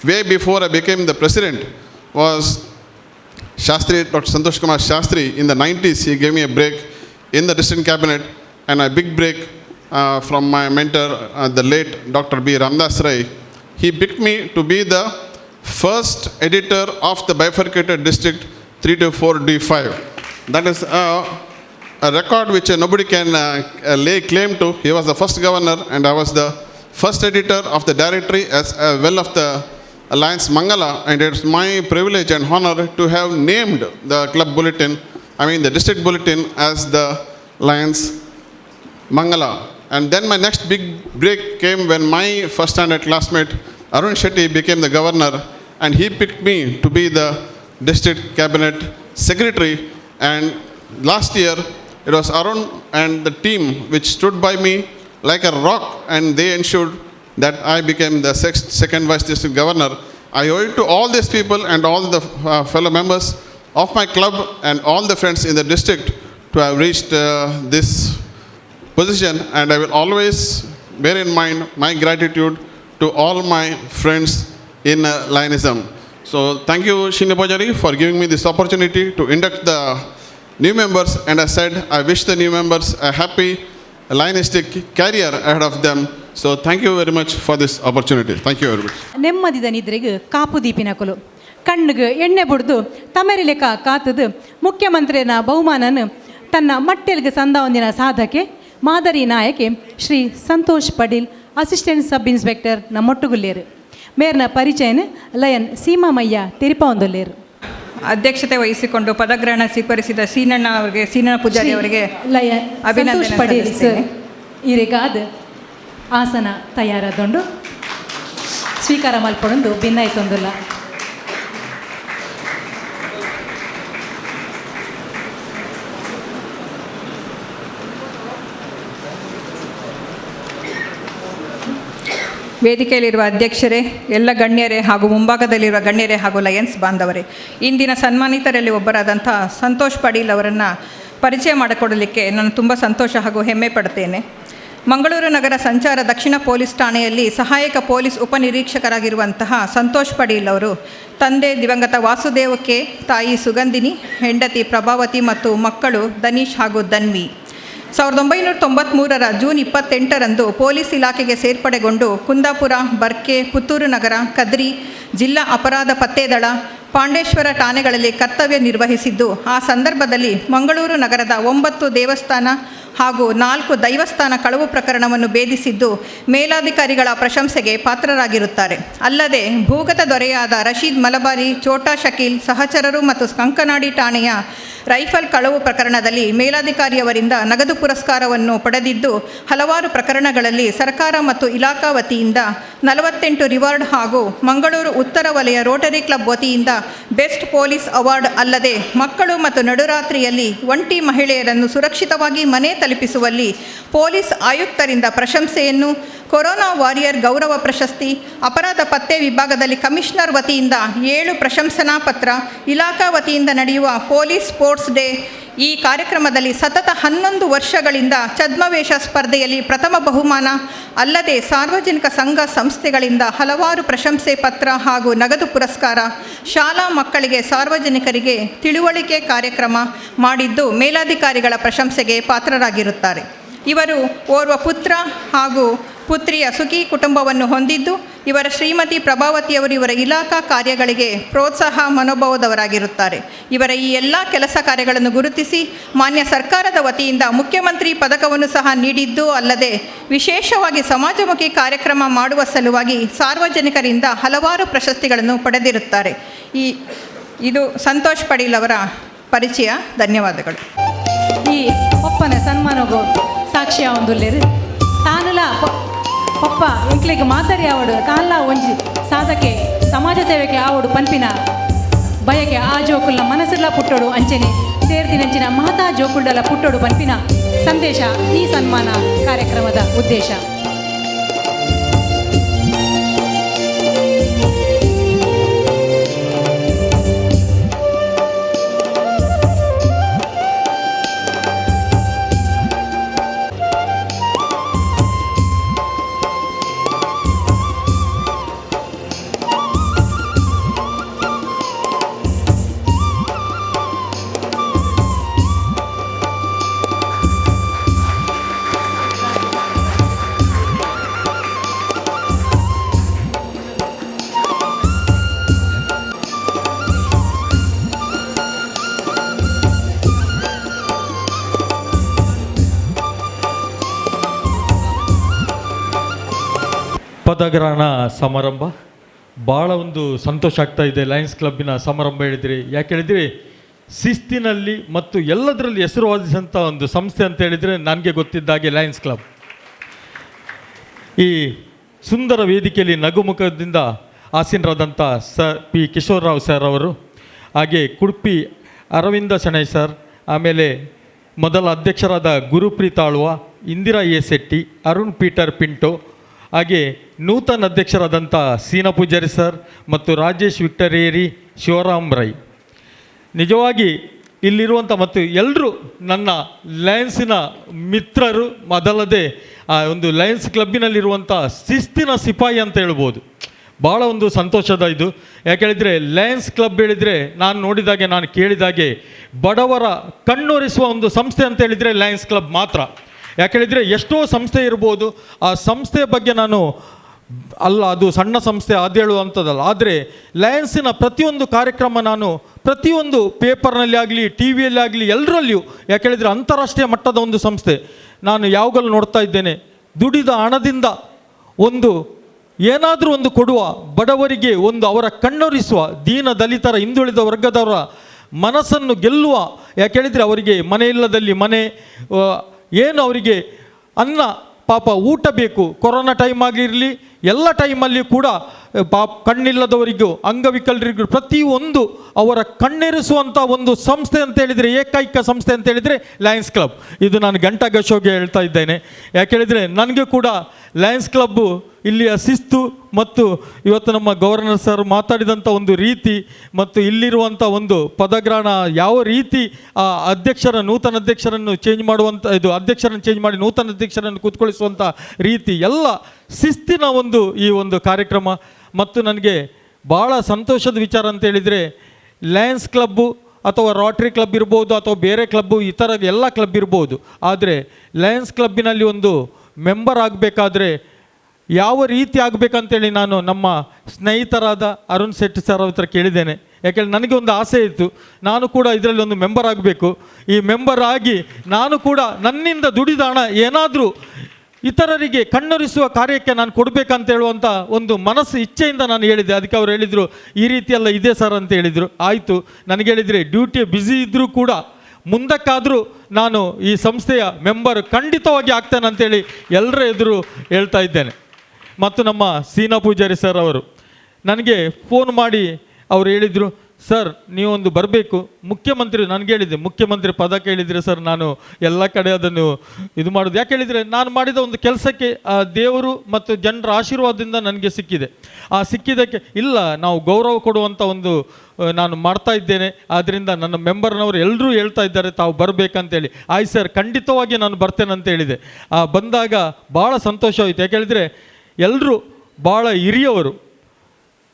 way before I became the president, was Shastri, Dr. Santosh Kumar Shastri. In the 90s, he gave me a break in the district cabinet, and a big break from my mentor, the late Dr. B. Ramdas Rai. He picked me to be the first editor of the bifurcated district 324D5. That is a record which nobody can lay claim to. He was the first governor, and I was the first editor of the directory as well of the Alliance Mangala, and it's my privilege and honor to have named the club bulletin, the district bulletin, as the Lions Mangala. And then my next big break came when my first standard classmate Arun Shetty became the governor, and he picked me to be the district cabinet secretary. And last year, it was Arun and the team which stood by me like a rock, and they ensured that I became the second vice district governor. I owe it to all these people and all the fellow members of my club and all the friends in the district to have reached this position, and I will always bear in mind my gratitude to all my friends in Lionism. So thank you, Sheena Pujari, for giving me this opportunity to induct the new members, and I said I wish the new members a happy Lionistic career ahead of them. So thank you very much for this opportunity. Thank you very much. ನೆಮ್ಮದಿದ ನಿದ್ರೆಗೆ ಕಾಪು ದೀಪಿನಕಲು ಕಣ್ಣಿಗೆ ಎಣ್ಣೆ ಬುಡ್ದು ತಮರಿಲೆಕ ಕಾತದು ಮುಖ್ಯಮಂತ್ರಿನ ಬಹುಮಾನನ ತನ್ನ ಮಟ್ಟೆಲ್ಗೆ ಸಂದಾವಂದಿನ ಸಾಧಕೆ ಮಾದರಿ ನಾಯಕಿ Shri Santosh Padil assistant sub inspector ನಮ್ಮೊಟ್ಟುಗುಲ್ಲೇರು ಮೇರ್ನ ಪರಿಚಯನ ಲಯನ್ ಸೀಮಾಮಯ್ಯ ತಿರುಪವಂದೊಲ್ಲೇರು. ಅಧ್ಯಕ್ಷತೆ ವಹಿಸಿಕೊಂಡು ಪದಗ್ರಹಣ ಸ್ವೀಕರಿಸಿದ ಸೀನಣ್ಣ ಪೂಜಾರಿ ಅವರಿಗೆ ಲಯನ್ ಸಂತೋಷ್ ಪಡೀಲ್ ಸರ್ ಇರಿಗಾದ ಆಸನ ತಯಾರಾದೊಂಡು ಸ್ವೀಕಾರ ಮಲ್ಪೊಂದು ಭಿನ್ನಾಯ್ತೊಂದುಲ್ಲ. ವೇದಿಕೆಯಲ್ಲಿರುವ ಅಧ್ಯಕ್ಷರೇ, ಎಲ್ಲ ಗಣ್ಯರೇ ಹಾಗೂ ಮುಂಭಾಗದಲ್ಲಿರುವ ಗಣ್ಯರೇ ಹಾಗೂ ಲಯನ್ಸ್ ಬಾಂಧವರೇ, ಇಂದಿನ ಸನ್ಮಾನಿತರಲ್ಲಿ ಒಬ್ಬರಾದಂಥ ಸಂತೋಷ್ ಪಾಟೀಲ್ ಅವರನ್ನು ಪರಿಚಯ ಮಾಡಿಕೊಡಲಿಕ್ಕೆ ನಾನು ತುಂಬ ಸಂತೋಷ ಹಾಗೂ ಹೆಮ್ಮೆ ಪಡ್ತೇನೆ. ಮಂಗಳೂರು ನಗರ ಸಂಚಾರ ದಕ್ಷಿಣ ಪೊಲೀಸ್ ಠಾಣೆಯಲ್ಲಿ ಸಹಾಯಕ ಪೊಲೀಸ್ ಉಪನಿರೀಕ್ಷಕರಾಗಿರುವಂತಹ ಸಂತೋಷ್ ಪಾಟೀಲ್ ಅವರು ತಂದೆ ದಿವಂಗತ ವಾಸುದೇವ್ ಕೆ, ತಾಯಿ ಸುಗಂಧಿನಿ, ಹೆಂಡತಿ ಪ್ರಭಾವತಿ ಮತ್ತು ಮಕ್ಕಳು ದನೀಶ್ ಹಾಗೂ ಧನ್ವಿ 1993 ಜೂನ್ 28ರಂದು ಪೊಲೀಸ್ ಇಲಾಖೆಗೆ ಸೇರ್ಪಡೆಗೊಂಡು ಕುಂದಾಪುರ, ಬರ್ಕೆ, ಪುತ್ತೂರು ನಗರ, ಕದ್ರಿ, ಜಿಲ್ಲಾ ಅಪರಾಧ ಪತ್ತೆ ದಳ, ಪಾಂಡೇಶ್ವರ ಠಾಣೆಗಳಲ್ಲಿ ಕರ್ತವ್ಯ ನಿರ್ವಹಿಸಿದ್ದು, ಆ ಸಂದರ್ಭದಲ್ಲಿ ಮಂಗಳೂರು ನಗರದ 9 ದೇವಸ್ಥಾನ ಹಾಗೂ 4 ದೈವಸ್ಥಾನ ಕಳವು ಪ್ರಕರಣವನ್ನು ಭೇದಿಸಿದ್ದು ಮೇಲಾಧಿಕಾರಿಗಳ ಪ್ರಶಂಸೆಗೆ ಪಾತ್ರರಾಗಿರುತ್ತಾರೆ. ಅಲ್ಲದೆ ಭೂಗತ ದೊರೆಯಾದ ರಶೀದ್ ಮಲಬಾರಿ, ಛೋಟಾ ಶಕೀಲ್ ಸಹಚರರು ಮತ್ತು ಕಂಕನಾಡಿ ಠಾಣೆಯ ರೈಫಲ್ ಕಳವು ಪ್ರಕರಣದಲ್ಲಿ ಮೇಲಾಧಿಕಾರಿಯವರಿಂದ ನಗದು ಪುರಸ್ಕಾರವನ್ನು ಪಡೆದಿದ್ದು, ಹಲವಾರು ಪ್ರಕರಣಗಳಲ್ಲಿ ಸರ್ಕಾರ ಮತ್ತು ಇಲಾಖಾ ವತಿಯಿಂದ 48 ರಿವಾರ್ಡ್ ಹಾಗೂ ಮಂಗಳೂರು ಉತ್ತರ ವಲಯ ರೋಟರಿ ಕ್ಲಬ್ ವತಿಯಿಂದ ಬೆಸ್ಟ್ ಪೊಲೀಸ್ ಅವಾರ್ಡ್ ಅಲ್ಲದೆ ಮಕ್ಕಳು ಮತ್ತು ನಡುರಾತ್ರಿಯಲ್ಲಿ ಒಂಟಿ ಮಹಿಳೆಯರನ್ನು ಸುರಕ್ಷಿತವಾಗಿ ಮನೆ ತಲುಪಿಸುವಲ್ಲಿ ಪೊಲೀಸ್ ಆಯುಕ್ತರಿಂದ ಪ್ರಶಂಸೆಯನ್ನು, ಕೊರೋನಾ ವಾರಿಯರ್ ಗೌರವ ಪ್ರಶಸ್ತಿ, ಅಪರಾಧ ಪತ್ತೆ ವಿಭಾಗದಲ್ಲಿ ಕಮಿಷನರ್ ವತಿಯಿಂದ 7 ಪ್ರಶಂಸನಾ ಪತ್ರ, ಇಲಾಖಾ ವತಿಯಿಂದ ನಡೆಯುವ ಪೊಲೀಸ್ ಸ್ಪೋರ್ಟ್ಸ್ ಡೇ, ಈ ಕಾರ್ಯಕ್ರಮದಲ್ಲಿ ಸತತ 11 ವರ್ಷಗಳಿಂದ ಛದ್ಮವೇಷ ಸ್ಪರ್ಧೆಯಲ್ಲಿ ಪ್ರಥಮ ಬಹುಮಾನ ಅಲ್ಲದೆ ಸಾರ್ವಜನಿಕ ಸಂಘ ಸಂಸ್ಥೆಗಳಿಂದ ಹಲವಾರು ಪ್ರಶಂಸೆ ಪತ್ರ ಹಾಗೂ ನಗದು ಪುರಸ್ಕಾರ, ಶಾಲಾ ಮಕ್ಕಳಿಗೆ ಸಾರ್ವಜನಿಕರಿಗೆ ತಿಳುವಳಿಕೆ ಕಾರ್ಯಕ್ರಮ ಮಾಡಿದ್ದು ಮೇಲಾಧಿಕಾರಿಗಳ ಪ್ರಶಂಸೆಗೆ ಪಾತ್ರರಾಗಿರುತ್ತಾರೆ. ಇವರು ಓರ್ವ ಪುತ್ರ ಹಾಗೂ ಪುತ್ರಿಯ ಸುಖಿ ಕುಟುಂಬವನ್ನು ಹೊಂದಿದ್ದು, ಇವರ ಶ್ರೀಮತಿ ಪ್ರಭಾವತಿಯವರು ಇವರ ಇಲಾಖಾ ಕಾರ್ಯಗಳಿಗೆ ಪ್ರೋತ್ಸಾಹ ಮನೋಭಾವದವರಾಗಿರುತ್ತಾರೆ. ಇವರ ಈ ಎಲ್ಲ ಕೆಲಸ ಕಾರ್ಯಗಳನ್ನು ಗುರುತಿಸಿ ಮಾನ್ಯ ಸರ್ಕಾರದ ವತಿಯಿಂದ ಮುಖ್ಯಮಂತ್ರಿ ಪದಕವನ್ನು ಸಹ ನೀಡಿದ್ದು ಅಲ್ಲದೆ ವಿಶೇಷವಾಗಿ ಸಮಾಜಮುಖಿ ಕಾರ್ಯಕ್ರಮ ಮಾಡುವ ಸಲುವಾಗಿ ಸಾರ್ವಜನಿಕರಿಂದ ಹಲವಾರು ಪ್ರಶಸ್ತಿಗಳನ್ನು ಪಡೆದಿರುತ್ತಾರೆ. ಇದು ಸಂತೋಷ್ ಪಾಟೀಲ್ ಅವರ ಪರಿಚಯ. ಧನ್ಯವಾದಗಳು. ಈ ಒಪ್ಪನ ಸನ್ಮಾನಗೋ ಸಾಕ್ಷಿ ಒಂದುಲ್ಲೇರು ತಾನುಲ ಪಪ್ಪ ಎಂಕ್ಲೆಗೆ ಮಾತಾಡಿ ಆವಡು ಕಾಲ ಒಂಜಿ ಸಾಧಕೆ ಸಮಾಜ ಸೇವೆಗೆ ಆವಡು ಪಂಪಿನ ಬಯಕೆ ಆ ಜೋಕುಲ್ನ ಮನಸ್ಸೆಲ್ಲ ಪುಟ್ಟೋಡು ಅಂಚೆನೆ ಸೇರ್ದಿನಂಚಿನ ಮಹತಾ ಜೋಕುಲ್ಡಲ ಪುಟ್ಟೋಡು ಪಂಪಿನ ಸಂದೇಶ ಈ ಸನ್ಮಾನ ಕಾರ್ಯಕ್ರಮದ ಉದ್ದೇಶ. ಪದಗ್ರಹಣ ಸಮಾರಂಭ ಭಾಳ ಒಂದು ಸಂತೋಷ ಆಗ್ತಾ ಇದೆ. ಲಯನ್ಸ್ ಕ್ಲಬ್ಬಿನ ಸಮಾರಂಭ ಹೇಳಿದ್ರಿ, ಯಾಕೆ ಹೇಳಿದ್ರಿ, ಶಿಸ್ತಿನಲ್ಲಿ ಮತ್ತು ಎಲ್ಲದರಲ್ಲಿ ಹೆಸರುವಾದಿಸಿದಂಥ ಒಂದು ಸಂಸ್ಥೆ ಅಂತ ಹೇಳಿದರೆ ನನಗೆ ಗೊತ್ತಿದ್ದಾಗೆ ಲಯನ್ಸ್ ಕ್ಲಬ್. ಈ ಸುಂದರ ವೇದಿಕೆಯಲ್ಲಿ ನಗುಮುಖದಿಂದ ಆಸೀನರಾದಂಥ ಸರ್ ಪಿ ಕಿಶೋರ್ರಾವ್ ಸರ್ ಅವರು, ಹಾಗೆ ಕುಡುಪಿ ಅರವಿಂದ ಶೆಣೈ ಸರ್, ಆಮೇಲೆ ಮೊದಲ ಅಧ್ಯಕ್ಷರಾದ ಗುರುಪ್ರೀತ್ ಆಳ್ವ, ಇಂದಿರಾ ಎ ಶೆಟ್ಟಿ, ಅರುಣ್ ಪೀಟರ್ ಪಿಂಟೋ, ಹಾಗೆ ನೂತನ ಅಧ್ಯಕ್ಷರಾದಂಥ ಸೀನಾ ಪೂಜಾರಿ ಸರ್ ಮತ್ತು ರಾಜೇಶ್ ವಿಕ್ಟರೇರಿ, ಶಿವರಾಮ್ ರೈ. ನಿಜವಾಗಿ ಇಲ್ಲಿರುವಂಥ ಮತ್ತು ಎಲ್ಲರೂ ನನ್ನ ಲಯನ್ಸಿನ ಮಿತ್ರರು, ಮೊದಲದೇ ಆ ಒಂದು ಲಯನ್ಸ್ ಕ್ಲಬ್ಬಿನಲ್ಲಿರುವಂಥ ಶಿಸ್ತಿನ ಸಿಪಾಯಿ ಅಂತ ಹೇಳ್ಬೋದು. ಭಾಳ ಒಂದು ಸಂತೋಷದ ಇದು. ಯಾಕೆ ಹೇಳಿದರೆ ಲಯನ್ಸ್ ಕ್ಲಬ್ ಹೇಳಿದರೆ ನಾನು ನೋಡಿದಾಗೆ, ನಾನು ಕೇಳಿದಾಗೆ ಬಡವರ ಕಣ್ಣೊರೆಸುವ ಒಂದು ಸಂಸ್ಥೆ ಅಂತ ಹೇಳಿದರೆ ಲಯನ್ಸ್ ಕ್ಲಬ್ ಮಾತ್ರ. ಯಾಕೆ ಹೇಳಿದರೆ ಎಷ್ಟೋ ಸಂಸ್ಥೆ ಇರ್ಬೋದು, ಆ ಸಂಸ್ಥೆಯ ಬಗ್ಗೆ ನಾನು ಅಲ್ಲ, ಅದು ಸಣ್ಣ ಸಂಸ್ಥೆ ಅದೇಳುವಂಥದ್ದಲ್ಲ. ಆದರೆ ಲಯನ್ಸಿನ ಪ್ರತಿಯೊಂದು ಕಾರ್ಯಕ್ರಮ ನಾನು ಪ್ರತಿಯೊಂದು ಪೇಪರ್ನಲ್ಲಿ ಆಗಲಿ, ಟಿ ವಿಯಲ್ಲಿ ಆಗಲಿ, ಎಲ್ಲರಲ್ಲಿಯೂ, ಯಾಕೆ ಹೇಳಿದರೆ ಅಂತಾರಾಷ್ಟ್ರೀಯ ಮಟ್ಟದ ಒಂದು ಸಂಸ್ಥೆ. ನಾನು ಯಾವಾಗಲೂ ನೋಡ್ತಾ ಇದ್ದೇನೆ, ದುಡಿದ ಹಣದಿಂದ ಒಂದು ಏನಾದರೂ ಒಂದು ಕೊಡುವ, ಬಡವರಿಗೆ ಒಂದು ಅವರ ಕಣ್ಣೊರಿಸುವ, ದೀನ ದಲಿತರ ಹಿಂದುಳಿದ ವರ್ಗದವರ ಮನಸ್ಸನ್ನು ಗೆಲ್ಲುವ. ಯಾಕೆ ಹೇಳಿದರೆ ಅವರಿಗೆ ಮನೆ ಇಲ್ಲದಲ್ಲಿ ಮನೆ, ಏನು ಅವರಿಗೆ ಅನ್ನ, ಪಾಪ ಊಟ ಬೇಕು. ಕೊರೋನಾ ಟೈಮ್ ಆಗಿರಲಿ, ಎಲ್ಲ ಟೈಮಲ್ಲಿ ಕೂಡ ಕಣ್ಣಿಲ್ಲದವರಿಗೂ ಅಂಗವಿಕಲರಿಗೂ ಪ್ರತಿಯೊಂದು ಅವರ ಕಣ್ಣೆರೆಸುವಂಥ ಒಂದು ಸಂಸ್ಥೆ ಅಂತ ಹೇಳಿದರೆ, ಏಕೈಕ ಸಂಸ್ಥೆ ಅಂತ ಹೇಳಿದರೆ ಲಯನ್ಸ್ ಕ್ಲಬ್. ಇದು ನಾನು ಘಂಟಾಘೋಷವಾಗಿ ಹೇಳ್ತಾ ಇದ್ದೇನೆ. ಯಾಕೆ ಹೇಳಿದರೆ ನನಗೆ ಕೂಡ ಲಯನ್ಸ್ ಕ್ಲಬ್ಬು ಇಲ್ಲಿಯ ಶಿಸ್ತು ಮತ್ತು ಇವತ್ತು ನಮ್ಮ ಗವರ್ನರ್ ಸರ್ ಮಾತಾಡಿದಂಥ ಒಂದು ರೀತಿ ಮತ್ತು ಇಲ್ಲಿರುವಂಥ ಒಂದು ಪದಗ್ರಹಣ ಯಾವ ರೀತಿ ನೂತನ ಅಧ್ಯಕ್ಷರನ್ನು ಚೇಂಜ್ ಮಾಡುವಂಥ ಅಧ್ಯಕ್ಷರನ್ನು ಚೇಂಜ್ ಮಾಡಿ ನೂತನ ಅಧ್ಯಕ್ಷರನ್ನು ಕೂತ್ಕೊಳ್ಳಿಸುವಂಥ ರೀತಿ ಎಲ್ಲ ಶಿಸ್ತಿನ ಈ ಒಂದು ಕಾರ್ಯಕ್ರಮ. ಮತ್ತು ನನಗೆ ಭಾಳ ಸಂತೋಷದ ವಿಚಾರ ಅಂತ ಹೇಳಿದರೆ, ಲಯನ್ಸ್ ಕ್ಲಬ್ಬು ಅಥವಾ ರೋಟರಿ ಕ್ಲಬ್ ಇರ್ಬೋದು ಅಥವಾ ಬೇರೆ ಕ್ಲಬ್ಬು ಈ ಥರ ಎಲ್ಲ ಕ್ಲಬ್ ಇರ್ಬೋದು, ಆದರೆ ಲಯನ್ಸ್ ಕ್ಲಬ್ಬಿನಲ್ಲಿ ಒಂದು ಮೆಂಬರ್ ಆಗಬೇಕಾದ್ರೆ ಯಾವ ರೀತಿ ಆಗಬೇಕಂತೇಳಿ ನಾನು ನಮ್ಮ ಸ್ನೇಹಿತರಾದ ಅರುಣ್ ಶೆಟ್ಟಿ ಸರ್ ಹತ್ರ ಕೇಳಿದ್ದೇನೆ. ಯಾಕೆಂದರೆ ನನಗೆ ಒಂದು ಆಸೆ ಇತ್ತು, ನಾನು ಕೂಡ ಇದರಲ್ಲಿ ಒಂದು ಮೆಂಬರ್ ಆಗಬೇಕು. ಈ ಮೆಂಬರ್ ಆಗಿ ನಾನು ಕೂಡ ನನ್ನಿಂದ ದುಡಿದ ಹಣ ಏನಾದರೂ ಇತರರಿಗೆ ಕಣ್ಣೊರೆಸುವ ಕಾರ್ಯಕ್ಕೆ ನಾನು ಕೊಡಬೇಕಂತ ಹೇಳುವಂಥ ಒಂದು ಮನಸ್ಸು ಇಚ್ಛೆಯಿಂದ ನಾನು ಹೇಳಿದೆ. ಅದಕ್ಕೆ ಅವರು ಹೇಳಿದರು, ಈ ರೀತಿಯೆಲ್ಲ ಇದೆ ಸರ್ ಅಂತ ಹೇಳಿದರು. ಆಯಿತು, ನನಗೆ ಹೇಳಿದರೆ ಡ್ಯೂಟಿ ಬ್ಯುಸಿ ಇದ್ದರೂ ಕೂಡ ಮುಂದಕ್ಕಾದರೂ ನಾನು ಈ ಸಂಸ್ಥೆಯ ಮೆಂಬರ್ ಖಂಡಿತವಾಗಿ ಆಗ್ತೇನೆ ಅಂತೇಳಿ ಎಲ್ಲರ ಎದುರು ಹೇಳ್ತಾ ಇದ್ದೇನೆ. ಮತ್ತು ನಮ್ಮ ಸೀನಾ ಪೂಜಾರಿ ಸರ್ ಅವರು ನನಗೆ ಫೋನ್ ಮಾಡಿ ಅವರು ಹೇಳಿದರು, ಸರ್ ನೀವೊಂದು ಬರಬೇಕು, ಮುಖ್ಯಮಂತ್ರಿ ನನಗೆ ಹೇಳಿದ್ದೆ, ಮುಖ್ಯಮಂತ್ರಿ ಪದ ಕೇಳಿದರೆ ಸರ್ ನಾನು ಎಲ್ಲ ಕಡೆ ಅದನ್ನು ಇದು ಮಾಡೋದು. ಯಾಕೆ ಹೇಳಿದರೆ ನಾನು ಮಾಡಿದ ಒಂದು ಕೆಲಸಕ್ಕೆ ದೇವರು ಮತ್ತು ಜನರ ಆಶೀರ್ವಾದದಿಂದ ನನಗೆ ಸಿಕ್ಕಿದೆ. ಆ ಸಿಕ್ಕಿದ್ದಕ್ಕೆ ಇಲ್ಲ ನಾವು ಗೌರವ ಕೊಡುವಂಥ ಒಂದು ನಾನು ಮಾಡ್ತಾ ಇದ್ದೇನೆ. ಆದ್ದರಿಂದ ನನ್ನ ಮೆಂಬರ್ನವರು ಎಲ್ಲರೂ ಹೇಳ್ತಾ ಇದ್ದಾರೆ ತಾವು ಬರಬೇಕಂತೇಳಿ. ಆಯ್ತು ಸರ್ ಖಂಡಿತವಾಗಿ ನಾನು ಬರ್ತೇನೆ ಅಂತ ಹೇಳಿದೆ. ಬಂದಾಗ ಭಾಳ ಸಂತೋಷವಾಯಿತು. ಯಾಕೆ ಹೇಳಿದರೆ ಎಲ್ಲರೂ ಭಾಳ ಹಿರಿಯವರು.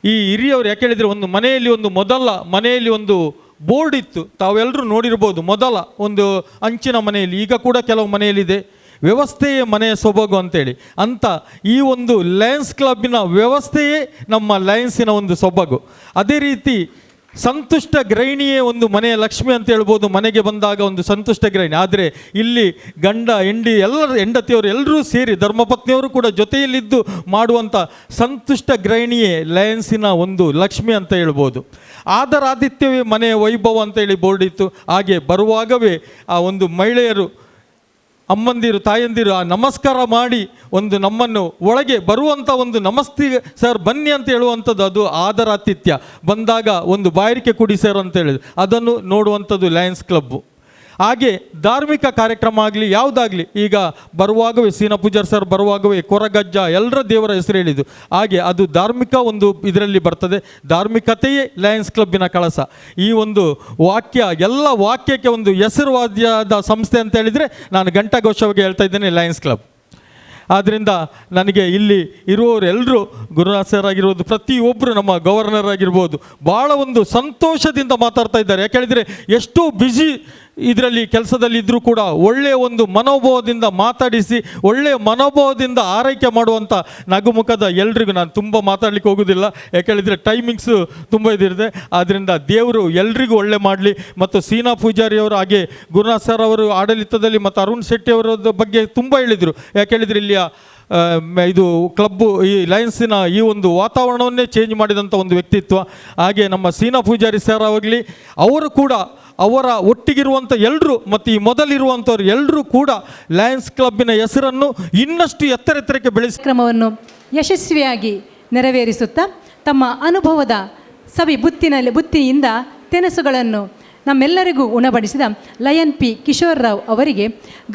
ಈ ಹಿರಿಯವರು ಯಾಕೆ ಹೇಳಿದರೆ ಒಂದು ಮನೆಯಲ್ಲಿ ಒಂದು ಬೋರ್ಡ್ ಇತ್ತು, ತಾವೆಲ್ಲರೂ ನೋಡಿರ್ಬೋದು. ಮೊದಲ ಒಂದು ಅಂಚಿನ ಮನೆಯಲ್ಲಿ, ಈಗ ಕೂಡ ಕೆಲವು ಮನೆಯಲ್ಲಿದೆ, ವ್ಯವಸ್ಥೆಯೇ ಮನೆಯ ಸೊಬಗು ಅಂತೇಳಿ. ಅಂತ ಈ ಒಂದು ಲಯನ್ಸ್ ಕ್ಲಬ್ಬಿನ ವ್ಯವಸ್ಥೆಯೇ ನಮ್ಮ ಲಯನ್ಸಿನ ಒಂದು ಸೊಬಗು. ಅದೇ ರೀತಿ ಸಂತುಷ್ಟ ಗೃಹಿಣಿಯೇ ಒಂದು ಮನೆಯ ಲಕ್ಷ್ಮಿ ಅಂತ ಹೇಳ್ಬೋದು. ಮನೆಗೆ ಬಂದಾಗ ಒಂದು ಸಂತುಷ್ಟ ಗೃಹಿಣಿ. ಆದರೆ ಇಲ್ಲಿ ಗಂಡ ಹೆಂಡತಿಯವರು ಎಲ್ಲರೂ ಸೇರಿ ಧರ್ಮಪತ್ನಿಯವರು ಕೂಡ ಜೊತೆಯಲ್ಲಿದ್ದು ಮಾಡುವಂಥ ಸಂತುಷ್ಟ ಗೃಹಿಣಿಯೇ ಲಯನ್ಸಿನ ಒಂದು ಲಕ್ಷ್ಮಿ ಅಂತ ಹೇಳ್ಬೋದು. ಆದರಾದಿತ್ಯವೇ ಮನೆಯ ವೈಭವ ಅಂತೇಳಿ ಬೋರ್ಡ್ ಇತ್ತು. ಹಾಗೆ ಬರುವಾಗವೇ ಆ ಒಂದು ಮಹಿಳೆಯರು, ಅಮ್ಮಂದಿರು, ತಾಯಂದಿರು ನಮಸ್ಕಾರ ಮಾಡಿ ನಮ್ಮನ್ನು ಒಳಗೆ ಬರುವಂಥ ಒಂದು ನಮಸ್ತೆ ಸರ್ ಬನ್ನಿ ಅಂತ ಹೇಳುವಂಥದ್ದು, ಅದು ಆದರಾತಿಥ್ಯ. ಬಂದಾಗ ಒಂದು ಬಾಯಾರಿಕೆ ಕುಡಿ ಸರ್ ಅಂತ ಹೇಳಿದ್ರು, ಅದನ್ನು ನೋಡುವಂಥದ್ದು ಲಯನ್ಸ್ ಕ್ಲಬ್ಬು. ಹಾಗೆ ಧಾರ್ಮಿಕ ಕಾರ್ಯಕ್ರಮ ಆಗಲಿ ಯಾವುದಾಗಲಿ, ಈಗ ಬರುವಾಗವೇ ಸೀನಾ ಪೂಜಾರಿ ಸರ್ ಬರುವಾಗವೇ ಕೊರಗಜ್ಜ ಎಲ್ಲರ ದೇವರ ಹೆಸರು ಹೇಳಿದ್ದು. ಹಾಗೆ ಅದು ಧಾರ್ಮಿಕ ಒಂದು ಇದರಲ್ಲಿ ಬರ್ತದೆ. ಧಾರ್ಮಿಕತೆಯೇ ಲಯನ್ಸ್ ಕ್ಲಬ್ಬಿನ ಕಳಸ. ಈ ಒಂದು ಎಲ್ಲ ವಾಕ್ಯಕ್ಕೆ ಒಂದು ಹೆಸರುವಾದ್ಯದ ಸಂಸ್ಥೆ ಅಂತ ಹೇಳಿದರೆ ನಾನು ಘಂಟಾಘೋಷವಾಗಿ ಹೇಳ್ತಾ ಇದ್ದೇನೆ ಲಯನ್ಸ್ ಕ್ಲಬ್. ಆದ್ದರಿಂದ ನನಗೆ ಇಲ್ಲಿ ಇರುವವರೆಲ್ಲರೂ, ಗುರುನಾಥ್ ಸರ್ ಆಗಿರ್ಬೋದು, ಪ್ರತಿಯೊಬ್ಬರು ನಮ್ಮ ಗವರ್ನರ್ ಆಗಿರ್ಬೋದು, ಭಾಳ ಒಂದು ಸಂತೋಷದಿಂದ ಮಾತಾಡ್ತಾ ಇದ್ದಾರೆ. ಯಾಕೆ ಹೇಳಿದರೆ ಎಷ್ಟೋ ಬ್ಯುಸಿ ಇದರಲ್ಲಿ ಕೆಲಸದಲ್ಲಿ ಇದ್ದರೂ ಕೂಡ ಒಳ್ಳೆಯ ಒಂದು ಮನೋಭಾವದಿಂದ ಮಾತಾಡಿಸಿ, ಒಳ್ಳೆಯ ಮನೋಭಾವದಿಂದ ಆರೈಕೆ ಮಾಡುವಂಥ ನಗುಮುಖದ ಎಲ್ರಿಗೂ ನಾನು ತುಂಬ ಮಾತಾಡಲಿಕ್ಕೆ ಹೋಗೋದಿಲ್ಲ. ಯಾಕೆ ಹೇಳಿದರೆ ಟೈಮಿಂಗ್ಸು ತುಂಬ ಇದಿರುತ್ತೆ. ಆದ್ದರಿಂದ ದೇವರು ಎಲ್ರಿಗೂ ಒಳ್ಳೆ ಮಾಡಲಿ. ಮತ್ತು ಸೀನಾ ಪೂಜಾರಿಯವರು ಹಾಗೆ ಗುರುನಾಥ್ ಸರ್ ಅವರು ಆಡಳಿತದಲ್ಲಿ ಮತ್ತು ಅರುಣ್ ಶೆಟ್ಟಿ ಅವರ ಬಗ್ಗೆ ತುಂಬ ಹೇಳಿದರು. ಯಾಕೆ ಹೇಳಿದರೆ ಇಲ್ಲಿಯ ಇದು ಕ್ಲಬ್ಬು ಈ ಲಯನ್ಸಿನ ಈ ಒಂದು ವಾತಾವರಣವನ್ನೇ ಚೇಂಜ್ ಮಾಡಿದಂಥ ಒಂದು ವ್ಯಕ್ತಿತ್ವ. ಹಾಗೆ ನಮ್ಮ ಸೀನಾ ಪೂಜಾರಿ ಸರ್ ಆಗಲಿ, ಅವರು ಕೂಡ ಅವರ ಒಟ್ಟಿಗಿರುವಂಥ ಎಲ್ಲರೂ ಮತ್ತು ಈ ಮೊದಲಿರುವಂಥವ್ರು ಎಲ್ಲರೂ ಕೂಡ ಲಯನ್ಸ್ ಕ್ಲಬ್ಬಿನ ಹೆಸರನ್ನು ಇನ್ನಷ್ಟು ಎತ್ತರಕ್ಕೆ ಬೆಳೆಸಿ ಕ್ರಮವನ್ನು ಯಶಸ್ವಿಯಾಗಿ ನೆರವೇರಿಸುತ್ತಾ ತಮ್ಮ ಅನುಭವದ ಬುತ್ತಿಯಿಂದ ತೆನಸುಗಳನ್ನು ನಮ್ಮೆಲ್ಲರಿಗೂ ಉಣಬಡಿಸಿದ ಲಯನ್ ಪಿ ಕಿಶೋರ್ ರಾವ್ ಅವರಿಗೆ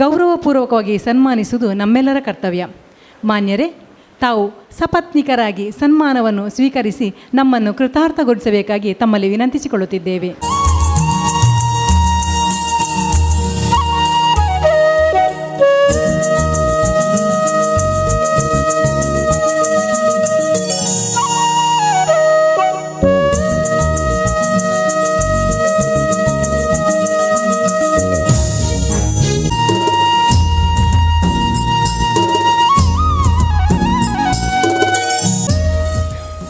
ಗೌರವಪೂರ್ವಕವಾಗಿ ಸನ್ಮಾನಿಸುವುದು ನಮ್ಮೆಲ್ಲರ ಕರ್ತವ್ಯ. ಮಾನ್ಯರೇ, ತಾವು ಸಪತ್ನಿಕರಾಗಿ ಸನ್ಮಾನವನ್ನು ಸ್ವೀಕರಿಸಿ ನಮ್ಮನ್ನು ಕೃತಾರ್ಥಗೊಳಿಸಬೇಕಾಗಿ ತಮ್ಮಲ್ಲಿ ವಿನಂತಿಸಿಕೊಳ್ಳುತ್ತಿದ್ದೇವೆ.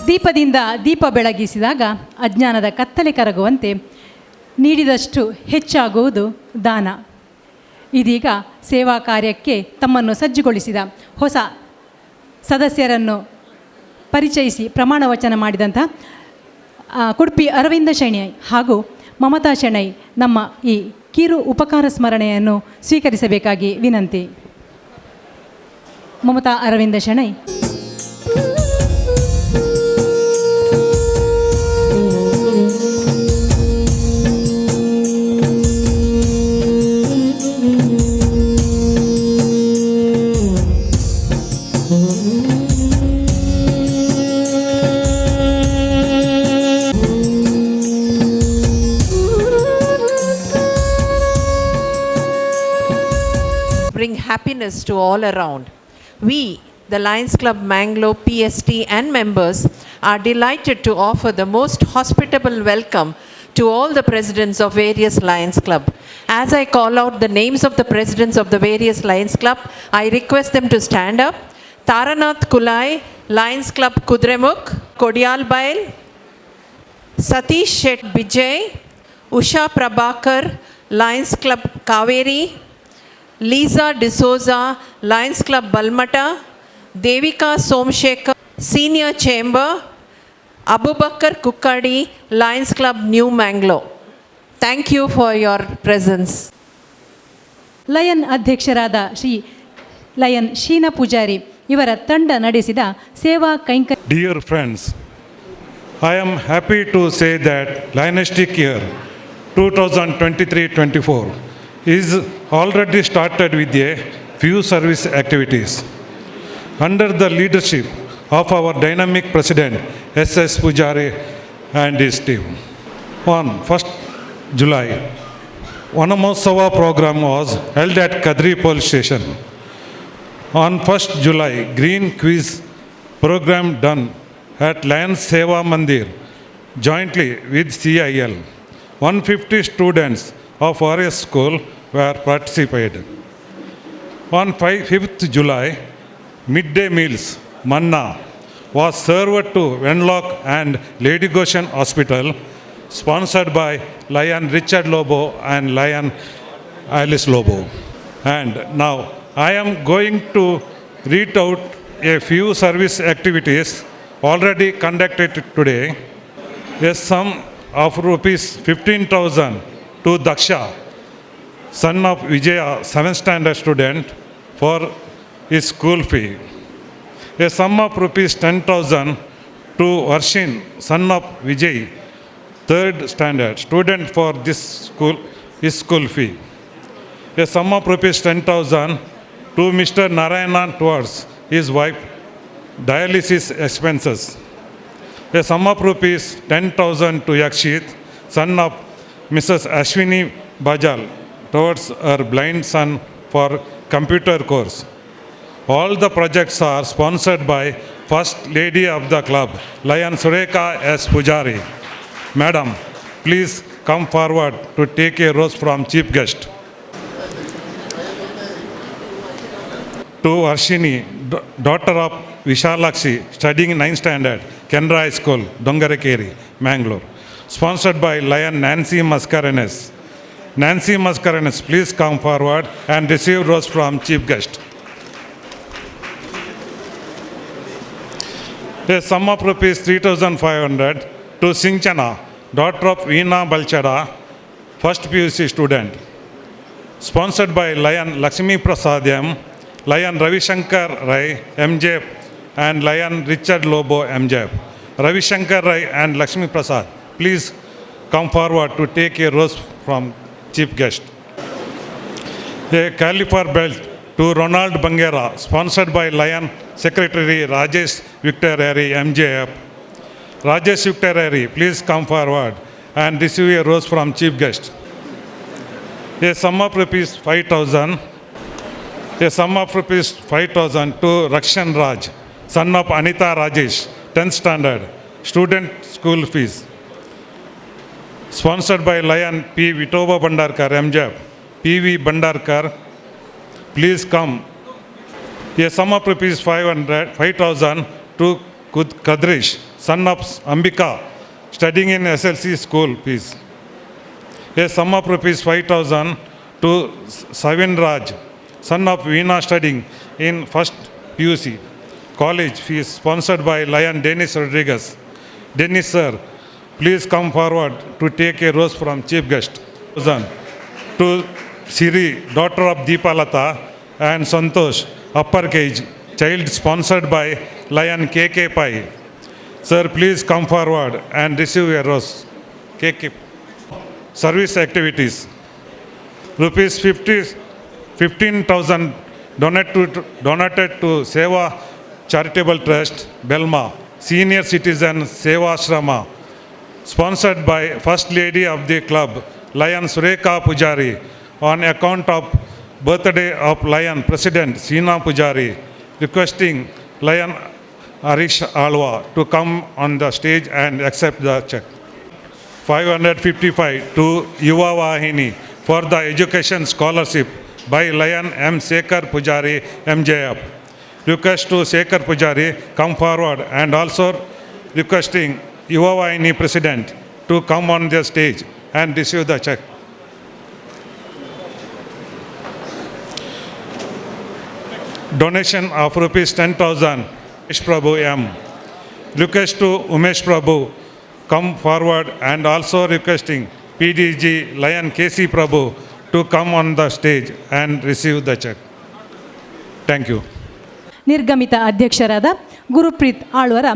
ದೀಪದಿಂದ ದೀಪ ಬೆಳಗಿಸಿದಾಗ ಅಜ್ಞಾನದ ಕತ್ತಲೆ ಕರಗುವಂತೆ ನೀಡಿದಷ್ಟು ಹೆಚ್ಚಾಗುವುದು ದಾನ. ಇದೀಗ ಸೇವಾ ಕಾರ್ಯಕ್ಕೆ ತಮ್ಮನ್ನು ಸಜ್ಜುಗೊಳಿಸಿದ ಹೊಸ ಸದಸ್ಯರನ್ನು ಪರಿಚಯಿಸಿ ಪ್ರಮಾಣ ವಚನ ಮಾಡಿದಂಥ ಕುಡ್ಪಿ ಅರವಿಂದ ಶೆಣೈ ಹಾಗೂ ಮಮತಾ ಶೆಣೈ ನಮ್ಮ ಈ ಕಿರು ಉಪಕಾರ ಸ್ಮರಣೆಯನ್ನು ಸ್ವೀಕರಿಸಬೇಕಾಗಿ ವಿನಂತಿ. Mamata Aravind Shenoy. happiness to all around. We, the Lions Club Mangalore, PST and members are delighted to offer the most hospitable welcome to all the presidents of various Lions Club. As I call out the names of the presidents of the various Lions Club, I request them to stand up. Taranath Kulai, Lions Club Kudremukh, Kodial Bail, Satish Shet Bijay, Usha Prabhakar, Lions Club Kaveri, Lisa D'Souza, Lions Club Balmata, Devika Somshekar, Senior Chamber, Abubakar Kukkadi, Lions Club New Mangalore. Thank you for your presence. Lion ಅಧ್ಯಕ್ಷರಾದ Shri lion Sheena Poojary ಇವರ ತಂಡ ನಡೆಸಿದ ಸೇವಾ ಕೈಂಕರ್ಯ. Dear friends, I am happy to say that Lionistic year 2023-24 is already started with a few service activities. Under the leadership of our dynamic president S.S. Pujari and his team. On 1st July, Vanamotsava program was held at Kadri police station. On 1st July, Green Quiz program done at Lions Seva Mandir jointly with CIL. 150 students of RS school were participated. On 5th July, midday meals, Manna, was served to Wenlock and Lady Goshen Hospital, sponsored by Lion Richard Lobo and Lion Alice Lobo. And now I am going to read out a few service activities already conducted today. A sum of rupees 15,000 to Daksha, son of Vijaya, 7th standard student, for his school fee. A sum of rupees 10,000 to Varshin, son of Vijay, 3rd standard student, for this school, his school fee. A sum of rupees 10,000 to Mr. Narayanan towards his wife dialysis expenses. A sum of rupees 10,000 to Yakshit, son of Mrs. Ashwini Bajal, towards her blind son for computer course. All the projects are sponsored by First Lady of the club, Lion Sureka S. Pujari. Madam, please come forward to take a rose from chief guest. To Arshini, daughter of Vishalakshi, studying 9th standard, Kendra High School, Dongarekeri, Mangalore. Sponsored by Lion Nancy Mascarenes. Nancy Mascarenes, please come forward and receive rose from chief guest. A sum of rupees 3,500 to Singchana, daughter of Veena Balchada, first PUC student. Sponsored by Lion Lakshmi Prasadhyam, Lion Ravishankar Rai, MJ, and Lion Richard Lobo, MJ. Ravishankar Rai and Lakshmi Prasad, please come forward to take a rose from chief guest. A caliper belt to Ronald Bangera, sponsored by Lion Secretary Rajesh Victor Harry, MJF. Rajesh Victor Harry, please come forward and receive a rose from chief guest. A sum of rupees 5,000. A sum of rupees 5,000 to Rakshan Raj, son of Anita Rajesh, 10th standard, student school fees. Sponsored by Lion P. Vitoba Bandarkar, MJF. P.V. Bandarkar, please come. A sum of rupees 5,000 to Kadrish, son of Ambika, studying in SLC school, please. A sum of rupees 5,000 to Savin Raj, son of Veena, studying in first PUC college, fees, sponsored by Lion Dennis Rodriguez. Dennis sir, please come forward to take a rose from chief guest. To Siri, daughter of Deepalata, and Santosh, upper cage, child, sponsored by Lion KK Pai. Sir, please come forward and receive a rose. KK. Service activities. Rupees 15,000 donated to Seva Charitable Trust, Belma, Senior Citizen Seva Ashrama, sponsored by First Lady of the club, Lion Sureka Pujari, on account of birthday of Lion President Seena Pujari, requesting Lion Arish Alwa to come on the stage and accept the check. 555 to Yuva Vahini for the education scholarship by Lion M. Sekhar Pujari MJF. Request to Sekhar Pujari come forward, and also requesting Yuva Vahini President to come on the stage and receive the check. Donation of rupees 10,000, Umesh Prabhu M. Request to Umesh Prabhu come forward, and also requesting PDG Lion KC Prabhu to come on the stage and receive the check. Thank you. ನಿರ್ಗಮಿತ ಅಧ್ಯಕ್ಷರಾದ ಗುರುಪ್ರೀತ್ ಆಳ್ವರ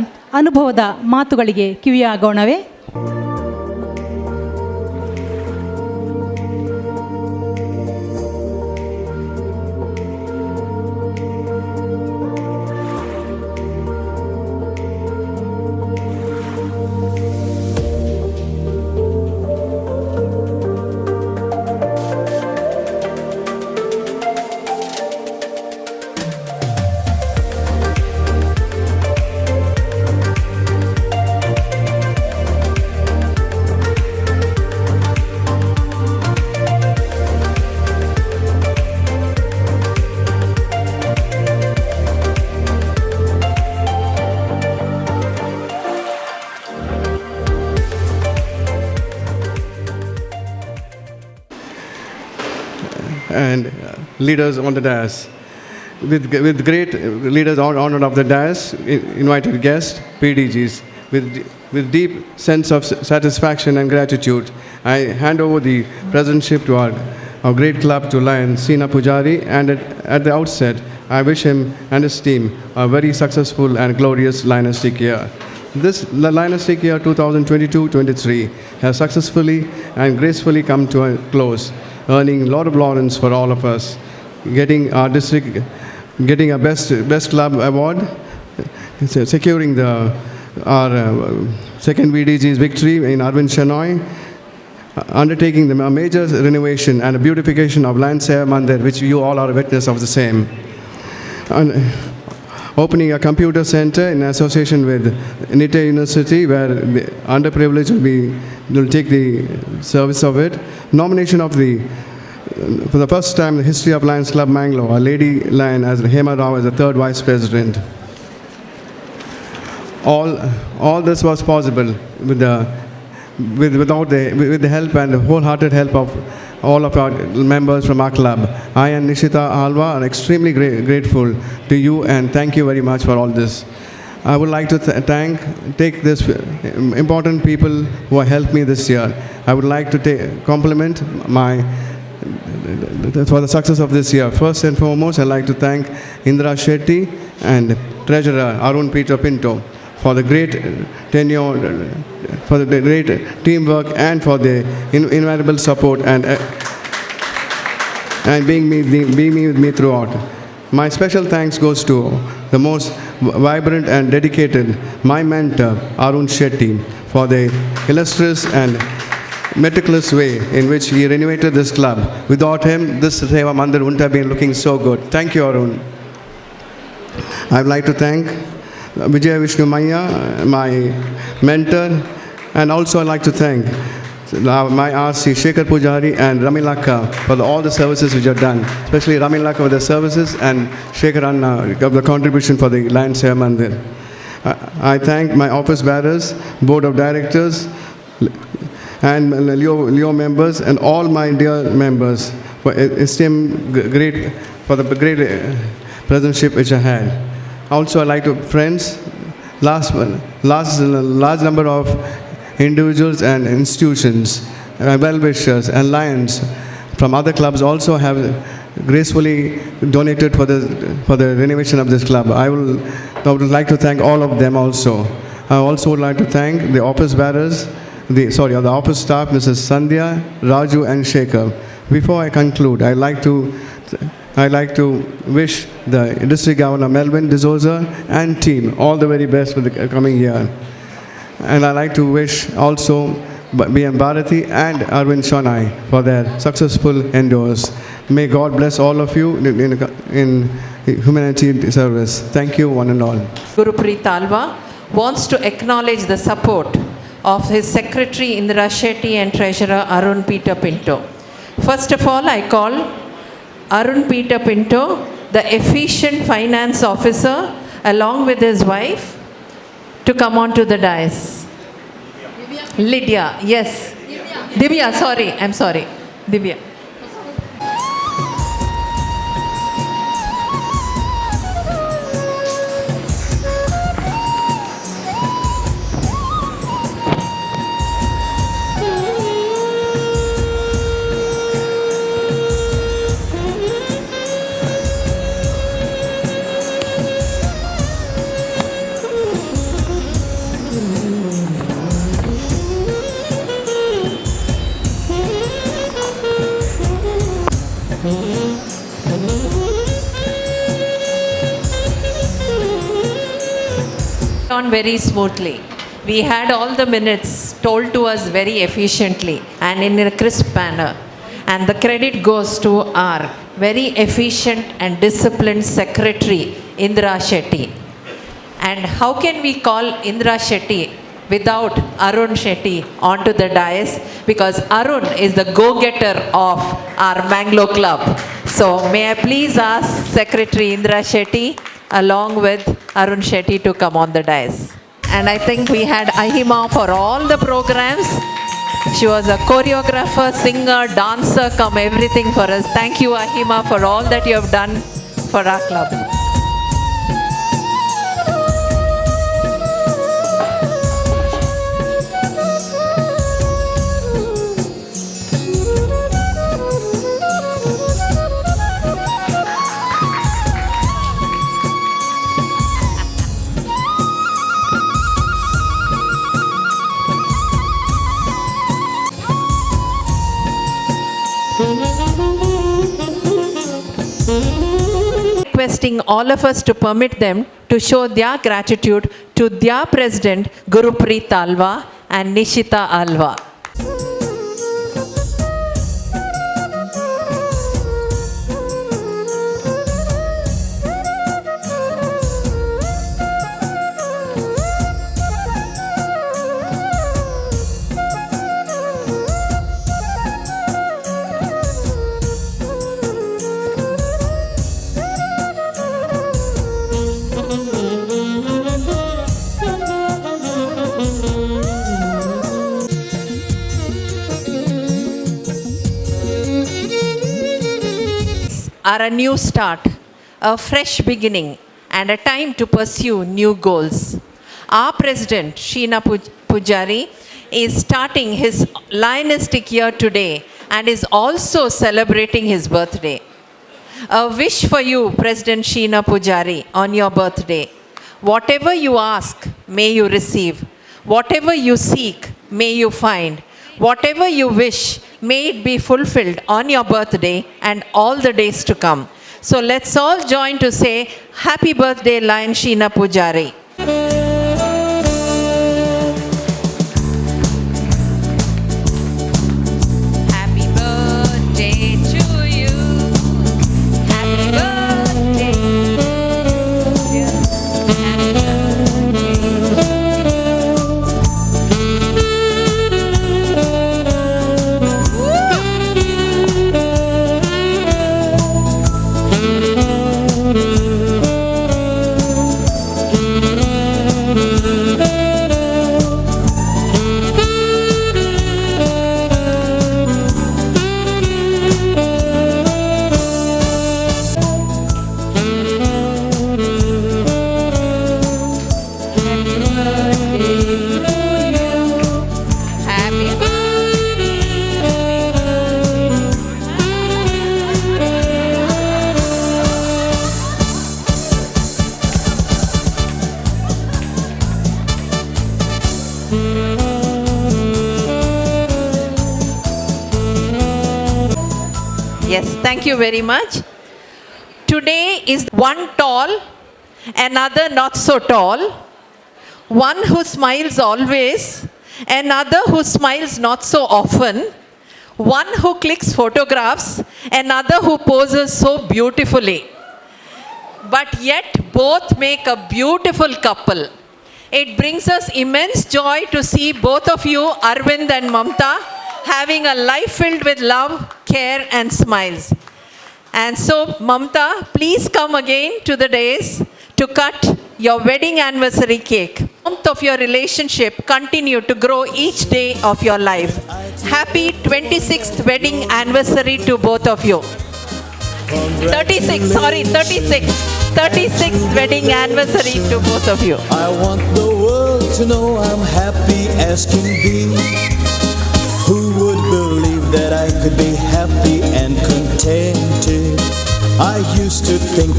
ಅನುಭವದ ಮಾತುಗಳಿಗೆ ಕಿವಿಯಾಗೋಣವೇ. And leaders on the dais. With great leaders honored of the dais, invited guests, PDGs, with deep sense of satisfaction and gratitude, I hand over the presidentship to our great club, to Lion Seena Pujari, and at the outset, I wish him and his team a very successful and glorious Lionistic year. This Lionistic year 2022-23 has successfully and gracefully come to a close, earning a lot of laurels for all of us, getting our district, getting a best club award, securing our second VDG's victory in Arvind Shenoy, undertaking the major renovation and beautification of Lion Seva Mandir, which you all are a witness of the same. And opening a computer center in association with Nite University, where the underprivileged will take the service of it. Nomination of for the first time in the history of Lions Club Mangalore, a lady lion as Hema Rao as the third vice president. All this was possible with the help and the wholehearted help of all of our members from our club. I and Nishita Alva are extremely grateful to you, and thank you very much for all this. I would like to take this important people who have helped me this year. I would like to compliment for the success of this year. First and foremost, I'd like to thank Indra Shetty and Treasurer Arun Peter Pinto for the great tenure, for the great teamwork, and for the invaluable support and being with me throughout. My special thanks goes to the most vibrant and dedicated, my mentor, Arun Shetty, for the illustrious and meticulous way in which he renovated this club. Without him, this Seva Mandir wouldn't have been looking so good. Thank you, Arun. I would like to thank Vijay Vishnu Maya, my mentor, and also I'd like to thank my RC Shekhar Pujari and Ramilaka for all the services which are done, especially Ramilaka for the services and Shekhar Anna of the contribution for the Lion Seva Mandir. I thank my office bearers, board of directors, and Leo members, and all my dear members for the great presidentship which I had. Also, I'd like to friends, large number of individuals and institutions, well-wishers and lions from other clubs also have gracefully donated for the renovation of this club. I would like to thank all of them also. I also would like to thank the office bearers, the office staff, Mrs. Sandhya, Raju and Shekhar. Before I conclude, I'd like to wish the District Governor Melvin D'Souza and team all the very best for the coming year. And I'd like to wish also B.M. Bharati and Arvind Shonai for their successful endeavors. May God bless all of you in humanity service. Thank you, one and all. Gurupreet Alva wants to acknowledge the support of his secretary Indra Shetty and treasurer Arun Peter Pinto. First of all, I call Arun Peter Pinto, the efficient finance officer, along with his wife, to come on to the dais. Lydia, yes. Divya, sorry, I'm sorry. Divya. On very smoothly. We had all the minutes told to us very efficiently and in a crisp manner. And the credit goes to our very efficient and disciplined secretary, Indra Shetty. And how can we call Indra Shetty without Arun Shetty onto the dais? Because Arun is the go-getter of our Mangalore club. So may I please ask Secretary Indra Shetty along with Arun Shetty to come on the dais. And I think we had Ahima for all the programs. She was a choreographer, singer, dancer, come everything for us. Thank you, Ahima, for all that you have done for our club. Requesting all of us to permit them to show their gratitude to their president, Gurupreet Alva and Nishita Alva. Are a new start, a fresh beginning, and a time to pursue new goals. Our president, Sheena Pujari, is starting his Lionistic year today and is also celebrating his birthday. A wish for you, President Sheena Pujari, on your birthday. Whatever you ask, may you receive. Whatever you seek, may you find. Whatever you wish, may it be fulfilled on your birthday and all the days to come. So let's all join to say, Happy birthday, Lion Sheena Pujari. Happy birthday to you. Happy birthday. Happy Yes, thank you very much. Today is one tall, another not so tall, one who smiles always, another who smiles not so often, one who clicks photographs, another who poses so beautifully. But yet both make a beautiful couple. It brings us immense joy to see both of you, Arvind and Mamta, having a life filled with love, care and smiles. And so, Mamta, please come again to the days to cut your wedding anniversary cake. The warmth of your relationship continue to grow each day of your life. Happy 26th wedding anniversary to both of you. 36th wedding anniversary to both of you. I want the world to know I'm happy as can be. Who would believe that I could be happy and contented? I used to think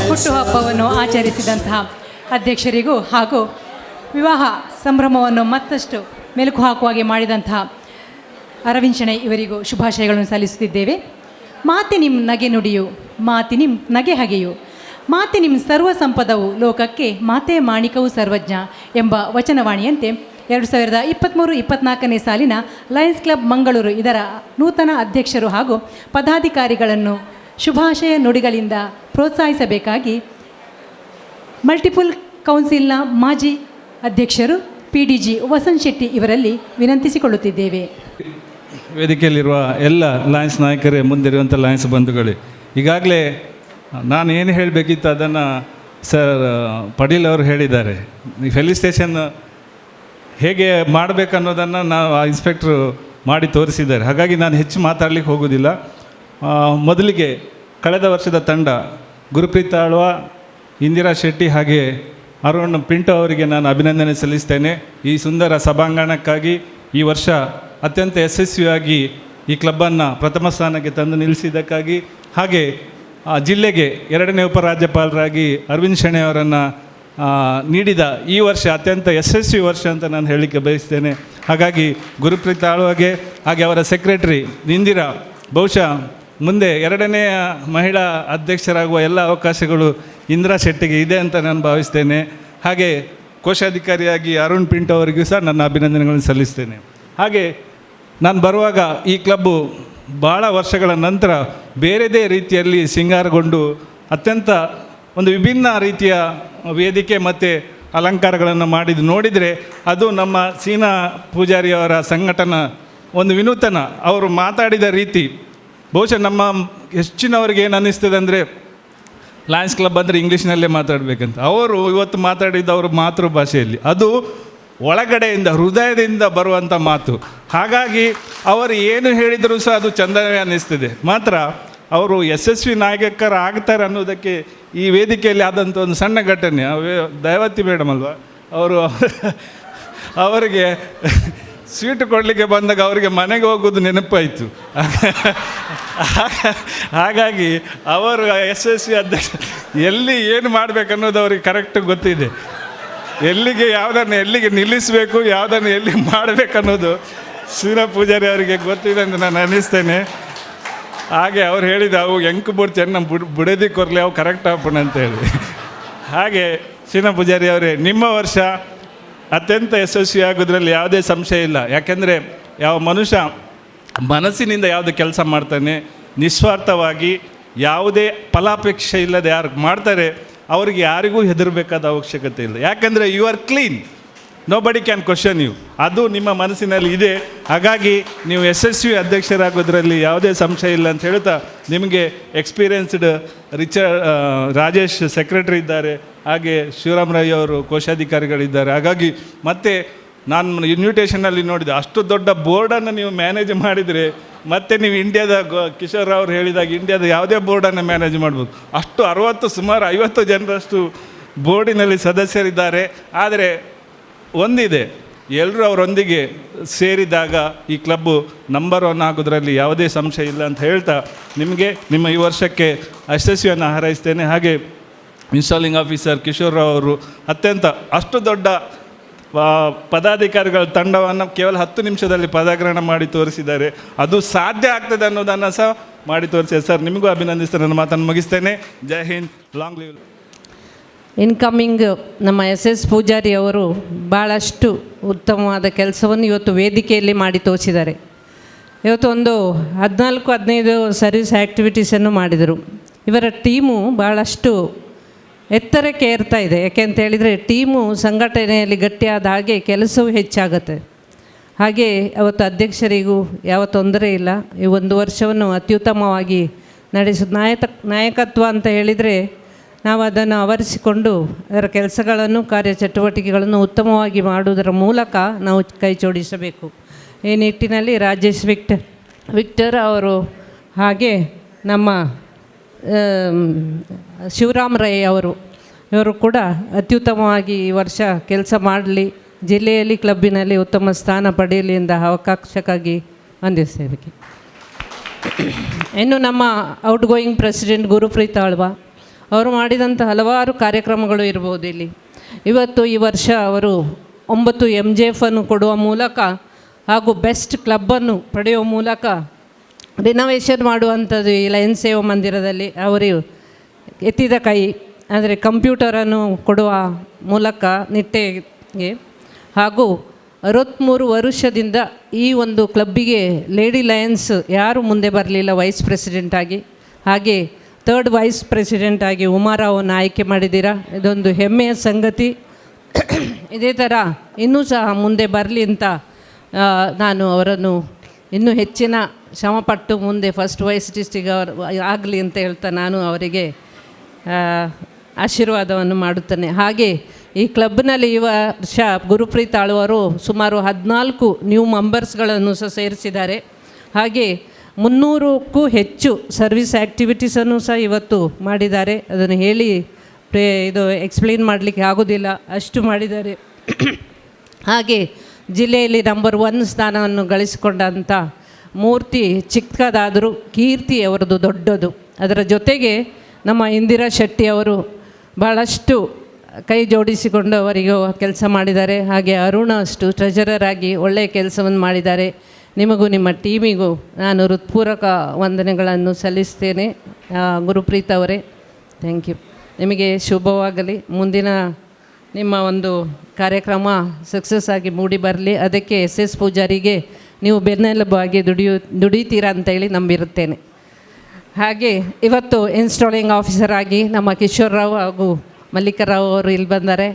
ಹುಟ್ಟುಹಬ್ಬವನ್ನು ಆಚರಿಸಿದಂತಹ ಅಧ್ಯಕ್ಷರಿಗೂ ಹಾಗೂ ವಿವಾಹ ಸಂಭ್ರಮವನ್ನು ಮತ್ತಷ್ಟು ಮೆಲುಕು ಹಾಕುವ ಹಾಗೆ ಮಾಡಿದಂತಹ ಅರವಿಂದ್ ಶೆಣೈ ಇವರಿಗೂ ಶುಭಾಶಯಗಳನ್ನು ಸಲ್ಲಿಸುತ್ತಿದ್ದೇವೆ. ಮಾತೆ ನಿಮ್ಮ ನಗೆ ನುಡಿಯು, ಮಾತಿ ನಿಮ್ಮ ನಗೆ ಹಗೆಯು, ಮಾತೆ ನಿಮ್ಮ ಸರ್ವ ಸಂಪದವು ಲೋಕಕ್ಕೆ, ಮಾತೆ ಮಾಣಿಕವು ಸರ್ವಜ್ಞ ಎಂಬ ವಚನವಾಣಿಯಂತೆ 2023-24ನೇ ಸಾಲಿನ ಲಯನ್ಸ್ ಕ್ಲಬ್ ಮಂಗಳೂರು ಇದರ ನೂತನ ಅಧ್ಯಕ್ಷರು ಹಾಗೂ ಪದಾಧಿಕಾರಿಗಳನ್ನು ಶುಭಾಶಯ ನುಡಿಗಳಿಂದ ಪ್ರೋತ್ಸಾಹಿಸಬೇಕಾಗಿ ಮಲ್ಟಿಪಲ್ ಕೌನ್ಸಿಲ್ನ ಮಾಜಿ ಅಧ್ಯಕ್ಷರು PDG ವಸಂತ್ ಶೆಟ್ಟಿ ಇವರಲ್ಲಿ ವಿನಂತಿಸಿಕೊಳ್ಳುತ್ತಿದ್ದೇವೆ. ವೇದಿಕೆಯಲ್ಲಿರುವ ಎಲ್ಲ ಲಯನ್ಸ್ ನಾಯಕರೇ, ಮುಂದಿರುವಂಥ ಲಯನ್ಸ್ ಬಂಧುಗಳೇ, ಈಗಾಗಲೇ ನಾನು ಏನು ಹೇಳಬೇಕಿತ್ತು ಅದನ್ನು ಸರ್ ಪಡೀಲ್ ಅವರು ಹೇಳಿದ್ದಾರೆ. ಈ ಫೆಲಿಸ್ಟೇಷನ್ ಹೇಗೆ ಮಾಡಬೇಕನ್ನೋದನ್ನು ನಾವು ಆ ಇನ್ಸ್ಪೆಕ್ಟ್ರು ಮಾಡಿ ತೋರಿಸಿದ್ದಾರೆ. ಹಾಗಾಗಿ ನಾನು ಹೆಚ್ಚು ಮಾತಾಡಲಿಕ್ಕೆ ಹೋಗೋದಿಲ್ಲ. ಮೊದಲಿಗೆ ಕಳೆದ ವರ್ಷದ ತಂಡ ಗುರುಪ್ರೀತ್ ಆಳ್ವ, ಇಂದಿರಾ ಶೆಟ್ಟಿ ಹಾಗೆ ಅರುಣ್ ಪಿಂಟೋ ಅವರಿಗೆ ನಾನು ಅಭಿನಂದನೆ ಸಲ್ಲಿಸ್ತೇನೆ. ಈ ಸುಂದರ ಸಭಾಂಗಣಕ್ಕಾಗಿ ಈ ವರ್ಷ ಅತ್ಯಂತ ಯಶಸ್ವಿಯಾಗಿ ಈ ಕ್ಲಬ್ಬನ್ನು ಪ್ರಥಮ ಸ್ಥಾನಕ್ಕೆ ತಂದು ನಿಲ್ಲಿಸಿದ್ದಕ್ಕಾಗಿ, ಹಾಗೆ ಜಿಲ್ಲೆಗೆ 2ನೇ ಉಪರಾಜ್ಯಪಾಲರಾಗಿ ಅರವಿಂದ್ ಶೆಣೈ ಅವರನ್ನು ನೀಡಿದ ಈ ವರ್ಷ ಅತ್ಯಂತ ಯಶಸ್ವಿ ವರ್ಷ ಅಂತ ನಾನು ಹೇಳಲಿಕ್ಕೆ ಬಯಸ್ತೇನೆ. ಹಾಗಾಗಿ ಗುರುಪ್ರೀತ್ ಆಳ್ವಗೆ ಹಾಗೆ ಅವರ ಸೆಕ್ರೆಟರಿ ಇಂದಿರಾ, ಬಹುಶಃ ಮುಂದೆ 2ನೇ ಮಹಿಳಾ ಅಧ್ಯಕ್ಷರಾಗುವ ಎಲ್ಲ ಅವಕಾಶಗಳು ಇಂದಿರಾ ಶೆಟ್ಟಿಗೆ ಇದೆ ಅಂತ ನಾನು ಭಾವಿಸ್ತೇನೆ. ಹಾಗೆ ಕೋಶಾಧಿಕಾರಿಯಾಗಿ ಅರುಣ್ ಪಿಂಟೋ ಅವರಿಗೂ ಸಹ ನನ್ನ ಅಭಿನಂದನೆಗಳನ್ನು ಸಲ್ಲಿಸ್ತೇನೆ. ಹಾಗೆ ನಾನು ಬರುವಾಗ ಈ ಕ್ಲಬ್ಬು ಭಾಳ ವರ್ಷಗಳ ನಂತರ ಬೇರೆದೇ ರೀತಿಯಲ್ಲಿ ಸಿಂಗಾರಗೊಂಡು ಅತ್ಯಂತ ಒಂದು ವಿಭಿನ್ನ ರೀತಿಯ ವೇದಿಕೆ ಮತ್ತು ಅಲಂಕಾರಗಳನ್ನು ಮಾಡಿದ್ದು ನೋಡಿದರೆ ಅದು ನಮ್ಮ ಸೀನಾ ಪೂಜಾರಿಯವರ ಸಂಘಟನಾ ಒಂದು ವಿನೂತನ. ಅವರು ಮಾತಾಡಿದ ರೀತಿ ಬಹುಶಃ ನಮ್ಮ ಹೆಚ್ಚಿನವರಿಗೆ ಏನು ಅನ್ನಿಸ್ತದೆ ಅಂದರೆ ಲಯನ್ಸ್ ಕ್ಲಬ್ ಅಂದರೆ ಇಂಗ್ಲೀಷ್ನಲ್ಲೇ ಮಾತಾಡಬೇಕಂತ. ಅವರು ಇವತ್ತು ಮಾತಾಡಿದ್ದು ಅವರ ಮಾತೃಭಾಷೆಯಲ್ಲಿ, ಅದು ಒಳಗಡೆಯಿಂದ ಹೃದಯದಿಂದ ಬರುವಂಥ ಮಾತು. ಹಾಗಾಗಿ ಅವರು ಏನು ಹೇಳಿದರೂ ಸಹ ಅದು ಚಂದವೇ ಅನ್ನಿಸ್ತದೆ. ಮಾತ್ರ ಅವರು ಯಶಸ್ವಿ ನಾಯಕರಾಗ್ತಾರೆ ಅನ್ನೋದಕ್ಕೆ ಈ ವೇದಿಕೆಯಲ್ಲಿ ಆದಂಥ ಒಂದು ಸಣ್ಣ ಘಟನೆ, ದಯಾವತಿ ಮೇಡಮ್ ಅಲ್ವಾ, ಅವರಿಗೆ ಸ್ವೀಟ್ ಕೊಡಲಿಕ್ಕೆ ಬಂದಾಗ ಅವರಿಗೆ ಮನೆಗೆ ಹೋಗೋದು ನೆನಪಾಯಿತು. ಹಾಗಾಗಿ ಅವರು ಯಶಸ್ವಿ ಅಧ್ಯಕ್ಷ ಎಲ್ಲಿ ಏನು ಮಾಡಬೇಕನ್ನೋದು ಅವ್ರಿಗೆ ಕರೆಕ್ಟ್ ಗೊತ್ತಿದೆ. ಎಲ್ಲಿಗೆ ನಿಲ್ಲಿಸಬೇಕು, ಯಾವುದನ್ನು ಎಲ್ಲಿ ಮಾಡಬೇಕನ್ನೋದು ಸೀನಾ ಪೂಜಾರಿ ಅವರಿಗೆ ಗೊತ್ತಿದೆ ಅಂತ ನಾನು ಅನ್ನಿಸ್ತೇನೆ. ಹಾಗೆ ಅವ್ರು ಹೇಳಿದ ಅವು ಎಂಕು ಬೋರ್ಡ್ ಚೆನ್ನ ಬುಡದಿ ಕೊರಲಿ ಅವು ಕರೆಕ್ಟ್ ಹಾಪಣ ಅಂತೇಳಿ. ಹಾಗೆ ಸೀನಾ ಪೂಜಾರಿ ಅವರೇ, ನಿಮ್ಮ ವರ್ಷ ಅತ್ಯಂತ ಯಶಸ್ವಿ ಆಗೋದ್ರಲ್ಲಿ ಯಾವುದೇ ಸಂಶಯ ಇಲ್ಲ. ಯಾಕೆಂದರೆ ಯಾವ ಮನುಷ್ಯ ಮನಸ್ಸಿನಿಂದ ಯಾವುದು ಕೆಲಸ ಮಾಡ್ತಾನೆ, ನಿಸ್ವಾರ್ಥವಾಗಿ ಯಾವುದೇ ಫಲಾಪೇಕ್ಷೆ ಇಲ್ಲದೆ ಯಾರು ಮಾಡ್ತಾರೆ ಅವರಿಗೆ ಯಾರಿಗೂ ಹೆದರಬೇಕಾದ ಅವಶ್ಯಕತೆ ಇಲ್ಲ. ಯಾಕೆಂದರೆ ಯು ಆರ್ ಕ್ಲೀನ್, ನೋ ಬಡಿ ಕ್ಯಾನ್ ಕ್ವಶನ್ ಯು. ಅದು ನಿಮ್ಮ ಮನಸ್ಸಿನಲ್ಲಿ ಇದೆ. ಹಾಗಾಗಿ ನೀವು ಯಶಸ್ವಿ ಅಧ್ಯಕ್ಷರಾಗೋದ್ರಲ್ಲಿ ಯಾವುದೇ ಸಂಶಯ ಇಲ್ಲ ಅಂತ ಹೇಳ್ತಾ, ನಿಮಗೆ ಎಕ್ಸ್ಪೀರಿಯನ್ಸ್ಡ್ ರಾಜೇಶ್ ಸೆಕ್ರೆಟರಿ ಇದ್ದಾರೆ, ಹಾಗೆ ಶಿವರಾಮ್ ರೈ ಅವರು ಕೋಶಾಧಿಕಾರಿಗಳಿದ್ದಾರೆ. ಹಾಗಾಗಿ ಮತ್ತೆ ನಾನು ಇನ್ವಿಟೇಷನಲ್ಲಿ ನೋಡಿದೆ, ಅಷ್ಟು ದೊಡ್ಡ ಬೋರ್ಡನ್ನು ನೀವು ಮ್ಯಾನೇಜ್ ಮಾಡಿದರೆ ಮತ್ತು ನೀವು ಇಂಡಿಯಾದ ಕಿಶೋರ್ ಅವ್ರು ಹೇಳಿದಾಗ ಇಂಡಿಯಾದ ಯಾವುದೇ ಬೋರ್ಡನ್ನು ಮ್ಯಾನೇಜ್ ಮಾಡ್ಬೋದು. ಅಷ್ಟು ಸುಮಾರು 50 ಜನರಷ್ಟು ಬೋರ್ಡಿನಲ್ಲಿ ಸದಸ್ಯರಿದ್ದಾರೆ. ಆದರೆ ಒಂದಿದೆ, ಎಲ್ಲರೂ ಅವರೊಂದಿಗೆ ಸೇರಿದಾಗ ಈ ಕ್ಲಬ್ಬು ನಂಬರ್ 1 ಆಗೋದ್ರಲ್ಲಿ ಯಾವುದೇ ಸಂಶಯ ಇಲ್ಲ ಅಂತ ಹೇಳ್ತಾ, ನಿಮಗೆ ನಿಮ್ಮ ಈ ವರ್ಷಕ್ಕೆ ಯಶಸ್ವಿಯನ್ನು ಹಾರೈಸ್ತೇನೆ. ಹಾಗೆ ಇನ್ಸ್ಟಾಲಿಂಗ್ ಆಫೀಸರ್ ಕಿಶೋರ್ ರಾವ್ ಅವರು ಅಷ್ಟು ದೊಡ್ಡ ಪದಾಧಿಕಾರಿಗಳ ತಂಡವನ್ನು ಕೇವಲ 10 ನಿಮಿಷದಲ್ಲಿ ಪದಗ್ರಹಣ ಮಾಡಿ ತೋರಿಸಿದ್ದಾರೆ. ಅದು ಸಾಧ್ಯ ಆಗ್ತದೆ ಅನ್ನೋದನ್ನು ಸಹ ಮಾಡಿ ತೋರಿಸಿದೆ. ಸರ್, ನಿಮಗೂ ಅಭಿನಂದಿಸ್ತೇನೆ. ನನ್ನ ಮಾತನ್ನು ಮುಗಿಸ್ತೇನೆ. ಜೈ ಹಿಂದ್, ಲಾಂಗ್ ಲಿವ್. ಇನ್ಕಮಿಂಗ್ ನಮ್ಮ ಎಸ್ ಪೂಜಾರಿ ಅವರು ಭಾಳಷ್ಟು ಉತ್ತಮವಾದ ಕೆಲಸವನ್ನು ಇವತ್ತು ವೇದಿಕೆಯಲ್ಲಿ ಮಾಡಿ ತೋರಿಸಿದ್ದಾರೆ. ಇವತ್ತು ಒಂದು 14-15 ಸರ್ವಿಸ್ ಆ್ಯಕ್ಟಿವಿಟೀಸನ್ನು ಮಾಡಿದರು. ಇವರ ಟೀಮು ಭಾಳಷ್ಟು ಎತ್ತರಕ್ಕೆ ಏರ್ತಾ ಇದೆ. ಯಾಕೆಂತ ಹೇಳಿದರೆ ಟೀಮು ಸಂಘಟನೆಯಲ್ಲಿ ಗಟ್ಟಿಯಾದ ಹಾಗೆ ಕೆಲಸವೂ ಹೆಚ್ಚಾಗುತ್ತೆ. ಹಾಗೆ ಅವತ್ತು ಅಧ್ಯಕ್ಷರಿಗೂ ಯಾವ ತೊಂದರೆ ಇಲ್ಲ. ಈ 1 ವರ್ಷವನ್ನು ಅತ್ಯುತ್ತಮವಾಗಿ ನಡೆಸೋದು ನಾಯಕತ್ವ ಅಂತ ಹೇಳಿದರೆ ನಾವು ಅದನ್ನು ಆವರಿಸಿಕೊಂಡು ಅದರ ಕೆಲಸಗಳನ್ನು ಕಾರ್ಯಚಟುವಟಿಕೆಗಳನ್ನು ಉತ್ತಮವಾಗಿ ಮಾಡುವುದರ ಮೂಲಕ ನಾವು ಕೈ ಜೋಡಿಸಬೇಕು. ಈ ನಿಟ್ಟಿನಲ್ಲಿ ರಾಜೇಶ್ ವಿಕ್ಟರ್ ಅವರು ಹಾಗೆ ನಮ್ಮ ಶಿವರಾಮ್ ರೈ ಇವರು ಕೂಡ ಅತ್ಯುತ್ತಮವಾಗಿ ಈ ವರ್ಷ ಕೆಲಸ ಮಾಡಲಿ, ಜಿಲ್ಲೆಯಲ್ಲಿ ಕ್ಲಬ್ಬಿನಲ್ಲಿ ಉತ್ತಮ ಸ್ಥಾನ ಪಡೆಯಲಿ ಎಂದ ಅವಕಾಶಕ್ಕಾಗಿ ವಂದಿಸ್ತೇವೆ. ಇನ್ನು ನಮ್ಮ out going president Gurpreet Alva ಅವರು ಮಾಡಿದಂಥ ಹಲವಾರು ಕಾರ್ಯಕ್ರಮಗಳು ಇರ್ಬೋದು. ಇಲ್ಲಿ ಇವತ್ತು ಈ ವರ್ಷ ಅವರು 9 MJF ಕೊಡುವ ಮೂಲಕ ಹಾಗೂ ಬೆಸ್ಟ್ ಕ್ಲಬ್ಬನ್ನು ಪಡೆಯುವ ಮೂಲಕ ರಿನೋವೇಷನ್ ಮಾಡುವಂಥದ್ದು ಈ ಲಯನ್ಸ್ ಸೇವಾ ಮಂದಿರದಲ್ಲಿ ಅವರು ಎತ್ತಿದ ಕೈ. ಅಂದರೆ ಕಂಪ್ಯೂಟರನ್ನು ಕೊಡುವ ಮೂಲಕ ನಿಟ್ಟೆಗೆ ಹಾಗೂ 63 ವರ್ಷದಿಂದ ಈ ಒಂದು ಕ್ಲಬ್ಬಿಗೆ ಲೇಡಿ ಲಯನ್ಸ್ ಯಾರೂ ಮುಂದೆ ಬರಲಿಲ್ಲ ವೈಸ್ ಪ್ರೆಸಿಡೆಂಟಾಗಿ. ಹಾಗೆ 3rd ವೈಸ್ ಪ್ರೆಸಿಡೆಂಟಾಗಿ ಉಮಾರಾವನ್ನು ಆಯ್ಕೆ ಮಾಡಿದ್ದೀರಾ. ಇದೊಂದು ಹೆಮ್ಮೆಯ ಸಂಗತಿ. ಇದೇ ಥರ ಇನ್ನೂ ಸಹ ಮುಂದೆ ಬರಲಿ ಅಂತ ನಾನು ಅವರನ್ನು ಇನ್ನೂ ಹೆಚ್ಚಿನ ಶ್ರಮಪಟ್ಟು ಮುಂದೆ ಫಸ್ಟ್ ವೈಸ್ ಡಿಸ್ಟ್ರಿಕ್ಟ್ ಆಗಲಿ ಅಂತ ಹೇಳ್ತಾ ನಾನು ಅವರಿಗೆ ಆಶೀರ್ವಾದವನ್ನು ಮಾಡುತ್ತೇನೆ. ಹಾಗೆ ಈ ಕ್ಲಬ್ನಲ್ಲಿ ಈ ವರ್ಷ ಗುರುಪ್ರೀತ್ ಆಳ್ವರು ಸುಮಾರು 14 ನ್ಯೂ ಮೆಂಬರ್ಸ್ಗಳನ್ನು ಸಹ ಸೇರಿಸಿದ್ದಾರೆ. ಹಾಗೆ 300ಕ್ಕೂ ಹೆಚ್ಚು ಸರ್ವಿಸ್ ಆ್ಯಕ್ಟಿವಿಟೀಸನ್ನು ಸಹ ಇವತ್ತು ಮಾಡಿದ್ದಾರೆ. ಅದನ್ನು ಹೇಳಿ ಇದು ಎಕ್ಸ್ಪ್ಲೇನ್ ಮಾಡಲಿಕ್ಕೆ ಆಗೋದಿಲ್ಲ, ಅಷ್ಟು ಮಾಡಿದ್ದಾರೆ. ಹಾಗೆ ಜಿಲ್ಲೆಯಲ್ಲಿ ನಂಬರ್ 1 ಸ್ಥಾನವನ್ನು ಗಳಿಸಿಕೊಂಡಂಥ ಮೂರ್ತಿ ಚಿಕ್ಕದಾದರೂ ಕೀರ್ತಿ ಅವರದು ದೊಡ್ಡದು. ಅದರ ಜೊತೆಗೆ ನಮ್ಮ ಇಂದಿರಾ ಶೆಟ್ಟಿ ಅವರು ಭಾಳಷ್ಟು ಕೈ ಜೋಡಿಸಿಕೊಂಡು ಅವರಿಗೆ ಕೆಲಸ ಮಾಡಿದ್ದಾರೆ. ಹಾಗೆ ಅರುಣ ಅಷ್ಟು ಟ್ರೆಜರರ್ ಆಗಿ ಒಳ್ಳೆಯ ಕೆಲಸವನ್ನು ಮಾಡಿದ್ದಾರೆ. ನಿಮಗೂ ನಿಮ್ಮ ಟೀಮಿಗೂ ನಾನು ಹೃತ್ಪೂರ್ವಕ ವಂದನೆಗಳನ್ನು ಸಲ್ಲಿಸ್ತೇನೆ. ಗುರುಪ್ರೀತ್ ಅವರೇ, ಥ್ಯಾಂಕ್ ಯು. ನಿಮಗೆ ಶುಭವಾಗಲಿ. ಮುಂದಿನ ನಿಮ್ಮ ಒಂದು ಕಾರ್ಯಕ್ರಮ ಸಕ್ಸಸ್ ಆಗಿ ಮೂಡಿ ಬರಲಿ. ಅದಕ್ಕೆ ಎಸ್ ಪೂಜಾರಿಗೆ ನೀವು ಬೆನ್ನೆಲುಬಾಗಿ ದುಡಿತೀರಾ ಅಂತೇಳಿ ನಂಬಿರುತ್ತೇನೆ. ಹಾಗೆ ಇವತ್ತು ಇನ್ಸ್ಟಾಲಿಂಗ್ ಆಫೀಸರ್ ಆಗಿ ನಮ್ಮ ಕಿಶೋರ್ ರಾವ್ ಹಾಗೂ ಮಲ್ಲಿಕರಾವ್ ಅವರು ಇಲ್ಲಿ ಬಂದ್ದಾರೆ.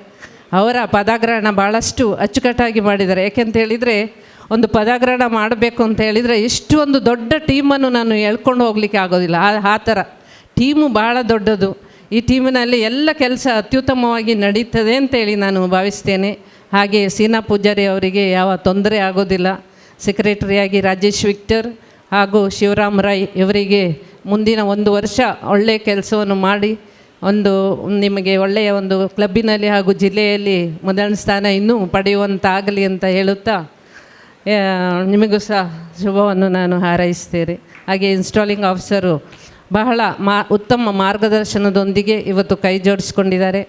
ಅವರ ಪದಗ್ರಹಣ ಭಾಳಷ್ಟು ಅಚ್ಚುಕಟ್ಟಾಗಿ ಮಾಡಿದ್ದಾರೆ. ಯಾಕೆಂತ ಹೇಳಿದರೆ ಒಂದು ಪದಗ್ರಹಣ ಮಾಡಬೇಕು ಅಂತ ಹೇಳಿದರೆ ಇಷ್ಟು ಒಂದು ದೊಡ್ಡ ಟೀಮನ್ನು ನಾನು ಹೇಳ್ಕೊಂಡು ಹೋಗಲಿಕ್ಕೆ ಆಗೋದಿಲ್ಲ. ಆ ಥರ ಟೀಮು ಭಾಳ ದೊಡ್ಡದು. ಈ ಟೀಮಿನಲ್ಲಿ ಎಲ್ಲ ಕೆಲಸ ಅತ್ಯುತ್ತಮವಾಗಿ ನಡೀತದೆ ಅಂತೇಳಿ ನಾನು ಭಾವಿಸ್ತೇನೆ. ಹಾಗೆ ಸೀನಾ ಪೂಜಾರಿ ಅವರಿಗೆ ಯಾವ ತೊಂದರೆ ಆಗೋದಿಲ್ಲ. ಸೆಕ್ರೆಟರಿಯಾಗಿ ರಾಜೇಶ್ ವಿಕ್ಟರ್ ಹಾಗೂ ಶಿವರಾಮ್ ರೈ ಇವರಿಗೆ ಮುಂದಿನ 1 ವರ್ಷ ಒಳ್ಳೆಯ ಕೆಲಸವನ್ನು ಮಾಡಿ ನಿಮಗೆ ಒಳ್ಳೆಯ ಒಂದು ಕ್ಲಬ್ಬಿನಲ್ಲಿ ಹಾಗೂ ಜಿಲ್ಲೆಯಲ್ಲಿ ಮೊದಲನೇ ಸ್ಥಾನ ಇನ್ನೂ ಪಡೆಯುವಂತಾಗಲಿ ಅಂತ ಹೇಳುತ್ತಾ ನಿಮಗೂ ಸಹ ಶುಭವನ್ನು ನಾನು ಹಾರೈಸ್ತೇನೆ. ಹಾಗೆ ಇನ್ಸ್ಟಾಲಿಂಗ್ ಆಫೀಸರು ಬಹಳ ಉತ್ತಮ ಮಾರ್ಗದರ್ಶನದೊಂದಿಗೆ ಇವತ್ತು ಕೈ ಜೋಡಿಸಿಕೊಂಡಿದ್ದಾರೆ.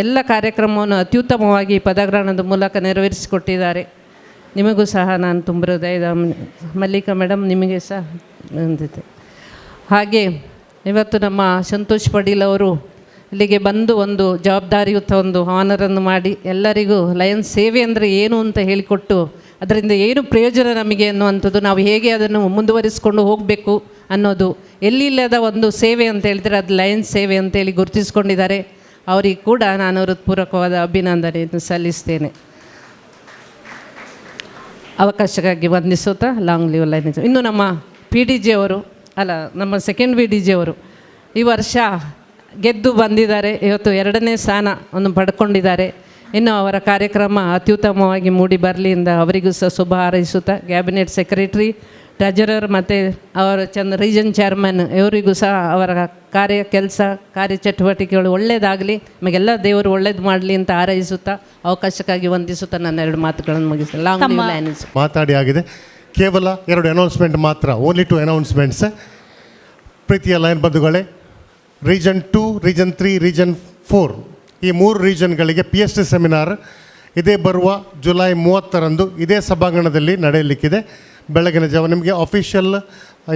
ಎಲ್ಲ ಕಾರ್ಯಕ್ರಮವನ್ನು ಅತ್ಯುತ್ತಮವಾಗಿ ಪದಗ್ರಹಣದ ಮೂಲಕ ನೆರವೇರಿಸಿಕೊಟ್ಟಿದ್ದಾರೆ. ನಿಮಗೂ ಸಹ ನಾನು ತುಂಬ ಹೃದಯದ ಮಲ್ಲಿಕಾ ಮೇಡಮ್ ನಿಮಗೆ ಸಹ ಹೊಂದಿದೆ. ಹಾಗೆ ಇವತ್ತು ನಮ್ಮ ಸಂತೋಷ್ ಪಡೀಲ್ ಅವರು ಇಲ್ಲಿಗೆ ಬಂದು ಒಂದು ಜವಾಬ್ದಾರಿಯುತ ಒಂದು ಆನರನ್ನು ಮಾಡಿ ಎಲ್ಲರಿಗೂ ಲಯನ್ಸ್ ಸೇವೆ ಅಂದರೆ ಏನು ಅಂತ ಹೇಳಿಕೊಟ್ಟು ಅದರಿಂದ ಏನು ಪ್ರಯೋಜನ ನಮಗೆ ಅನ್ನುವಂಥದ್ದು, ನಾವು ಹೇಗೆ ಅದನ್ನು ಮುಂದುವರಿಸಿಕೊಂಡು ಹೋಗಬೇಕು ಅನ್ನೋದು, ಎಲ್ಲಿಲ್ಲದ ಒಂದು ಸೇವೆ ಅಂತ ಹೇಳಿದರೆ ಅದು ಲಯನ್ಸ್ ಸೇವೆ ಅಂತೇಳಿ ಗುರುತಿಸ್ಕೊಂಡಿದ್ದಾರೆ. ಅವರಿಗೆ ಕೂಡ ನಾನು ಹೃತ್ಪೂರ್ವಕವಾದ ಅಭಿನಂದನೆಯನ್ನು ಸಲ್ಲಿಸ್ತೇನೆ. ಅವಕಾಶಕ್ಕಾಗಿ ವಂದಿಸುತ್ತಾ ಲಾಂಗ್ ಲಿವ್ ಲಯನ್ಸ್. ಇನ್ನು ನಮ್ಮ PDG ಅವರು ನಮ್ಮ ಸೆಕೆಂಡ್ PDG ಅವರು ಈ ವರ್ಷ ಗೆದ್ದು ಬಂದಿದ್ದಾರೆ. ಇವತ್ತು 2ನೇ ಸ್ಥಾನವನ್ನು ಪಡ್ಕೊಂಡಿದ್ದಾರೆ. ಇನ್ನು ಅವರ ಕಾರ್ಯಕ್ರಮ ಅತ್ಯುತ್ತಮವಾಗಿ ಮೂಡಿ ಬರಲಿ ಎಂದು ಅವರಿಗೂ ಸಹ ಶುಭ ಹಾರೈಸುತ್ತಾ ಕ್ಯಾಬಿನೆಟ್ ಸೆಕ್ರೆಟರಿ, ಟ್ರೆಜರರ್ ಮತ್ತು ಅವರ ರೀಜನ್ ಚೇರ್ಮನ್ ಇವರಿಗೂ ಸಹ ಅವರ ಕಾರ್ಯಚಟುವಟಿಕೆಗಳು ಒಳ್ಳೆಯದಾಗಲಿ, ನಮಗೆಲ್ಲ ದೇವರು ಒಳ್ಳೇದು ಮಾಡಲಿ ಅಂತ ಹಾರೈಸುತ್ತಾ ಅವಕಾಶಕ್ಕಾಗಿ ವಂದಿಸುತ್ತಾ ನನ್ನ 2 ಮಾತುಗಳನ್ನು ಮುಗಿಸ್ತೇನೆ. ಲಾಂಗ್ ಲಿವ್ ಲಯನ್ಸ್ ಮಾತಾಡಿ ಆಗಿದೆ. ಕೇವಲ 2 ಅನೌನ್ಸ್ಮೆಂಟ್ ಮಾತ್ರ, ಓನ್ಲಿ 2 ಅನೌನ್ಸ್ಮೆಂಟ್ಸ್. ಪ್ರೀತಿಯ ಲಯನ್ ಬಂಧುಗಳೇ, ರೀಜನ್ 2, ರೀಜನ್ 3, ರೀಜನ್ 4 ಈ 3 ರೀಜನ್ಗಳಿಗೆ PhD ಸೆಮಿನಾರ್ ಇದೇ ಬರುವ ಜುಲೈ 30ರಂದು ಇದೇ ಸಭಾಂಗಣದಲ್ಲಿ ನಡೆಯಲಿಕ್ಕಿದೆ. ಬೆಳಗಿನ ಜಾವ ನಿಮಗೆ ಅಫಿಷಿಯಲ್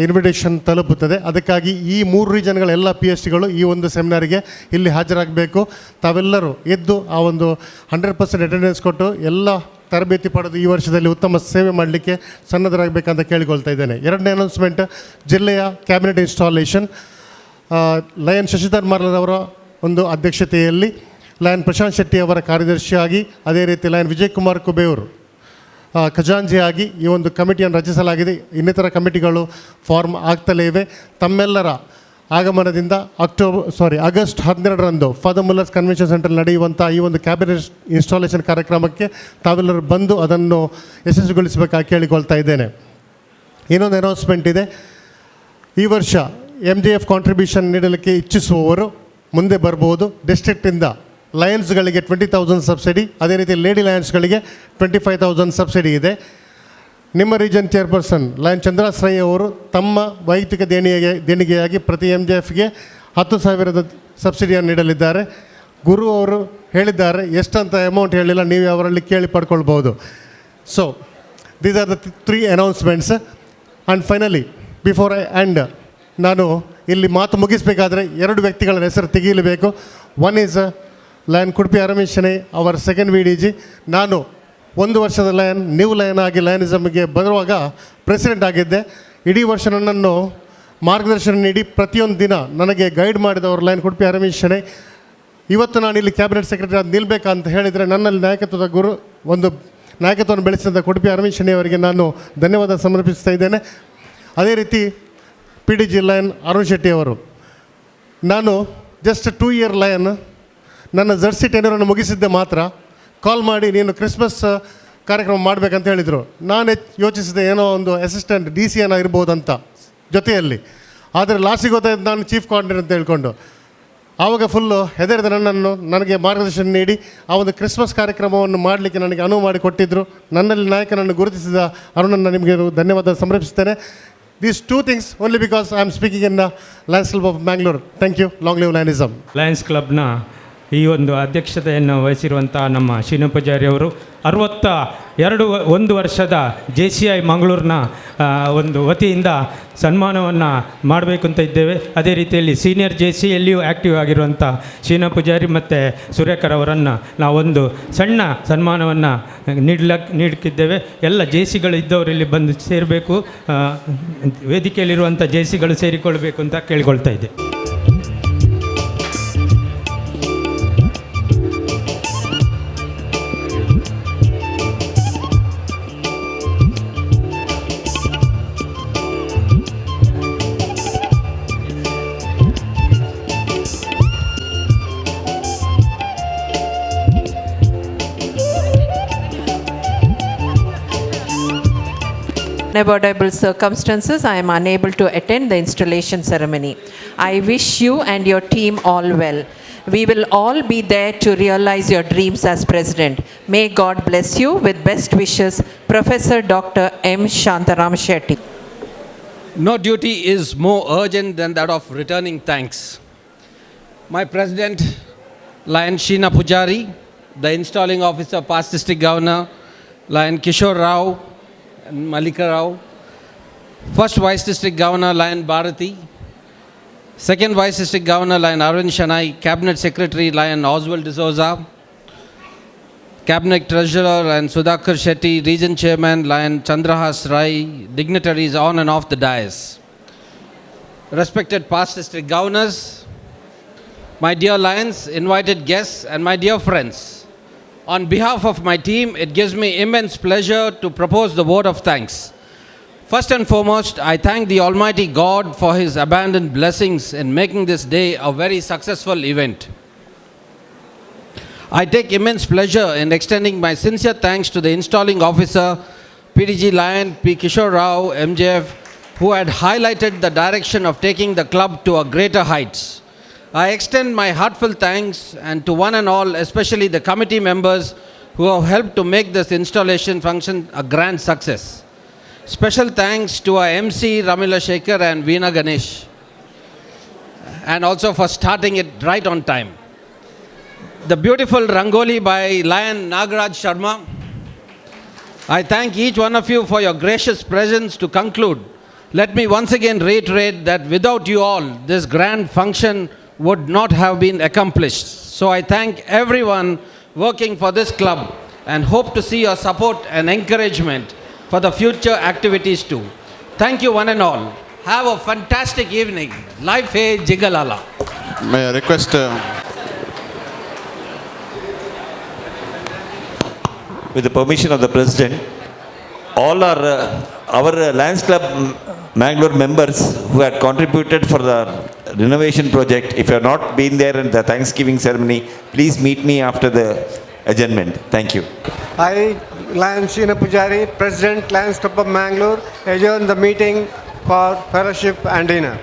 ಇನ್ವಿಟೇಷನ್ ತಲುಪುತ್ತದೆ. ಅದಕ್ಕಾಗಿ ಈ 3 ರೀಜನ್ಗಳ ಎಲ್ಲ PhDಗಳು ಈ ಒಂದು ಸೆಮಿನಾರಿಗೆ ಇಲ್ಲಿ ಹಾಜರಾಗಬೇಕು. ತಾವೆಲ್ಲರೂ ಎದ್ದು ಆ ಒಂದು 100% ಅಟೆಂಡೆನ್ಸ್ ಕೊಟ್ಟು ಎಲ್ಲ ತರಬೇತಿ ಪಡೆದು ಈ ವರ್ಷದಲ್ಲಿ ಉತ್ತಮ ಸೇವೆ ಮಾಡಲಿಕ್ಕೆ ಸನ್ನದ್ಧರಾಗಬೇಕಂತ ಕೇಳಿಕೊಳ್ತಾ ಇದ್ದೇನೆ. ಎರಡನೇ ಅನೌನ್ಸ್ಮೆಂಟ್, ಜಿಲ್ಲೆಯ ಕ್ಯಾಬಿನೆಟ್ ಇನ್ಸ್ಟಾಲೇಷನ್ ಲಯನ್ ಶಶಿಧರ್ ಮಾರ್ಲರವರ ಒಂದು ಅಧ್ಯಕ್ಷತೆಯಲ್ಲಿ ಲಯನ್ ಪ್ರಶಾಂತ್ ಶೆಟ್ಟಿ ಅವರ ಕಾರ್ಯದರ್ಶಿಯಾಗಿ, ಅದೇ ರೀತಿ ಲಯನ್ ವಿಜಯ್ ಕುಮಾರ್ ಕುಬೇರ್ ಖಜಾಂಜಿಯಾಗಿ ಈ ಒಂದು ಕಮಿಟಿಯನ್ನು ರಚಿಸಲಾಗಿದೆ. ಇನ್ನಿತರ ಕಮಿಟಿಗಳು ಫಾರ್ಮ್ ಆಗ್ತಲೇ ಇವೆ. ತಮ್ಮೆಲ್ಲರ ಆಗಮನದಿಂದ ಆಗಸ್ಟ್ 12ರಂದು ಫಾದರ್ ಮುಲ್ಲರ್ಸ್ ಕನ್ವೆನ್ಷನ್ ಸೆಂಟರ್ ನಡೆಯುವಂಥ ಈ ಒಂದು ಕ್ಯಾಬಿನೆಟ್ ಇನ್ಸ್ಟಾಲೇಷನ್ ಕಾರ್ಯಕ್ರಮಕ್ಕೆ ತಾವೆಲ್ಲರೂ ಬಂದು ಅದನ್ನು ಯಶಸ್ವಿಗೊಳಿಸಬೇಕಾಗಿ ಕೇಳಿಕೊಳ್ತಾ ಇದ್ದೇನೆ. ಇನ್ನೊಂದು ಅನೌನ್ಸ್ಮೆಂಟ್ ಇದೆ. ಈ ವರ್ಷ MJF ಕಾಂಟ್ರಿಬ್ಯೂಷನ್ ನೀಡಲಿಕ್ಕೆ ಇಚ್ಛಿಸುವವರು ಮುಂದೆ ಬರ್ಬೋದು. ಡಿಸ್ಟ್ರಿಕ್ಟಿಂದ ಲಯನ್ಸ್ಗಳಿಗೆ 20,000 ಸಬ್ಸಿಡಿ, ಅದೇ ರೀತಿ ಲೇಡಿ ಲಯನ್ಸ್ಗಳಿಗೆ 25,000 ಸಬ್ಸಿಡಿ ಇದೆ. ನಿಮ್ಮ ರೀಜನ್ ಚೇರ್ಪರ್ಸನ್ ಲಯನ್ ಚಂದ್ರಾಶ್ರಯ ಅವರು ತಮ್ಮ ವೈಯಕ್ತಿಕ ದೇಣಿಗೆಯಾಗಿ ಪ್ರತಿ MJFಗೆ 10,000 ಸಬ್ಸಿಡಿಯನ್ನು ನೀಡಲಿದ್ದಾರೆ. ಗುರು ಅವರು ಹೇಳಿದ್ದಾರೆ, ಎಷ್ಟಂತ ಅಮೌಂಟ್ ಹೇಳಿಲ್ಲ, ನೀವು ಅವರಲ್ಲಿ ಕೇಳಿ ಪಡ್ಕೊಳ್ಬೋದು. So these are the 3 announcements. And finally before I end, ನಾನು ಇಲ್ಲಿ ಮಾತು ಮುಗಿಸಬೇಕಾದ್ರೆ 2 ವ್ಯಕ್ತಿಗಳ ಹೆಸರು ತೆಗೀಲೇಬೇಕು. ಒನ್ ಈಸ್ ಲಯನ್ ಕುಡ್ಪಿ ಅರಮೇಶನೆ ಅವರ ಸೆಕೆಂಡ್ VDG. ನಾನು 1 ವರ್ಷದ ನ್ಯೂ ಲಯನ್ ಆಗಿ ಲಯನಿಸಮ್ಗೆ ಬರುವಾಗ ಪ್ರೆಸಿಡೆಂಟ್ ಆಗಿದ್ದೆ. ಇಡೀ ವರ್ಷ ನನ್ನನ್ನು ಮಾರ್ಗದರ್ಶನ ನೀಡಿ ಪ್ರತಿಯೊಂದು ದಿನ ನನಗೆ ಗೈಡ್ ಮಾಡಿದವರು ಲಯನ್ ಕುಡ್ಪಿ ಅರಮೇಶನೆ. ಇವತ್ತು ನಾನು ಇಲ್ಲಿ ಕ್ಯಾಬಿನೆಟ್ ಸೆಕ್ರೆಟರಿ ಆಗಿ ನಿಲ್ಲಬೇಕಂತ ಹೇಳಿದರೆ ನನ್ನಲ್ಲಿ ನಾಯಕತ್ವವನ್ನು ಬೆಳೆಸಿದ ಕುಡ್ಪಿ ಅರಮೇಶನೆ ಅವರಿಗೆ ನಾನು ಧನ್ಯವಾದ ಸಮರ್ಪಿಸ್ತಾ ಇದ್ದೇನೆ. ಅದೇ ರೀತಿ PDG ಲಯನ್ ಅರುಣ್ ಶೆಟ್ಟಿ ಅವರು, ನಾನು ಜಸ್ಟ್ 2 ಇಯರ್ ಲಯನ್, ನನ್ನ ಜರ್ಸಿ ಟೆನ್ಯೂರನ್ನು ಮುಗಿಸಿದ್ದೆ ಮಾತ್ರ. ಕಾಲ್ ಮಾಡಿ ನೀನು ಕ್ರಿಸ್ಮಸ್ ಕಾರ್ಯಕ್ರಮ ಮಾಡಬೇಕಂತ ಹೇಳಿದರು. ನಾನು ಯೋಚಿಸಿದೆ ಏನೋ ಒಂದು ಅಸಿಸ್ಟೆಂಟ್ DC ಏನೋ ಇರ್ಬೋದಂತ ಜೊತೆಯಲ್ಲಿ. ಆದರೆ ಲಾಸ್ಟಿಗೆ ಗೊತ್ತಾಯ್ತು ನಾನು ಚೀಫ್ ಕೋಆರ್ಡಿನೇಟರ್ ಅಂತ ಹೇಳ್ಕೊಂಡು. ಆವಾಗ ಫುಲ್ಲು ಹೆದರಿದ ನನಗೆ ಮಾರ್ಗದರ್ಶನ ನೀಡಿ ಆ ಒಂದು ಕ್ರಿಸ್ಮಸ್ ಕಾರ್ಯಕ್ರಮವನ್ನು ಮಾಡಲಿಕ್ಕೆ ನನಗೆ ಅನುವು ಮಾಡಿಕೊಟ್ಟಿದ್ದರು. ನನ್ನಲ್ಲಿ ನಾಯಕನನ್ನು ಗುರುತಿಸಿದ ಅರುಣನ್ನು ನಿಮಗೆ ಧನ್ಯವಾದ ಸಮರ್ಪಿಸ್ತೇನೆ. These 2 things only because I am speaking in the Lions Club of Mangalore. Thank you. Long live Lionism. Lions ಕ್ಲಬ್ನ ಈ ಒಂದು ಅಧ್ಯಕ್ಷತೆಯನ್ನು ವಹಿಸಿರುವಂಥ ನಮ್ಮ ಶ್ರೀನು ಪೂಜಾರಿ ಅವರು 61 ವರ್ಷದ JCI ಮಂಗಳೂರಿನ ಒಂದು ವತಿಯಿಂದ ಸನ್ಮಾನವನ್ನು ಮಾಡಬೇಕು ಅಂತ ಇದ್ದೇವೆ. ಅದೇ ರೀತಿಯಲ್ಲಿ ಸೀನಿಯರ್ JCಯಲ್ಲಿಯೂ ಆ್ಯಕ್ಟಿವ್ ಆಗಿರುವಂಥ ಶ್ರೀನು ಪೂಜಾರಿ ಮತ್ತು ಸುರೇಖರ್ ಅವರನ್ನು ನಾವೊಂದು ಸಣ್ಣ ಸನ್ಮಾನವನ್ನು ನೀಡಲಿಕ್ಕಿದ್ದೇವೆ. ಎಲ್ಲ JCಗಳು ಇದ್ದವರು ಇಲ್ಲಿ ಬಂದು ಸೇರಬೇಕು, ವೇದಿಕೆಯಲ್ಲಿರುವಂಥ JCಗಳು ಸೇರಿಕೊಳ್ಬೇಕು ಅಂತ ಕೇಳಿಕೊಳ್ತಾ ಇದ್ದೆ. Unavoidable circumstances, I am unable to attend the installation ceremony. I wish you and your team all well. We will all be there to realize your dreams as president. May God bless you. With best wishes, Professor Dr. M. Shantaram Shetty. No duty is more urgent than that of returning thanks. My president, Lion Sheena Pujari, the installing officer, past district governor, Lion Kishore Rao, and Malika Rao, first vice district governor Lion Bharati, second vice district governor Lion Arvind Shanai, cabinet secretary Lion Oswald D'Souza, cabinet treasurer Lion Sudhakar Shetty, region chairman Lion Chandrahas Rai, dignitaries on and off the dais, respected past district governors, my dear Lions, invited guests and my dear friends. On behalf of my team, it gives me immense pleasure to propose the vote of thanks. First and foremost, I thank the Almighty God for His abundant blessings in making this day a very successful event. I take immense pleasure in extending my sincere thanks to the installing officer, PDG Lion P. Kishore Rao, MJF, who had highlighted the direction of taking the club to a greater heights. I extend my heartfelt thanks and to one and all, especially the committee members who have helped to make this installation function a grand success. Special thanks to our MC Ramila Shekhar and Veena Ganesh, and also for starting it right on time. The beautiful Rangoli by Lion Nagaraj Sharma. I thank each one of you for your gracious presence to conclude Let me once again reiterate that without you all, this grand function would not have been accomplished. So I thank everyone working for this club and hope to see your support and encouragement for the future activities too. Thank you one and all. Have a fantastic evening. Life hai Jigalala. May I request... with the permission of the President, all our Lions Club Mangalore members who had contributed for the renovation project, if you have not been there in the Thanksgiving ceremony, please meet me after the adjournment. Thank you. I, Lion Sheena Pujari, President, Lions Club of Mangalore, adjourn the meeting for fellowship and dinner.